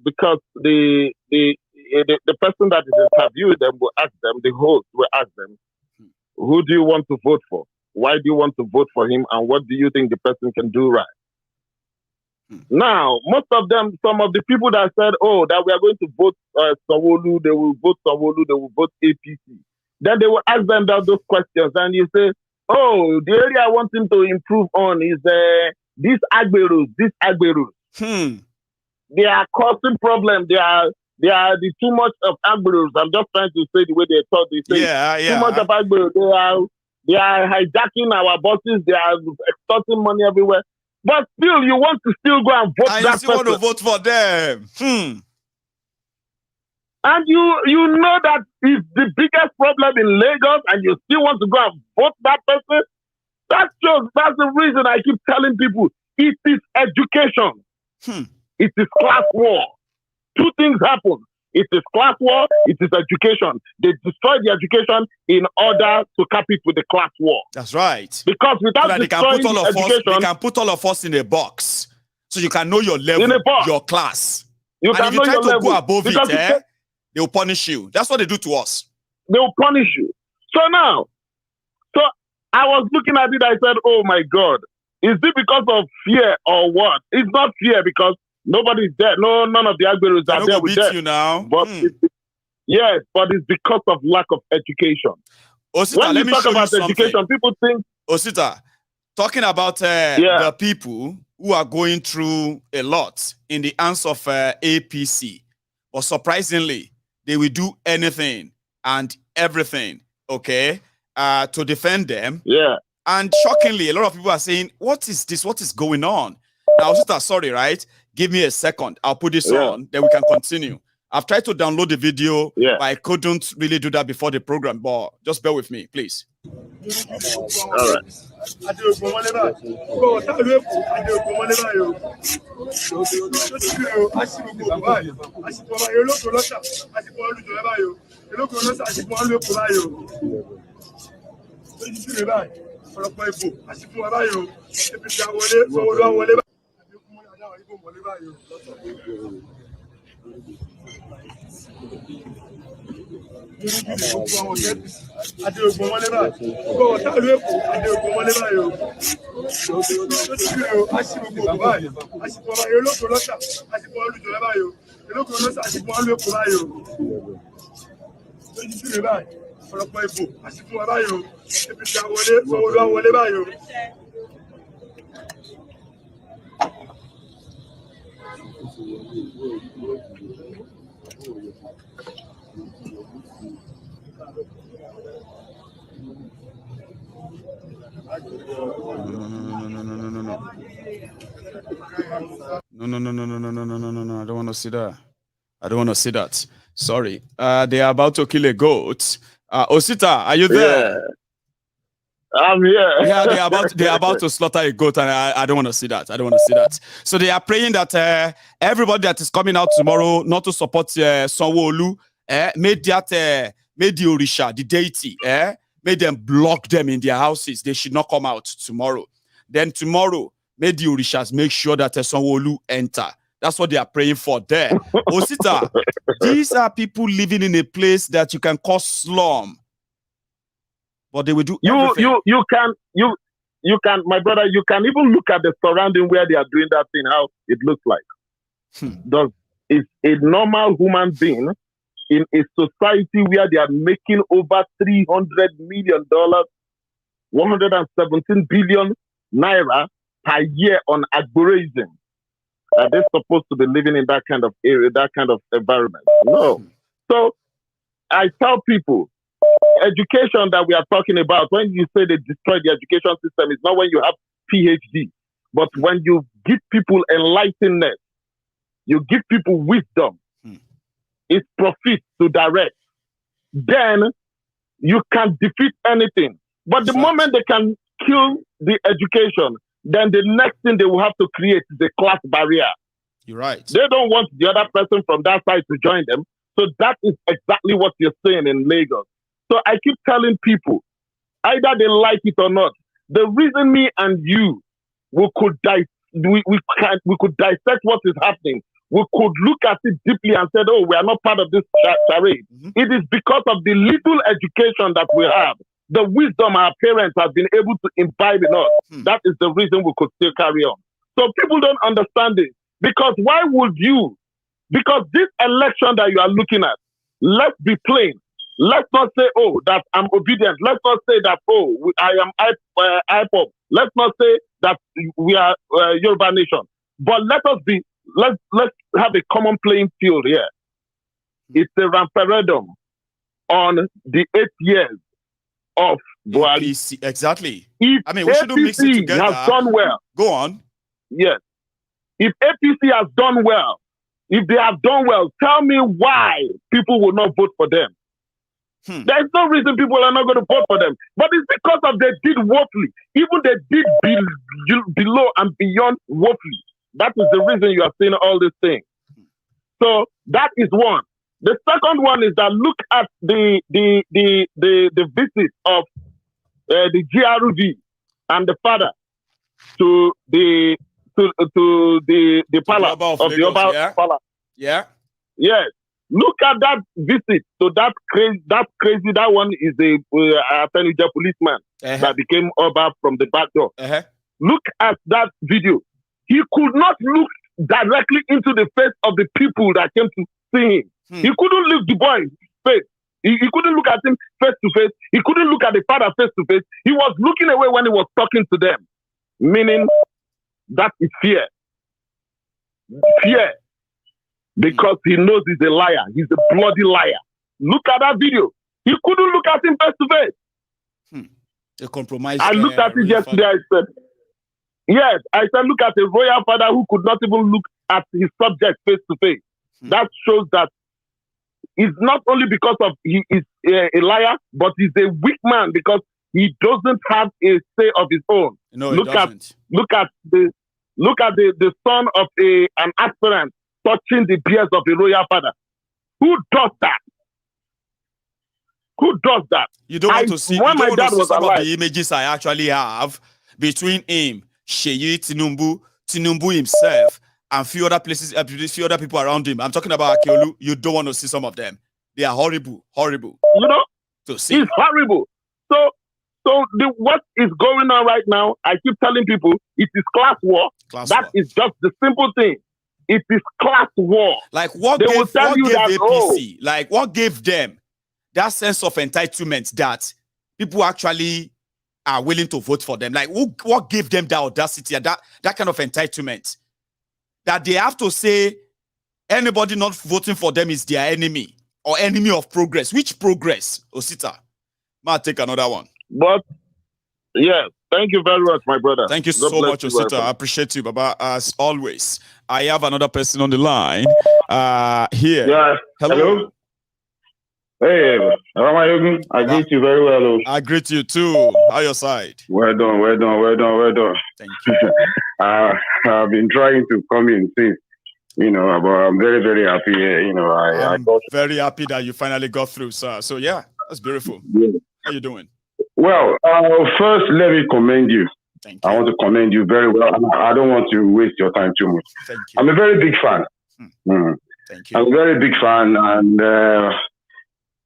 because the person that is interviewing them will ask them, the host will ask them, who do you want to vote for? Why do you want to vote for him? And what do you think the person can do right? Now, most of them, some of the people that said, that we are going to vote Sanwoolu, they will vote Sanwoolu, they will vote APC. Then they will ask them those questions, and you say, the area I want him to improve on is these Agberus. They are causing problems. They are the too much of Agberus. I'm just trying to say the way they thought. They say too much of Agberus. They are hijacking our buses. They are extorting money everywhere. But still, you want to still go and vote that person. I still want to vote for them. And you know that is the biggest problem in Lagos, and you still want to go and vote that person? That's the reason I keep telling people, it is education. It is class war. Two things happen. It is class war, it is education. They destroy the education in order to cap it with the class war. That's right. Because without destroying the education... They can put all of us in a box. So you can know your level, your class. You and can if you know try your to level. go above it, they will punish you. That's what they do to us. They will punish you. So now, I was looking at it, I said, oh my God, is it because of fear or what? It's not fear because nobody's there. No, none of the Agberus are there with them. You now. But yes, but it's because of lack of education. Osita, when you talk about education, people think... Osita, talking about the people who are going through a lot in the hands of APC, but surprisingly, they will do anything and everything, to defend them. Yeah. And shockingly, a lot of people are saying, what is this? What is going on? Now, Osita, sorry, right? Give me a second. I'll put this on, then we can continue. I've tried to download the video, but I couldn't really do that before the program. But just bear with me, please. All right. No. I don't want to see that. I don't want to see that. Sorry. They are about to kill a goat. Osita, are you there? Yeah. I'm here. Yeah, they are about to slaughter a goat, and I don't want to see that. I don't want to see that. So they are praying that everybody that is coming out tomorrow not to support Sanwoolu, made the Orisha, the deity, made them block them in their houses. They should not come out tomorrow. Then tomorrow, made the Orishas make sure that Sanwoolu enter. That's what they are praying for there. Osita, these are people living in a place that you can call slum. But they will do everything. You can, my brother, you can even look at the surrounding where they are doing that thing, how it looks like. Is a normal human being in a society where they are making over $300 million, 117 billion naira per year on agborism. Are they supposed to be living in that kind of area, that kind of environment? No. So I tell people, education that we are talking about, when you say they destroy the education system, it's not when you have PhD, but when you give people enlightenment, you give people wisdom, it's profit to direct, then you can defeat anything. But the moment they can kill the education, then the next thing they will have to create is a class barrier. You're right. They don't want the other person from that side to join them. So that is exactly what you're saying in Lagos. So I keep telling people, either they like it or not, the reason me and you we could dissect what is happening, we could look at it deeply and say, oh, we are not part of this charade. It is because of the little education that we have, the wisdom our parents have been able to imbibe in us. That is the reason we could still carry on. So people don't understand it. Because why would you? Because this election that you are looking at, let's be plain. Let's not say, oh, that I'm obedient. Let's not say that, oh, I am IPOP. Let's not say that we are Yoruba nation. But let's have a common playing field here. It's a referendum on the 8 years of Buhari. Exactly. If I mean, we shouldn't mix it together. Has done well. Go on. Yes. If APC has done well, if they have done well, tell me why people will not vote for them. There's no reason people are not going to vote for them. But it's because of they did woefully. Even they did below and beyond woefully. That is the reason you are seeing all these things. So that is one. The second one is that look at the visit of the GRV and the father to the palace of the Oba palace. Yeah. Yes. Look at that visit. So that one is a policeman that became Oba from the back door. Look at that video. He could not look directly into the face of the people that came to see him. He couldn't look the boy's face. He couldn't look at him face to face. He couldn't look at the father face to face. He was looking away when he was talking to them. Meaning that is fear. Fear. Because he knows he's a liar. He's a bloody liar. Look at that video. He couldn't look at him face to face. A compromise. I looked at it yesterday. I said, yes. I said, look at a royal father who could not even look at his subject face to face. That shows that it's not only because of he is a liar, but he's a weak man because he doesn't have a say of his own. No, look at the son of an aspirant touching the beards of the royal father. Who does that? Who does that? You don't want to see, some of the images I actually have between him, Sheyi Tinubu himself, and few other places, few other people around him. I'm talking about Akeolu. You don't want to see some of them. They are horrible. You know, to see. It's horrible. So what is going on right now? I keep telling people it is class war. That is just the simple thing. It is class war. Like what gave APC? Like what gave them that sense of entitlement that people actually are willing to vote for them? Like what gave them that audacity and that kind of entitlement that they have to say Anybody not voting for them is their enemy or enemy of progress. Which progress, Osita? Might take another one. But yeah, thank you very much, my brother. Thank you God so much, you, Osita. I appreciate you, Baba, as always. I have another person on the line here. Yeah. Hello. Hey, Ramayogun, I greet you very well. I greet you too. How your side? Well done. Thank you. I've been trying to come in since, but I'm very, very happy. I'm very happy that you finally got through, sir. So yeah, that's beautiful. Yeah. How you doing? Well, first, let me commend you. Thank you. I want to commend you very well. I don't want to waste your time too much. Thank you. I'm a very big fan. Thank you. I'm a very big fan, and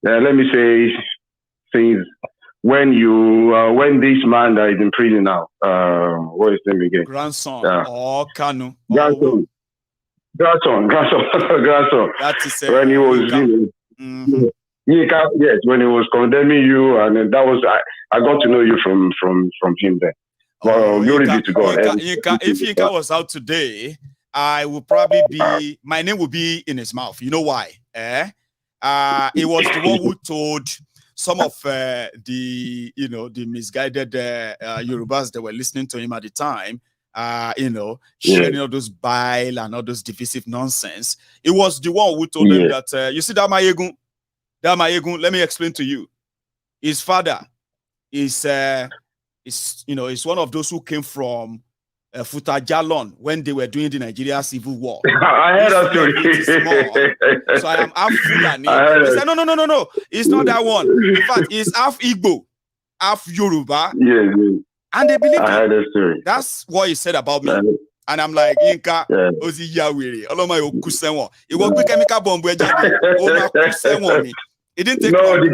let me say, since when this man that is in prison now, what is his name again? Grandson or Kanu? Grandson. That is when he was, yes, when he was condemning you, and that was I got to know you from him there. Well, glory be to God. If Yinka was out today, I would probably be, my name would be in his mouth. You know why? He was the one who told some of the misguided Yorubas that were listening to him at the time, sharing all those bile and all those divisive nonsense. It was the one who told them that, you see that Mayegun, let me explain to you. His father is one of those who came from Futajalon when they were doing the Nigeria Civil War. I heard that story. So I am half Fulani. He said, no. It's not that one. In fact, it's half Igbo, half Yoruba. Yes. And they believe I heard that story. That's what he said about me. And I'm like, Yinka, Ozi Yawiri, Oloma Yokusenwa. It was quick chemical bomb. It didn't take long. The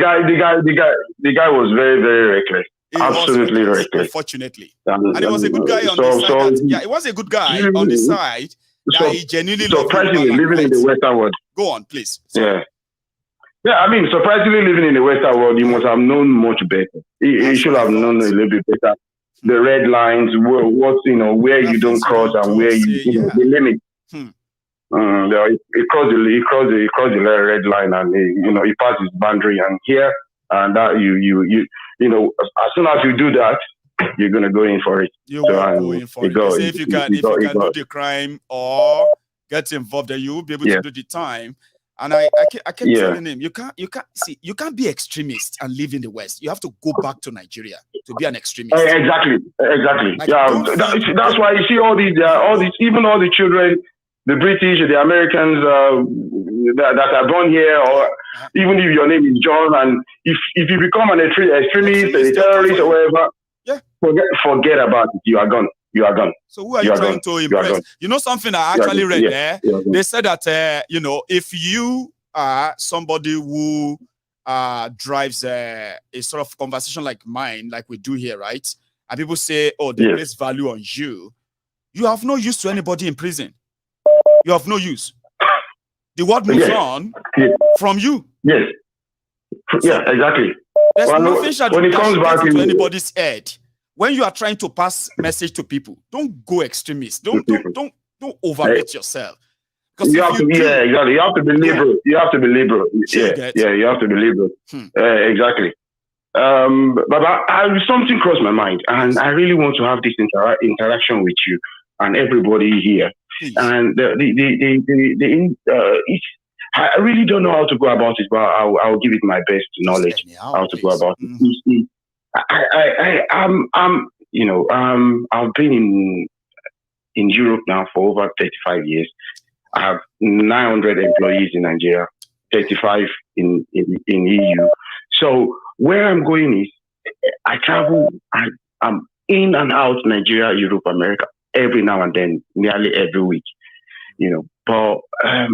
guy was very, very reckless. Absolutely reckless. Unfortunately. And he was a good guy on the side. He was a good guy on the side that he genuinely loved. Surprisingly, living in the Western world. Go on, please. Sorry. Yeah, I mean, surprisingly, living in the Western world, you must have known much better. He should have known a little bit better. The red lines, where you don't cross and where the limit. He crossed the red line, and he passed his boundary, and here and that as soon as you do that, you're gonna go in for it. You will go in for it. If you can do the crime or get involved, then you will be able to do the time. And I kept telling him, you can't be extremist and live in the West. You have to go back to Nigeria to be an extremist. Exactly. Like, that's why you see all these even all the children, the British, the Americans that are born here, or even if your name is John, and if you become an extremist, a terrorist, or whatever, forget about it. You are gone. So who are you trying to impress? You know something I actually read there? They said that, if you are somebody who drives a sort of conversation like mine, like we do here, right? And people say, oh, they place value on you. You have no use to anybody in prison. You have no use. The word moves on from you. Yes. Yeah, exactly. There's nothing that to anybody's head. When you are trying to pass message to people, don't go extremist. Don't overrate yourself. You have to be liberal. You have to be liberal. You have to be liberal. Exactly. But something crossed my mind, and I really want to have this interaction with you and everybody here. Please. And I really don't know how to go about it, but I'll give it my best knowledge how to go about it. I've been in Europe now for over 35 years. I have 900 employees in Nigeria, 35 in EU. So where I'm going is I travel. I'm in and out Nigeria, Europe, America every now and then, nearly every week. But I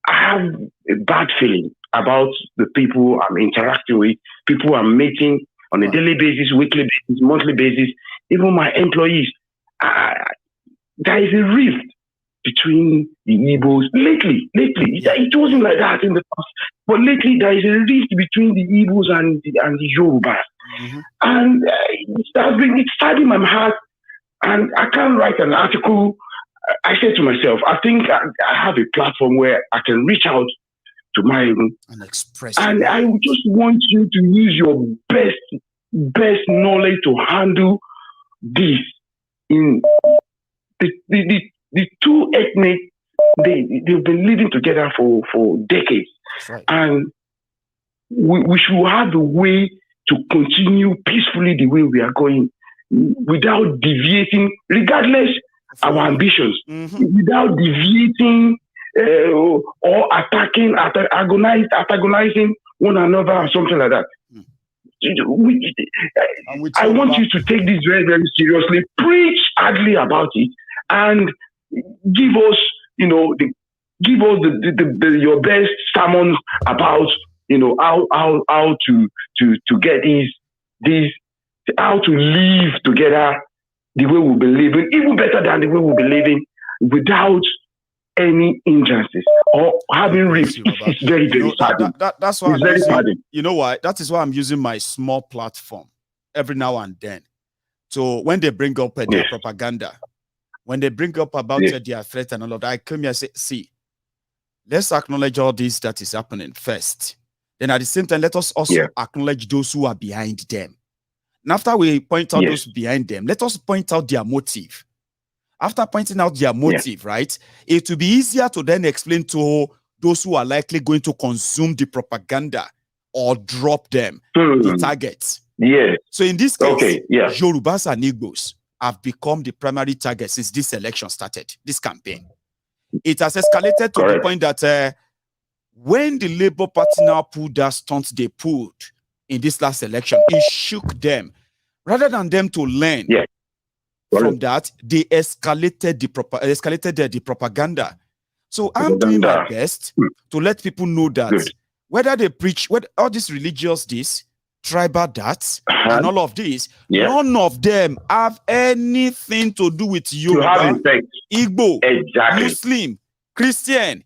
have a bad feeling about the people I'm interacting with, people I'm meeting on a daily basis, weekly basis, monthly basis, even my employees. There is a rift between the Igbos. Lately, it wasn't like that in the past, but lately there is a rift between the Igbos and the Yorubas. And it's stabbing my heart, and I can't write an article I said to myself, I think I have a platform where I can reach out to my and express. And I just want you to use your best knowledge to handle this. In the two ethnic, they've been living together for decades, right. And we should have a way to continue peacefully the way we are going, without deviating, regardless our ambitions, without deviating or antagonizing one another or something like that. I want you to take this very, very seriously. Preach hardly about it, and give us, your best sermons about, how to get these, how to live together the way we'll be living, even better than the way we'll be living, without any hindrances or having risks. It's very, very sad. That's why I'm using, you know why? That is why I'm using my small platform every now and then. So when they bring up their propaganda, when they bring up about their threat and all of that, I come here and say, see, let's acknowledge all this that is happening first. Then at the same time, let us also acknowledge those who are behind them. And after we point out those behind them, let us point out their motive. After pointing out their motive, right, it will be easier to then explain to those who are likely going to consume the propaganda or drop them the targets. So in this case, Yorubas and Igbos have become the primary target since this election started, this campaign. It has escalated to the point that when the Labour Party now pulled that stunt they pulled in this last election, it shook them. Rather than them to learn from that, they escalated the propaganda. So I'm doing my best to let people know that whether they preach all this religious this, tribal that, and all of this, none of them have anything to do with Yoruba, Igbo, Muslim, Christian,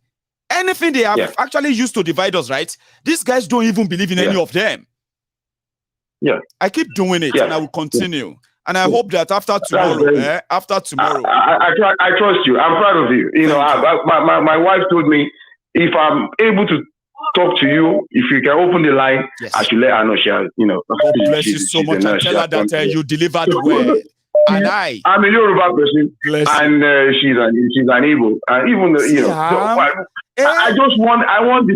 anything they have actually used to divide us, right? These guys don't even believe in any of them. I keep doing it and I will continue. And I hope that after tomorrow, I trust you. I'm proud of you. My wife told me if I'm able to talk to you, if you can open the line, I should let her know. God bless you so much. And tell her that you delivered the word. And I'm a Yoruba person, and she's an Igbo. And even I want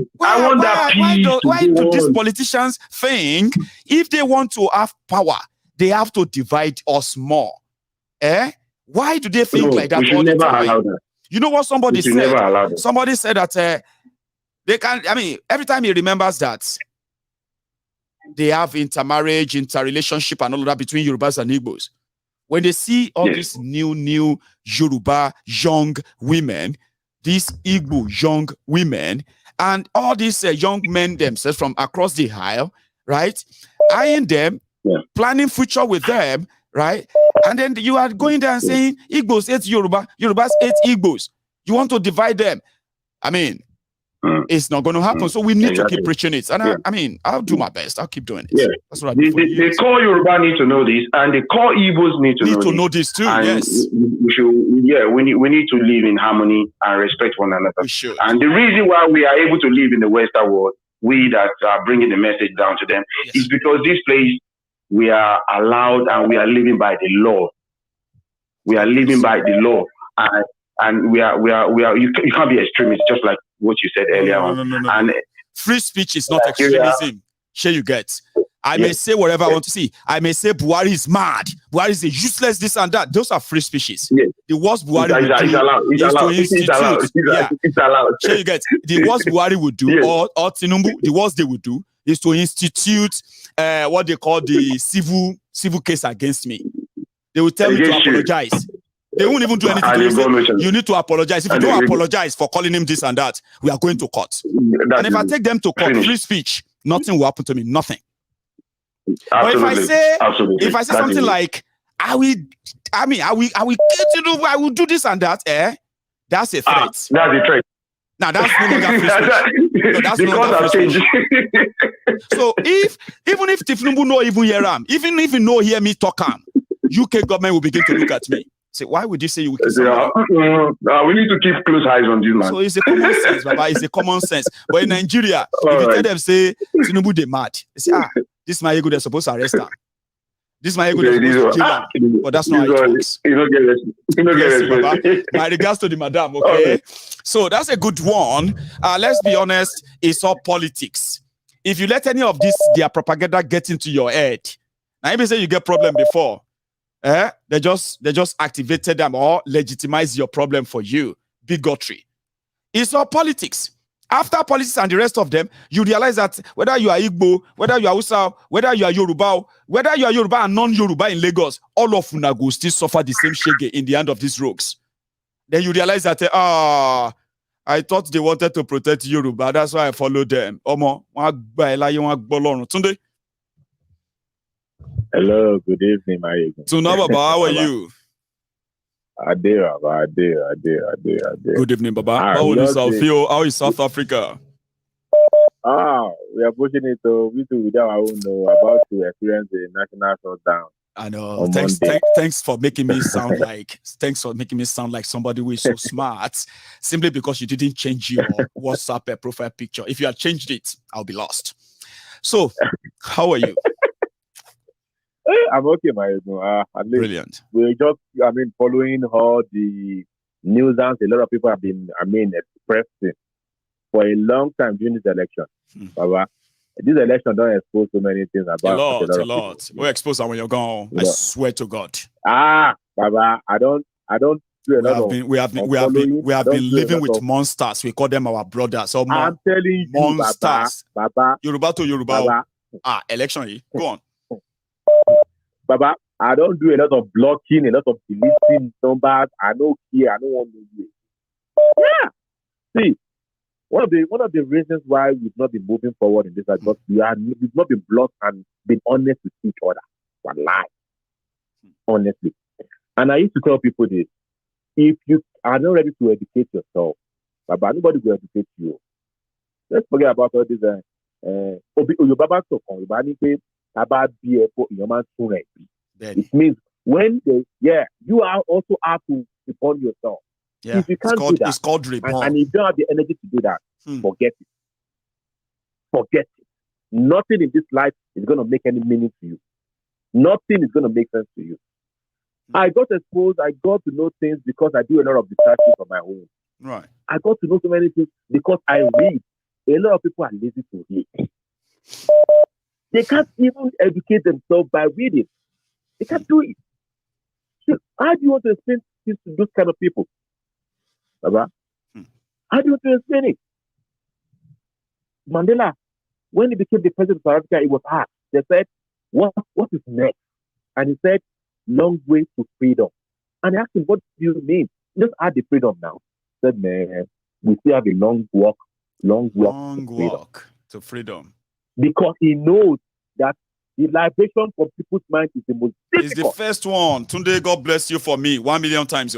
that peace. Why do these politicians think if they want to have power, they have to divide us more? Why do they think like that all the time? You know what somebody said? Somebody said that they can. I mean, every time he remembers that they have intermarriage, interrelationship, and all of that between Yorubas and Igbos. When they see all these new Yoruba young women, these Igbo young women, and all these young men themselves from across the aisle, right? Eyeing them, planning future with them, right? And then you are going there and saying, Igbos hate Yoruba, Yorubas hate Igbos. You want to divide them. I mean, it's not going to happen. So we need to keep preaching it. And I'll do my best. I'll keep doing it. That's what I do. The core Yoruba need to know this, and the core Igbos need to know this too. And we need to live in harmony and respect one another. And the reason why we are able to live in the Western world, we that are bringing the message down to them, is because this place, we are allowed and we are living by the law. We are living by the law, and we are. You can't be extremist, just like what you said earlier. No. And free speech is not extremism. Sure, you get. I may say whatever I want to see. I may say Buhari is mad. Buhari is a useless this and that. Those are free speeches. The worst Buhari would do is to institute. It's allowed. Sure, you get. The worst Buhari would do, or Tinubu, the worst they would do is to institute what they call the civil case against me. They will tell me to apologize. They won't even do anything to you. You need to apologize. If you don't apologize for calling him this and that, we are going to court. And if I take them to court, free speech, nothing will happen to me. Nothing. But if I say something like, I will do this and that, that's a threat. That's a threat. Now that's no longer free speech. No, that's no longer free speech. So even if Tifnumbu no even hear him, even if you no hear me talk him, UK government will begin to look at me. Say, why would you say you will kill somebody? We need to keep close eyes on this man. So it's a common sense, Baba. It's a common sense. But in Nigeria, if you tell them, say, Tinubu, they mad. They say, this my ego, they're supposed to arrest him. This my ego, they're supposed to kill him. But that's not how it works. You don't get it. My regards to the madam, okay? So that's a good one. Let's be honest, it's all politics. If you let any of this, their propaganda get into your head, now if you say you get problem before, they just activated them or legitimize your problem for you. Bigotry. It's all politics. After politics and the rest of them, you realize that whether you are Igbo, whether you are Hausa, whether you are Yoruba and non-Yoruba in Lagos, all of una go still suffer the same shege in the hand of these rogues. Then you realize that I thought they wanted to protect Yoruba. That's why I followed them. Omo, Tunde. Hello, good evening, my Tuna Baba, how are you? Adira. Good evening, Baba. How is South Africa? We are pushing it to we too without our own about to experience the national shutdown. I know. Thanks for making me sound like somebody who is so smart. Simply because you didn't change your WhatsApp profile picture. If you had changed it, I'll be lost. So, how are you? I'm okay, my brilliant. We're just, following all the news and a lot of people have been, expressing for a long time during this election. Baba, this election don't expose so many things about a lot. We expose them when you're gone. I swear to God. Baba, I don't do a lot of. We have been living with monsters. We call them our brothers. So I'm telling you, monsters. Baba. Yoruba to Yoruba. Baba. Election. Go on. Baba, I don't do a lot of blocking, a lot of deleting numbers. I don't care. I don't want to do it. Yeah. See, one of the reasons why we've not been moving forward in this is because we've not been blunt and been honest with each other. Wallahi. Honestly. And I used to tell people this. If you are not ready to educate yourself, Baba, nobody will educate you. Let's forget about all this. It means when you are also have to reborn yourself. Yeah, if you can't do that, it's called reborn. And if you don't have the energy to do that, forget it. Forget it. Nothing in this life is going to make any meaning to you. Nothing is going to make sense to you. I got exposed. I got to know things because I do a lot of research on my own. Right. I got to know so many things because I read. A lot of people are lazy to read. They can't even educate themselves by reading. They can't do it. So how do you want to explain this to those kind of people? Baba? How do you want to explain it? Mandela, when he became the president of South Africa, it was hard. They said, what is next? And he said, long way to freedom. And I asked him, what do you mean? Just add the freedom now. He said, man, we still have a long walk to freedom. Because he knows that the liberation from people's mind is the most difficult. It's the first one. Tunde, God bless you for me 1 million times.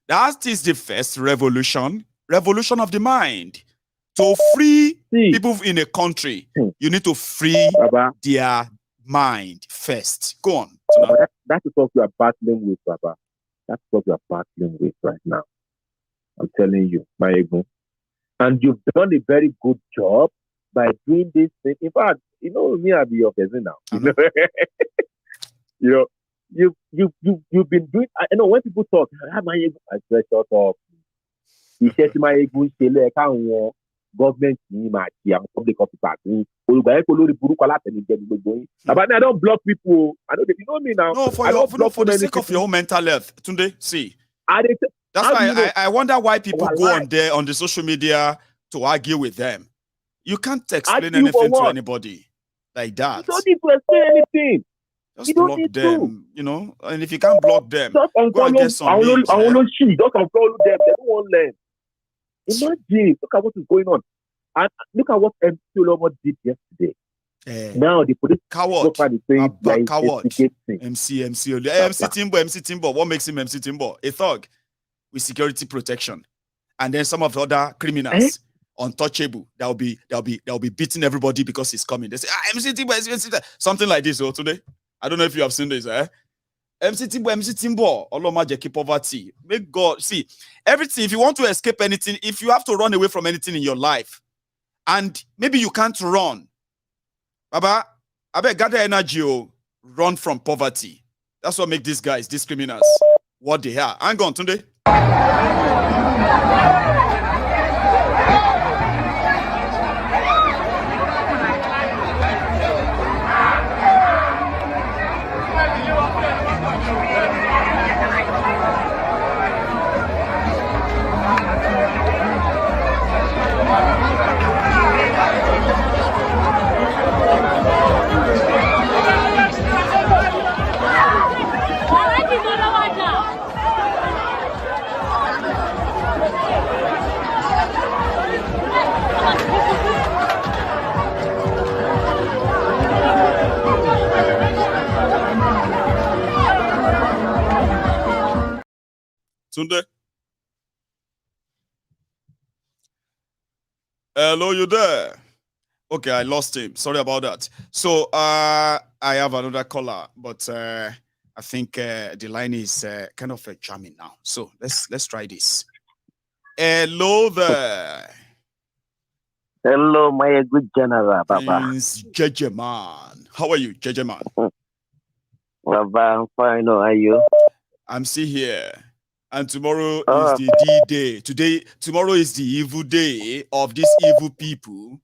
That is the first revolution of the mind. To free people in a country, you need to free their mind first. Go on. That is what we are battling with, Baba. That's what we are battling with right now. I'm telling you, my ego. And you've done a very good job by doing this thing. In fact, me, I'll be your cousin now. You've been doing. I know when people talk, I say, shut up. He says, my ego, government, public officer. But I don't block people. I know you know me now. No, for the sake of your own mental health, Tunde. See, that's why I wonder why people go on there on the social media to argue with them. You can't explain anything to anybody like that. You don't need to explain anything. Just block them, and if you can't block them, just go and get some I want just unfollow them. They don't want to learn. Imagine, look at what is going on. And look at what MC Olueran did yesterday. Now the police coward. Investigating. MC Timbo. What makes him MC Timbo? A thug with security protection, and then some of the other criminals untouchable. They'll be beating everybody because he's coming. They say MC Timbo, something like this. Today, I don't know if you have seen this. MC Timbo, Oloma Jeki poverty. Make God see everything. If you want to escape anything, if you have to run away from anything in your life, and maybe you can't run, Baba, I bet gather energy, run from poverty. That's what make these guys, these criminals, what they are. Hang on, Tunde. Tunde. Hello, you there? Okay, I lost him. Sorry about that. So I have another caller, but I think the line is kind of charming now. So let's try this. Hello there. Hello, my good general, Baba. Prince JJ Man. How are you, JJ Man? Baba, I'm fine. How are you? I'm still here. And tomorrow is the D-Day. Tomorrow is the evil day of these evil people.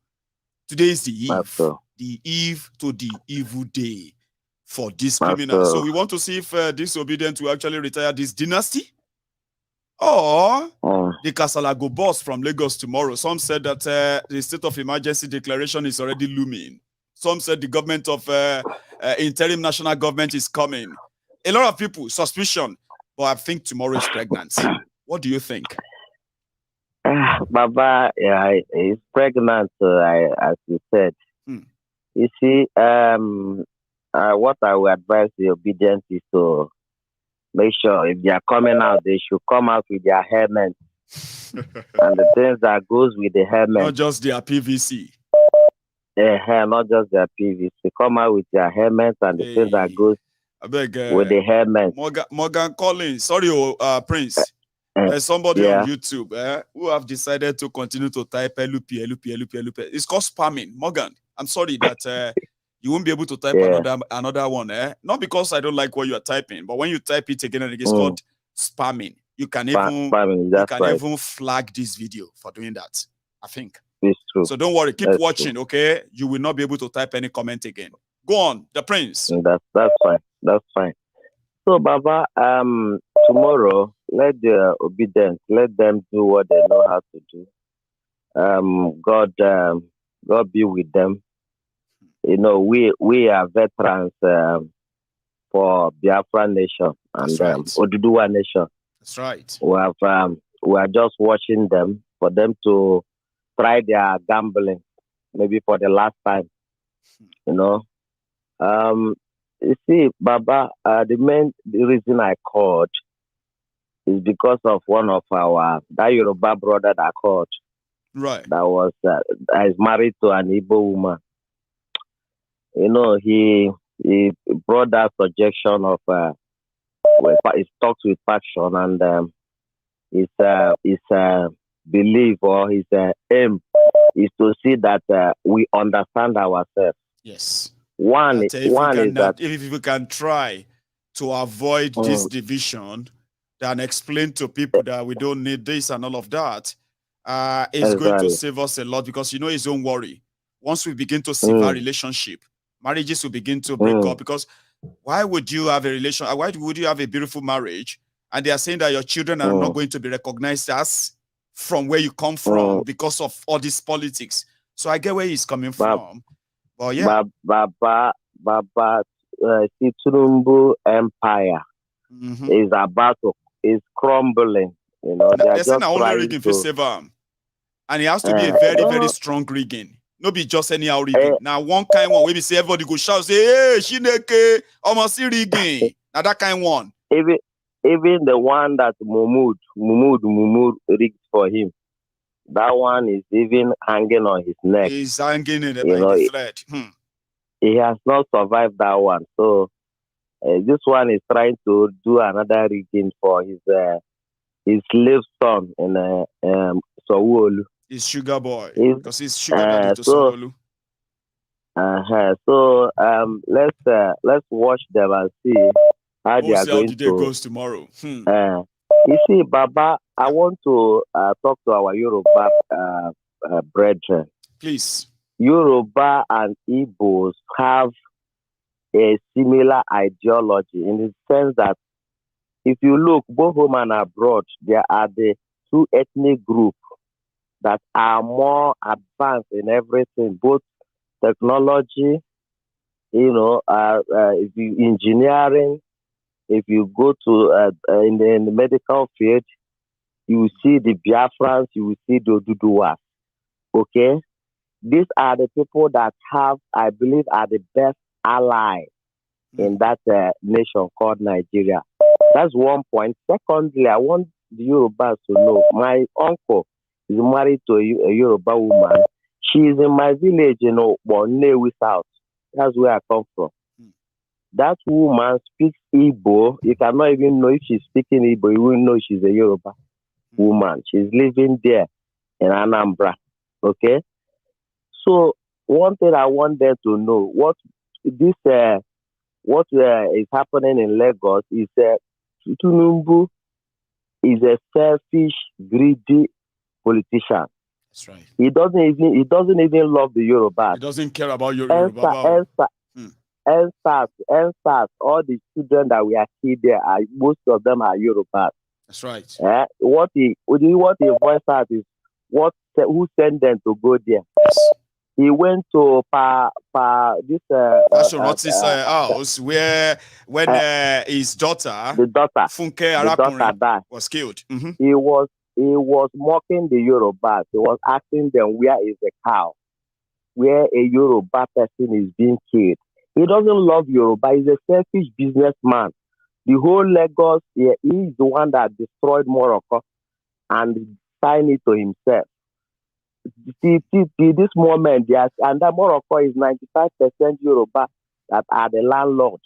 Today is the eve to the evil day for this criminal. So we want to see if this ObiDients will actually retire this dynasty, or the Kasalago boss from Lagos tomorrow. Some said that the state of emergency declaration is already looming. Some said the government of interim national government is coming. A lot of people, suspicion. But I think tomorrow is pregnant. What do you think? Baba, yeah, he's pregnant, as you said. You see, what I would advise the ObiDients is to make sure if they are coming out, they should come out with their helmet. And the things that goes with the helmet. Not just their PVC. Not just their PVC. Come out with their helmet and the things that goes I beg, with the helmet. Morgan Collins, sorry, Prince. There's somebody on YouTube who have decided to continue to type LUP. It's called spamming. Morgan, I'm sorry that you won't be able to type another one. Not because I don't like what you are typing, but when you type it again and again, it's called spamming. You can even flag this video for doing that, I think. It's true. So don't worry, keep watching, okay? You will not be able to type any comment again. Go on, the Prince. That's fine. That's fine. So, Baba, tomorrow, let the ObiDients, let them do what they know how to do. God be with them. You know, we are veterans for Biafra Nation and Oduduwa Nation. That's right. We are just watching them for them to try their gambling, maybe for the last time. You know. You see, Baba, the reason I called is because of one of that Yoruba brother that called. Right. That is married to an Igbo woman. You know, he brought that suggestion of he talks with passion, and his belief or his aim is to see that we understand ourselves. Yes. If we can try to avoid this division and explain to people that we don't need this and all of that, it's going to save us a lot, because you know his own worry. Once we begin to see our relationship, marriages will begin to break up, because why would you have a relation? Why would you have a beautiful marriage and they are saying that your children are not going to be recognized as from where you come from because of all this politics? So I get where he's coming from. Well, yeah. Baba, Tinubu empire is crumbling. You know, they're saying only rigging for save and it has to be a very, very strong rigging. No be just anyhow rigging. Now one kind one, we say everybody go shout, say, hey, Shineke, almost rigging. Now that kind one. Even the one that Mumud rigged for him. That one is even hanging on his neck. He's hanging in the thread. He has not survived that one. So this one is trying to do another rigging for his slave son in Sanwoolu. He's sugar boy because he's sugar daddy to so Sanwoolu. So let's watch them and see how they are going the day goes tomorrow. You see, Baba, I want to talk to our Yoruba brethren. Please. Yoruba and Igbos have a similar ideology in the sense that if you look both home and abroad, there are the two ethnic groups that are more advanced in everything, both technology, if you engineering, if you go to in the medical field, you will see the Biafrans, you will see the Oduduwas. Okay? These are the people that I believe, are the best ally in that nation called Nigeria. That's one point. Secondly, I want the Yorubas to know, my uncle is married to a Yoruba woman. She is in my village, Bonewi South. That's where I come from. That woman speaks Igbo. You cannot even know if she's speaking Igbo. You won't know she's a Yoruba woman. She's living there in Anambra. Okay? So, one thing I want them to know, what is happening in Lagos is Tinubu is a selfish, greedy politician. That's right. He doesn't even love the Yorubas. He doesn't care about Yoruba. NSAS, all the children that we are killed there, most of them are Yorubas. That's right. What he voiced out is who sent them to go there. Yes. He went to this house where when his daughter, Funke Arakunrin, was killed. Mm-hmm. He was mocking the Yorubas. He was asking them, where is the cow? Where a Yoruba person is being killed. He doesn't love Yoruba. He's a selfish businessman. The whole Lagos, he is the one that destroyed Morocco and signed it to himself. See, this moment, and that Morocco is 95% Yoruba that are the landlord.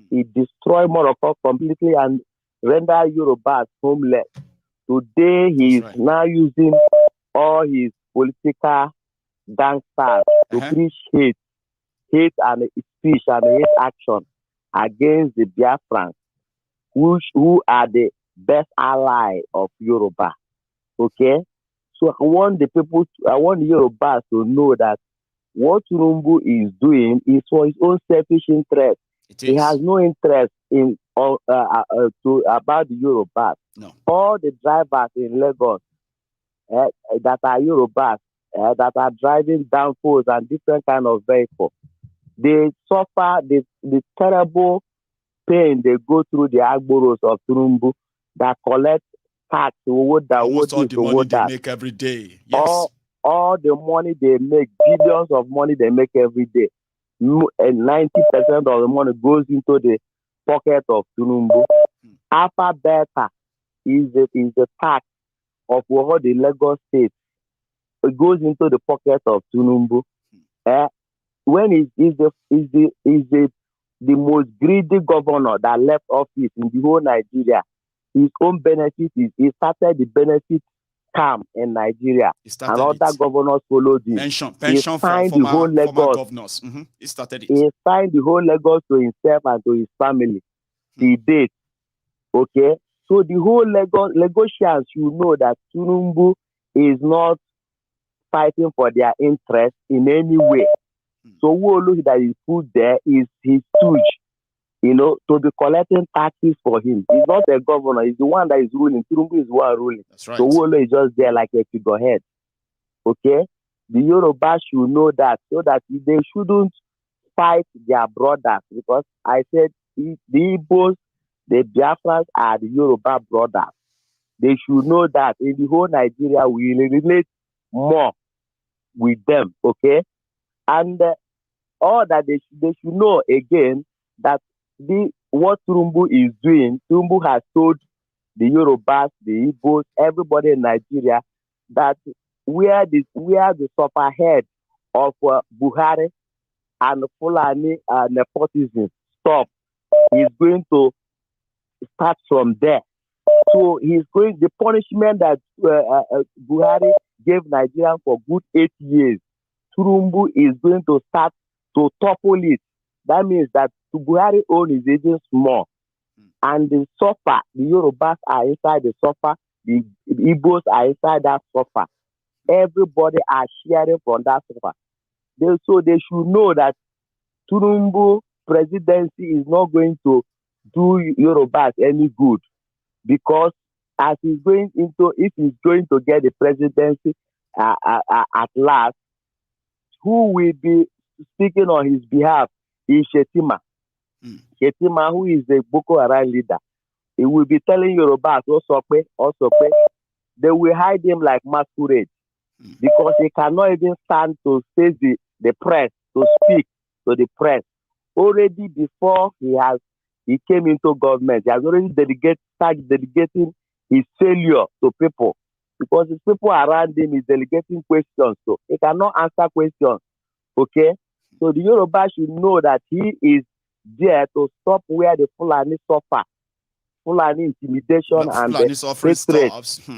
He destroyed Morocco completely and rendered Yoruba homeless. Today, he is now using all his political gangsters to preach hate and speech and hate action against the Biafrans, who are the best ally of Yoruba. Okay? So I want the Yorubas to know that what Tinubu is doing is for his own selfish interest. He has no interest in about the Yorubas. No. All the drivers in Lagos that are Yorubas that are driving downforce and different kind of vehicles, they suffer the terrible pain they go through the Agboros of Tinubu that collect tax. Almost all the money they make every day. Yes. All the money they make, billions of money they make every day. And 90% of the money goes into the pocket of Tinubu. Alpha Beta is the tax of all the Lagos state. It goes into the pocket of Tinubu. When is the most greedy governor that left office in the whole Nigeria, his own benefit is he started the benefit scam in Nigeria, and other governors followed him. Pension for former governors. Mm-hmm. He started it. He signed the whole Lagos to himself and to his family. He did. Okay, so the whole Lagosians, you know that Tinubu is not fighting for their interest in any way. So Wolu that is put there is his stooge, to be collecting taxes for him. He's not a governor. He's the one that is ruling. Tinubu is the one ruling. That's right. So Wolu is just there like a figurehead. Okay? The Yoruba should know that, so that they shouldn't fight their brothers. Because I said the Igbos, the Biafrans are the Yoruba brothers. They should know that in the whole Nigeria, we relate more with them. Okay? And all that they should know again that what Tinubu is doing, Tinubu has told the Yorubas, the Igbos, everybody in Nigeria that where the upper head of Buhari and Fulani nepotism stop, he's going to start from there. So the punishment that Buhari gave Nigeria for good 8 years, Turumbu is going to start to topple it. That means that Buhari own is even small. And the suffer, the Yorubas are inside the suffer, the Igbos are inside that suffer. Everybody are sharing from that suffer. So they should know that Turumbu presidency is not going to do Yorubas any good, because as he's going into, if he's going to get the presidency at last, who will be speaking on his behalf is Shetima. Shetima, who is the Boko Haram leader. He will be telling Yorubas also, they will hide him like masquerade, because he cannot even stand to face the press, to speak to the press. Already before he came into government, he has already started delegating his failure to people, because his people around him is delegating questions, so he cannot answer questions. Okay? So the Yoruba should know that he is there to stop where the Fulani suffer. Fulani intimidation and Fulani suffering hatred stops.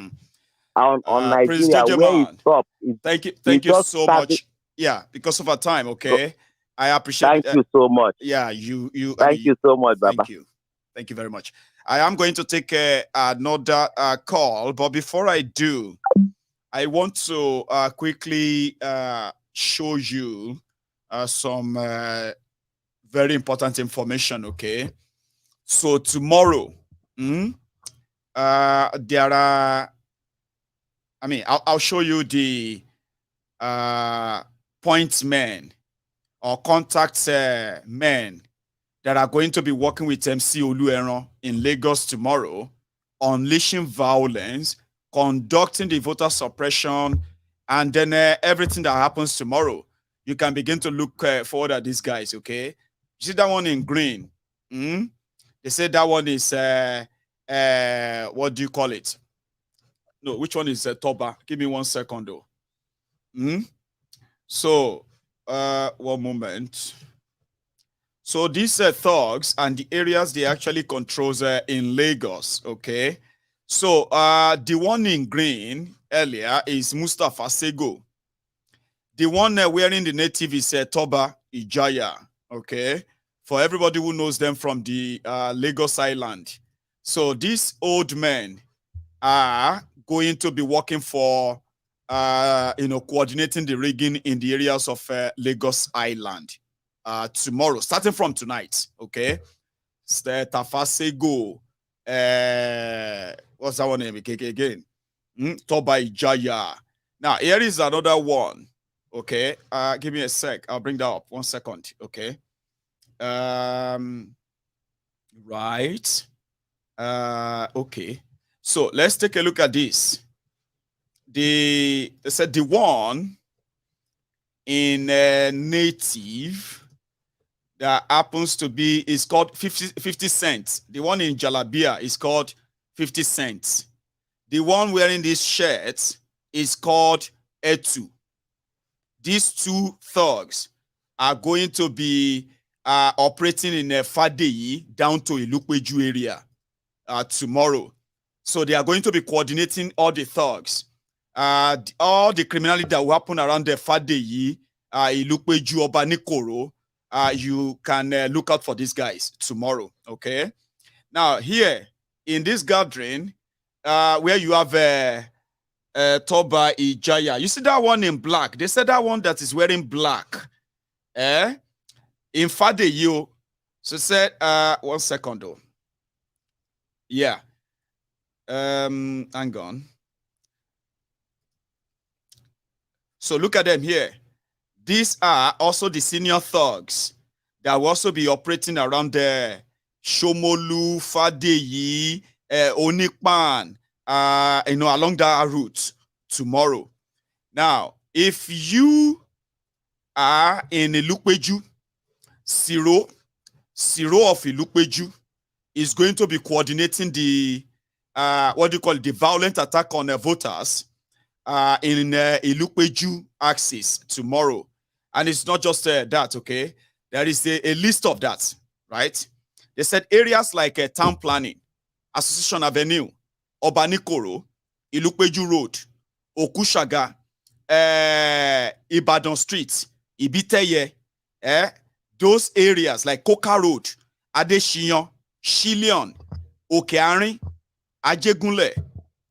on Nigeria, where he stopped. Thank you so much. Yeah, because of our time, okay? I appreciate it. Thank you so much. Yeah, you. Thank you so much, Baba. Thank you very much. I am going to take another call, but before I do, I want to quickly show you some very important information, okay? So tomorrow, there are, I'll show you the point men or contact men that are going to be working with MC Olueran in Lagos tomorrow, unleashing violence, conducting the voter suppression, and then everything that happens tomorrow. You can begin to look forward at these guys, okay? You see that one in green? They say that one is, what do you call it? No, which one is Toba? Give me 1 second, though. So, 1 moment. So these thugs and the areas they actually control in Lagos, okay? So the one in green earlier is Mustafa Sego. The one wearing the native is Toba Ijaya, okay? For everybody who knows them from the Lagos Island. So these old men are going to be working for, coordinating the rigging in the areas of Lagos Island. Tomorrow, starting from tonight, okay? Tafasego, what's that one name again? Toba Ijaya. Now, here is another one, okay? Give me a sec. I'll bring that up. 1 second, okay? Right. Okay. So let's take a look at this. They said the one in native that happens to be is called 50 cents. The one in Jalabia is called 50 cents. The one wearing this shirt is called Etu. These two thugs are going to be operating in Fadeyi down to Ilukweju area tomorrow. So they are going to be coordinating all the thugs. All the criminality that will happen around the Fadeyi, Ilukweju, Obanikoro, you can look out for these guys tomorrow, okay? Now, here, in this gathering, where you have Toba Ijaya, you see that one in black. They said that one that is wearing black. In Fadeyi, so said, 1 second, though. Yeah. Hang on. So look at them here. These are also the senior thugs that will also be operating around the Shomolu, Fadeyi, Onikpan, along that route tomorrow. Now, if you are in Ilukweju, Siro of Ilukweju is going to be coordinating the the violent attack on voters in Ilukweju axis tomorrow. And it's not just that, okay? There is a list of that, right? They said areas like Town Planning, Association Avenue, Obanikoro, Ilukpeju Road, Okushaga, Ibadan Street, Ibiteye, those areas like Koka Road, Adeshiyan, Shilion, Okearin, Ajegunle,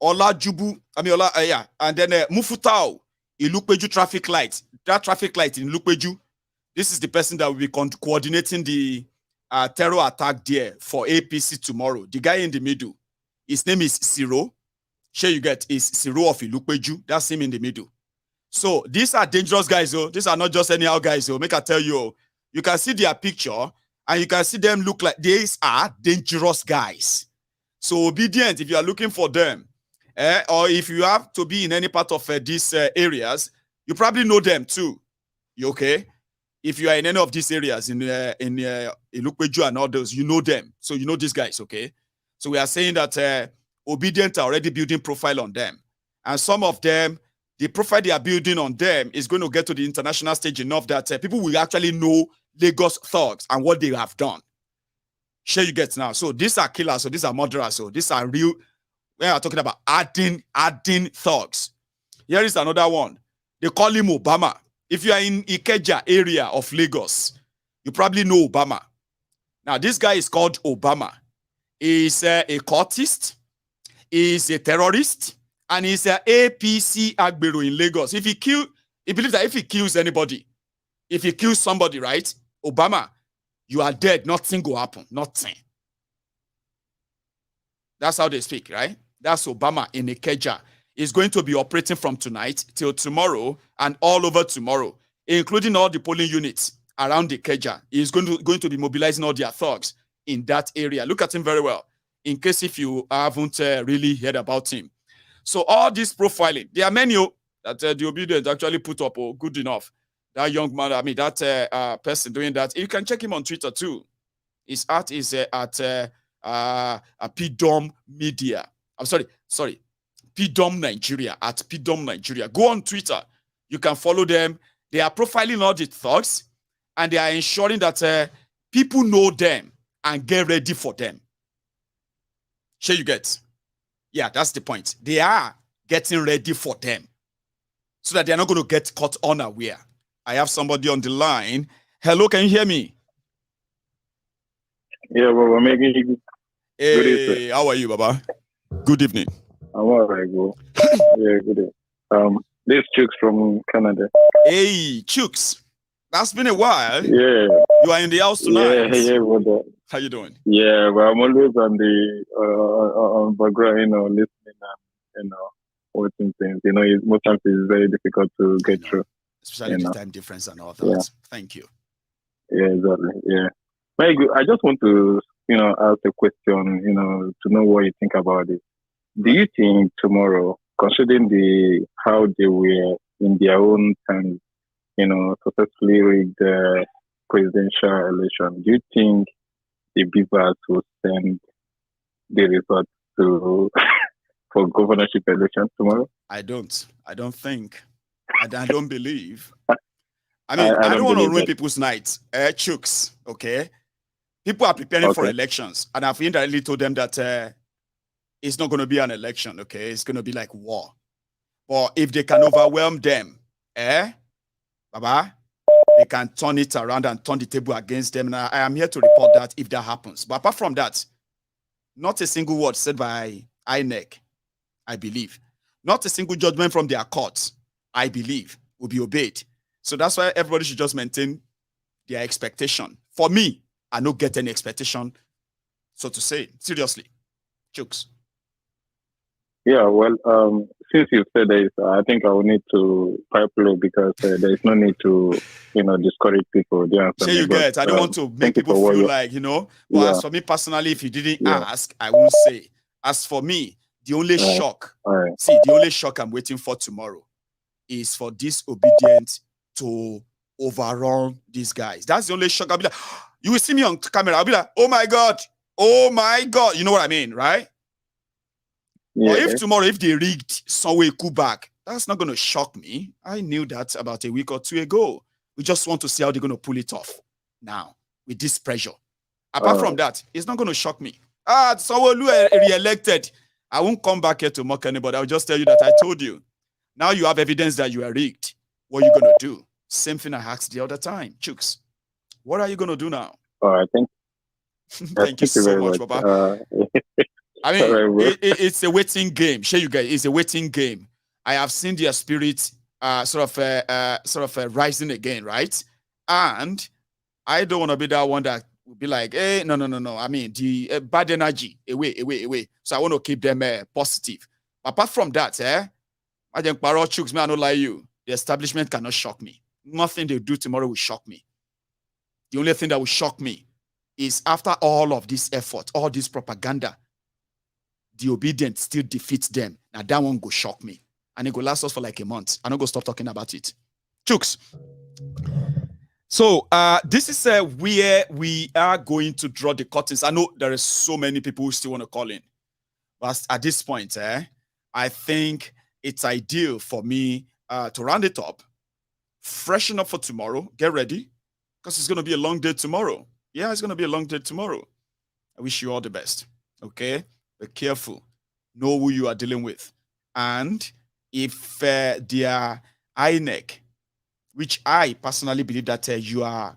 Olajubu, and then Mufutao, Ilukpeju traffic light. That traffic light in Ilukpeju, this is the person that will be coordinating the terror attack there for APC tomorrow. The guy in the middle, his name is Ciro. Sure you get, is Ciro of Ilukpeju. That's him in the middle. So these are dangerous guys. Oh. These are not just anyhow guys. Oh. Make I tell you, you can see their picture and you can see them look like these are dangerous guys. So ObiDients, if you are looking for them, or if you have to be in any part of these areas, you probably know them too. You okay? If you are in any of these areas in Ilukpeju and others, you know them. So you know these guys, okay? So we are saying that ObiDients are already building profile on them. And some of them, the profile they are building on them is going to get to the international stage enough that people will actually know Lagos thugs and what they have done. Sure you get now. So these are killers, so these are murderers, so these are real. We are talking about adding thugs. Here is another one. They call him Obama. If you are in Ikeja area of Lagos, you probably know Obama. Now, this guy is called Obama. He's a cultist, he's a terrorist, and he's an APC Agbero in Lagos. He believes that if he kills anybody, if he kills somebody, right, Obama, you are dead, nothing will happen, nothing. That's how they speak, right? That's Obama in Ikeja. Is going to be operating from tonight till tomorrow and all over tomorrow, including all the polling units around the Ikeja. He's going to be mobilizing all their thugs in that area. Look at him very well, in case if you haven't really heard about him. So all this profiling, there are many that the ObiDients actually put up good enough. That young man, that person doing that. You can check him on Twitter too. His art is at PDOM Media. I'm sorry. PDOM Nigeria, at PDOM Nigeria. Go on Twitter. You can follow them. They are profiling all the thugs and they are ensuring that people know them and get ready for them. Sure you get? Yeah, that's the point. They are getting ready for them so that they're not going to get caught unaware. I have somebody on the line. Hello, can you hear me? Yeah, Baba, making you. Hey, how are you, Baba? Good evening. I'm all right, bro. Yeah, good. This Chooks from Canada. Hey, Chooks. That's been a while. Yeah. You are in the house tonight. Yeah, brother. How you doing? Yeah, but I'm always on the on background, listening and watching things. Most times it's very difficult to get through. Especially the time difference and all that. Yeah. Thank you. Yeah, exactly. Yeah. Very good. I just want to, ask a question, to know what you think about it. Do you think tomorrow, considering how they were in their own time, successfully rigged the presidential election, do you think the Beavers will send the results for governorship election tomorrow? I don't think. I don't believe. I don't want to ruin people's nights. Chooks, okay? People are preparing for elections, and I've indirectly told them that it's not going to be an election, okay? It's going to be like war. But if they can overwhelm them, Baba, they can turn it around and turn the table against them. And I am here to report that if that happens. But apart from that, not a single word said by INEC, I believe. Not a single judgment from their courts, I believe, will be obeyed. So that's why everybody should just maintain their expectation. For me, I don't get any expectation, so to say. Seriously. Chooks. Yeah, well, since you said this, I think I will need to pipe low because there is no need to, discourage people. Sure you get. I don't want to make people feel like, But as for me personally, if you didn't ask, I won't say. As for me, the only shock, the only shock I'm waiting for tomorrow is for this ObiDients to overrun these guys. That's the only shock. I'll be like, you will see me on camera. I'll be like, oh my God. You know what I mean, right? Yeah. Or if tomorrow, if they rigged Sanwoolu back, that's not going to shock me. I knew that about a week or two ago. We just want to see how they're going to pull it off now with this pressure. Apart from that, it's not going to shock me. Sanwoolu re-elected. I won't come back here to mock anybody. I'll just tell you that I told you. Now you have evidence that you are rigged. What are you going to do? Same thing I asked the other time. Chooks, what are you going to do now? All right, thank you so much, Baba. I mean, it's a waiting game. Share you guys, it's a waiting game. I have seen their spirit sort of rising again, right? And I don't want to be that one that will be like, hey, no. I mean, the bad energy, away. So I want to keep them positive. Apart from that, I don't lie you. The establishment cannot shock me. Nothing they do tomorrow will shock me. The only thing that will shock me is after all of this effort, all this propaganda, the ObiDients still defeats them. Now that one go shock me. And it go last us for like a month. I'm not going to stop talking about it. Chooks. So this is where we are going to draw the curtains. I know there are so many people who still want to call in. But at this point, I think it's ideal for me to round it up, freshen up for tomorrow, get ready, because it's going to be a long day tomorrow. Yeah, it's going to be a long day tomorrow. I wish you all the best. Okay? Be careful. Know who you are dealing with. And if their INEC, which I personally believe that you are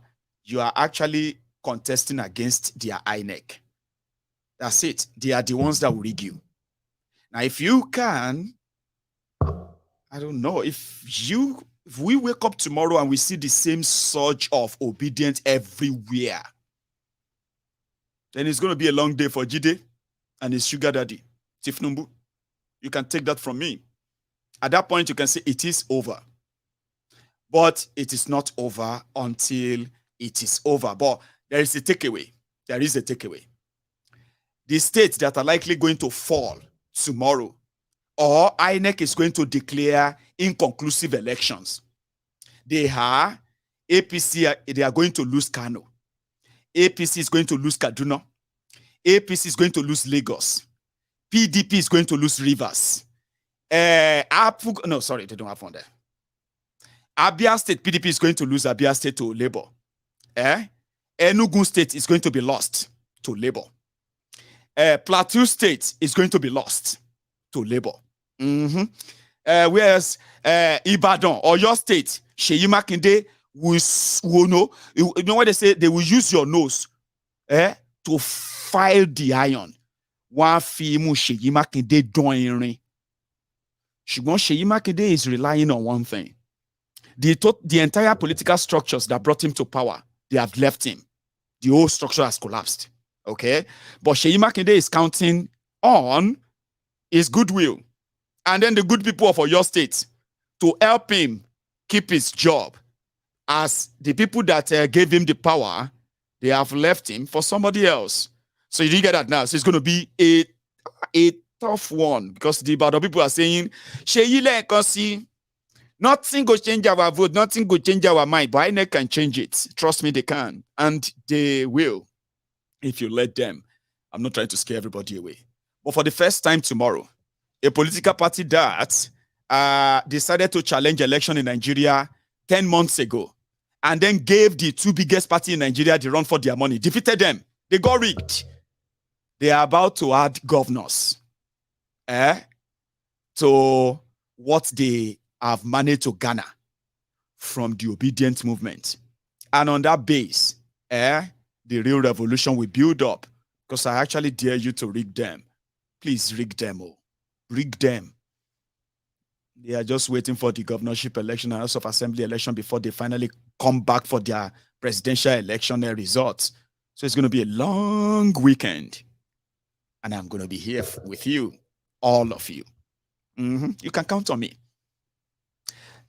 actually contesting against their INEC. That's it. They are the ones that will rig you. Now, if you can, I don't know, if we wake up tomorrow and we see the same surge of ObiDients everywhere, then it's going to be a long day for Jide and his sugar daddy, Tifnumbu. You can take that from me. At that point, you can say it is over. But it is not over until it is over. But there is a takeaway. There is a takeaway. The states that are likely going to fall tomorrow, or INEC is going to declare inconclusive elections. They are APC, they are going to lose Kano. APC is going to lose Kaduna. APC is going to lose Lagos. PDP is going to lose Rivers. No, sorry, they don't have one there. Abia State, PDP is going to lose Abia State to Labour. Enugu State is going to be lost to Labour. Plateau State is going to be lost to Labour. Whereas Ibadan or your state, Seyi Makinde will know. You know what they say? They will use your nose to file the iron. One fimu Seyi Makinde doing. Seyi Makinde is relying on one thing. The entire political structures that brought him to power, they have left him. The whole structure has collapsed. Okay? But Seyi Makinde is counting on his goodwill. And then the good people of your state to help him keep his job. As the people that gave him the power, they have left him for somebody else. So you didn't get that now. So it's going to be a tough one. Because the other people are saying, Seyi Lekosi, nothing will change our vote, nothing will change our mind, but INEC can change it. Trust me, they can. And they will, if you let them. I'm not trying to scare everybody away. But for the first time tomorrow, a political party that decided to challenge election in Nigeria 10 months ago, and then gave the two biggest party in Nigeria the run for their money, defeated them. They got rigged. They are about to add governors to what they have managed to garner from the ObiDients movement. And on that base, the real revolution will build up, because I actually dare you to rig them. Please rig them. Rig them. They are just waiting for the governorship election and House of Assembly election before they finally come back for their presidential election results. So it's going to be a long weekend. And I'm going to be here with you, all of you. You can count on me.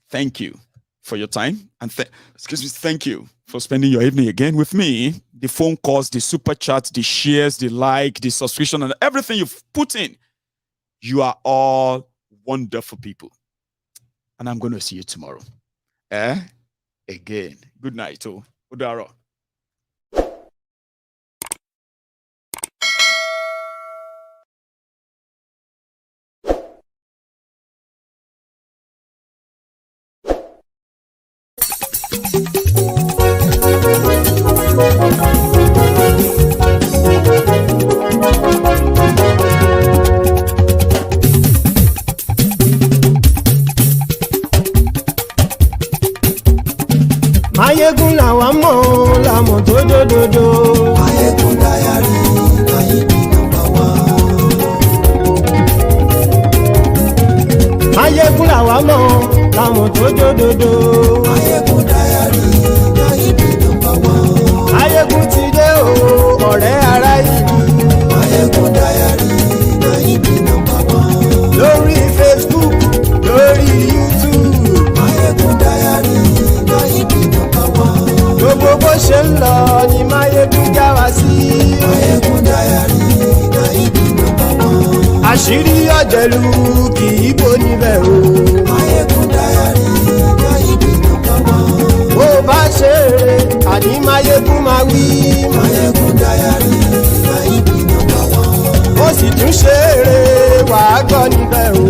Thank you for your time. And thank you for spending your evening again with me. The phone calls, the super chats, the shares, the like, the subscription, and everything you've put in. You are all wonderful people. And I'm going to see you tomorrow. Again. Good night. Udaro. Mayegun diary, na him be number one. Mayegun làwa mọ̀ láwọn tó jódodo. Mayegun diary, na him be number one. Mayegun ti dé o ọ̀rẹ́ ará ìlú. Mayegun diary, na him be number one. Lórí Facebook, lórí YouTube. Mayegun diary, na him be number one. Gbogbo bó ṣe ń lọ ni Mayegun já wa sí. Mayegun diary, na him be number one. Àṣírí ọ̀jẹ̀lú kì í bò níbẹ̀ o. Mayegun diary, na him be number one. Bó bá ṣe eré àní Mayegun máa wí. Mayegun diary, na him be number one. Ó sì tún ṣe eré wàá gbọ́ níbẹ̀ o.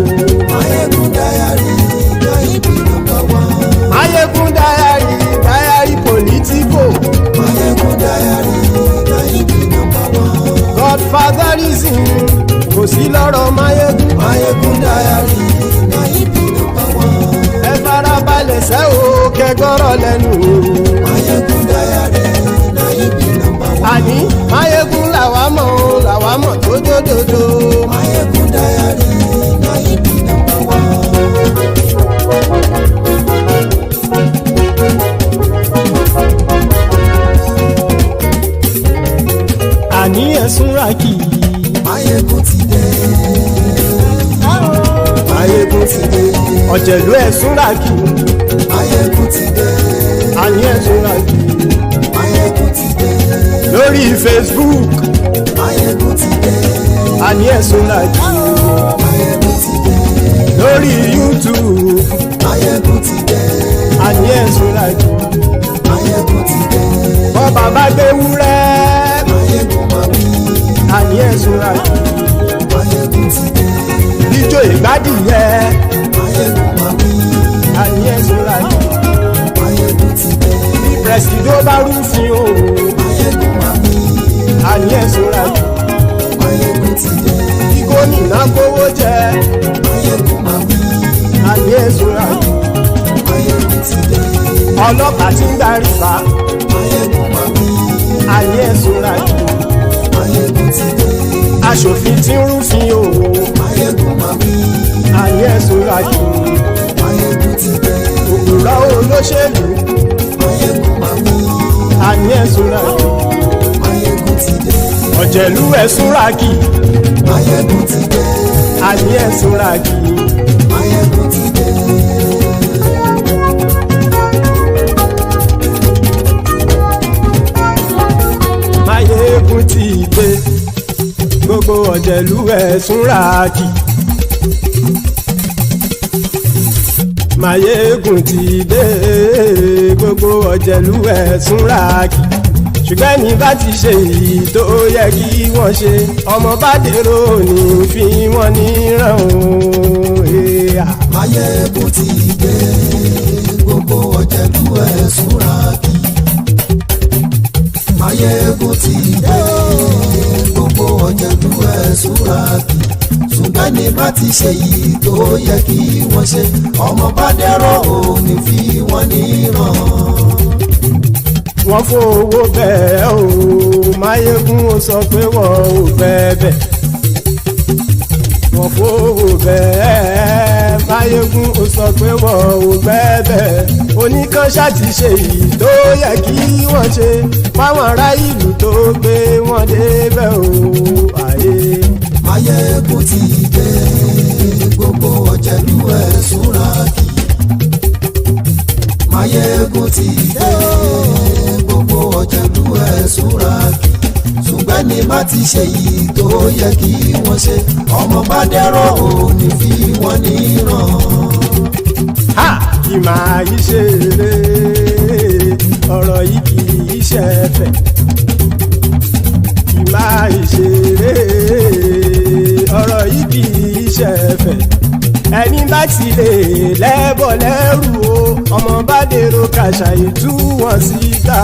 Mayegun diary, na him be number one. Mayegun diary, diary politico. Mayegun diary, na him be number one. Godfatherism kò sí lọ́rọ̀ Mayegun. Mayegun diary, na him be number one. Ẹ farabalẹ̀ sẹ́ o kẹgbọ́rọ̀ lẹ́nu o. Mayegun diary, na him be number one. Àní Mayegun làwa mọ̀ tó jódodo. Mayegun diary, na him be number one. Àní ẹ̀sùn ràkì. Mayegun ti dé. Mayegun ti dé. Ọ̀jẹ̀lú ẹ̀sùn ràkì. Mayegun ti dé. Àní ẹ̀sùn ràkì. Mayegun ti dé. Lórí Facebook. Mayegun ti dé. Àní ẹ̀sùn ràkì. Mayegun ti dé. Lórí YouTube. Mayegun ti dé. Àní ẹ̀sùn ràkì. Mayegun ti dé. Bọ́ bàbá gbé wúrẹ́. Mayegun máa wí. Àní ẹ̀sùn ràkì. Mayegun ti dé. Ijó ìgbádìyẹ. Mayegun máa wí. Àní ẹ̀sùn ràkì. Mayegun ti dé. Bí pẹ̀sìdó bá rúfin o. Mayegun máa wí. Àní ẹ̀sùn ràkì. Mayegun ti dé. Bí gómìnà kówó jẹ. Mayegun máa wí. Àní ẹ̀sùn ràkì. Mayegun ti dé. Ọlọ́pàá tí ń darí bá. Mayegun máa wí. Àní ẹ̀sùn ràkì. Mayegun ti dé. Aṣòfin tí ń rúfin o. Mayegun máa wí. Àní ẹ̀sùn ràkì. Mayegun ti dé. Òpùrọ́ olóṣèlú. Mayegun máa wí. Àní ẹ̀sùn ràkì. Mayegun ti dé. Ọ̀jẹ̀lú ẹ̀sùn ràkì. Mayegun ti dé. Àní ẹ̀sùn ràkì. Mayegun ti dé. Mayegun ti dé. Gbogbo ọ̀jẹ̀lú ẹ̀sùn ràkì. Mayegun ti dé. Gbogbo ọ̀jẹ̀lú ẹ̀sùn ràkì. Ṣùgbọ́n ní bá ti ṣe èyí tó yẹ kí wọ́n ṣe ọmọ bá dèrò ní fi wọ́n níran o. Mayegun ti dé. Gbogbo ọ̀jẹ̀lú ẹ̀sùn ràkì. Mayegun ti dé. Gbogbo ọ̀jẹ̀lú ẹ̀sùn ràkì. Ṣùgbọ́n ní bá ti ṣe èyí tó yẹ kí wọ́n ṣe ọmọ bá dèrò ní fi wọ́n níran. Wọ́n fowó bẹ́ẹ̀ o Mayegun ó sọ pé wọ́n ò fẹ́ bẹ̀. Wọ́n fowó bẹ́ẹ̀ Mayegun ó sọ pé wọ́n ò fẹ́ bẹ̀. Oníkan ṣáàtì ṣe èyí tó yẹ kí wọ́n ṣe fáwọn ará ìlú tó gbé wọn débẹ̀ o. Mayegun ti dé. Gbogbo ọ̀jẹ̀lú ẹ̀sùn ràkì. Mayegun ti dé. Gbogbo ọ̀jẹ̀lú ẹ̀sùn ràkì. Ṣùgbọ́n ní bá ti ṣe yìí tó yẹ kí wọ́n ṣe ọmọ bá dẹ́rọ̀ òní fi wọ́n níran. Kì máa yí ṣe eré ọ̀rọ̀ yìí kì í ṣe ẹ̀fẹ̀. Kì máa yí ṣe eré ọ̀rọ̀ yìí kì í ṣe ẹ̀fẹ̀. Ẹni bá ti lè lẹ́bọ̀ lẹ́rù o ọmọ bá dèrò kàṣà ìtú wọn síta.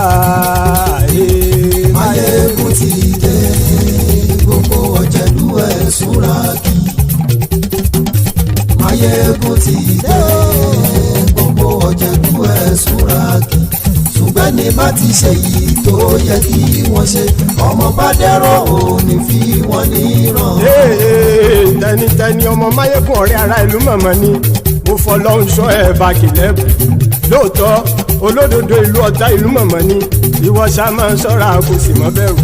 Mayegun ti dé. Gbogbo ọ̀jẹ̀lú ẹ̀sùn ràkì. Mayegun ti dé. Gbogbo ọ̀jẹ̀lú ẹ̀sùn ràkì. Ṣùgbọ́n ní bá ti ṣe yìí tó tó yẹ kí wọ́n ṣe ọmọ bá dẹ́rọ̀ ò ní fi wọ́n níran. tẹnitẹni ọmọ máyégún ọ̀rẹ́ ara ìlú mọ̀mọ́ ni mo fọlọ́hún ṣọ́ ẹ̀ bá kìlẹ́bù lóòótọ́ olódodo ìlú ọ̀tá ìlú mọ̀mọ́ ni ìwọ ṣá máa ń ṣọ́ra kò sì mọ́ bẹ̀rù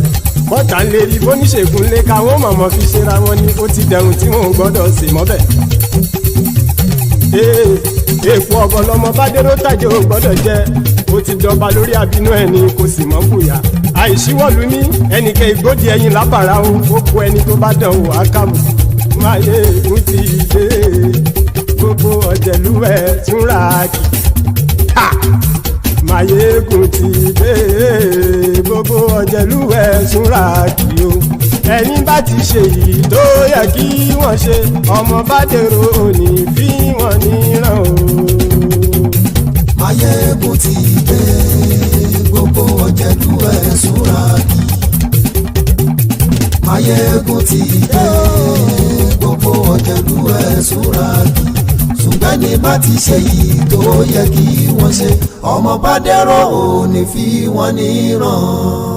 bọ́tà ń lè rí bóníṣègùn lé káwọn mọ̀mọ́ fi ṣera wọn ni ó ti dẹrùn tí wọn ò gbọ́dọ̀ sì mọ́ bẹ̀. èèpo ọ̀gọ̀ lọmọ bá dérò tàjẹ́ ò gbọ́dọ̀ jẹ́ ó ti dọba lórí àbínú ẹni kò sì mọ́ bùyà àìsíwọ́lu ní ẹnìkẹ́ ìgbódì ẹyin lábàrá o ó kó ẹni tó bá dán o ákàmù máyégún ti dé gbogbo ọ̀jẹ̀lúwẹ̀ túnra kì máyégún ti dé gbogbo ọ̀jẹ̀lúwẹ̀ túnra kì o ẹni bá ti ṣe yìí tó yẹ kí wọ́n ṣe ọmọ bá dèrò òní fi wọ́n níran o. máyégún ti dé gbogbo ọ̀jẹ̀lúwẹ̀ túnra kì máyégún ti dé gbogbo ọ̀jẹ̀lúwẹ̀ túnra kì ṣùgbọ́n ní bá ti ṣe yìí tó yẹ kí wọ́n ṣe ọmọ bá dẹ́rọ̀ ò ní fi wọ́n níran.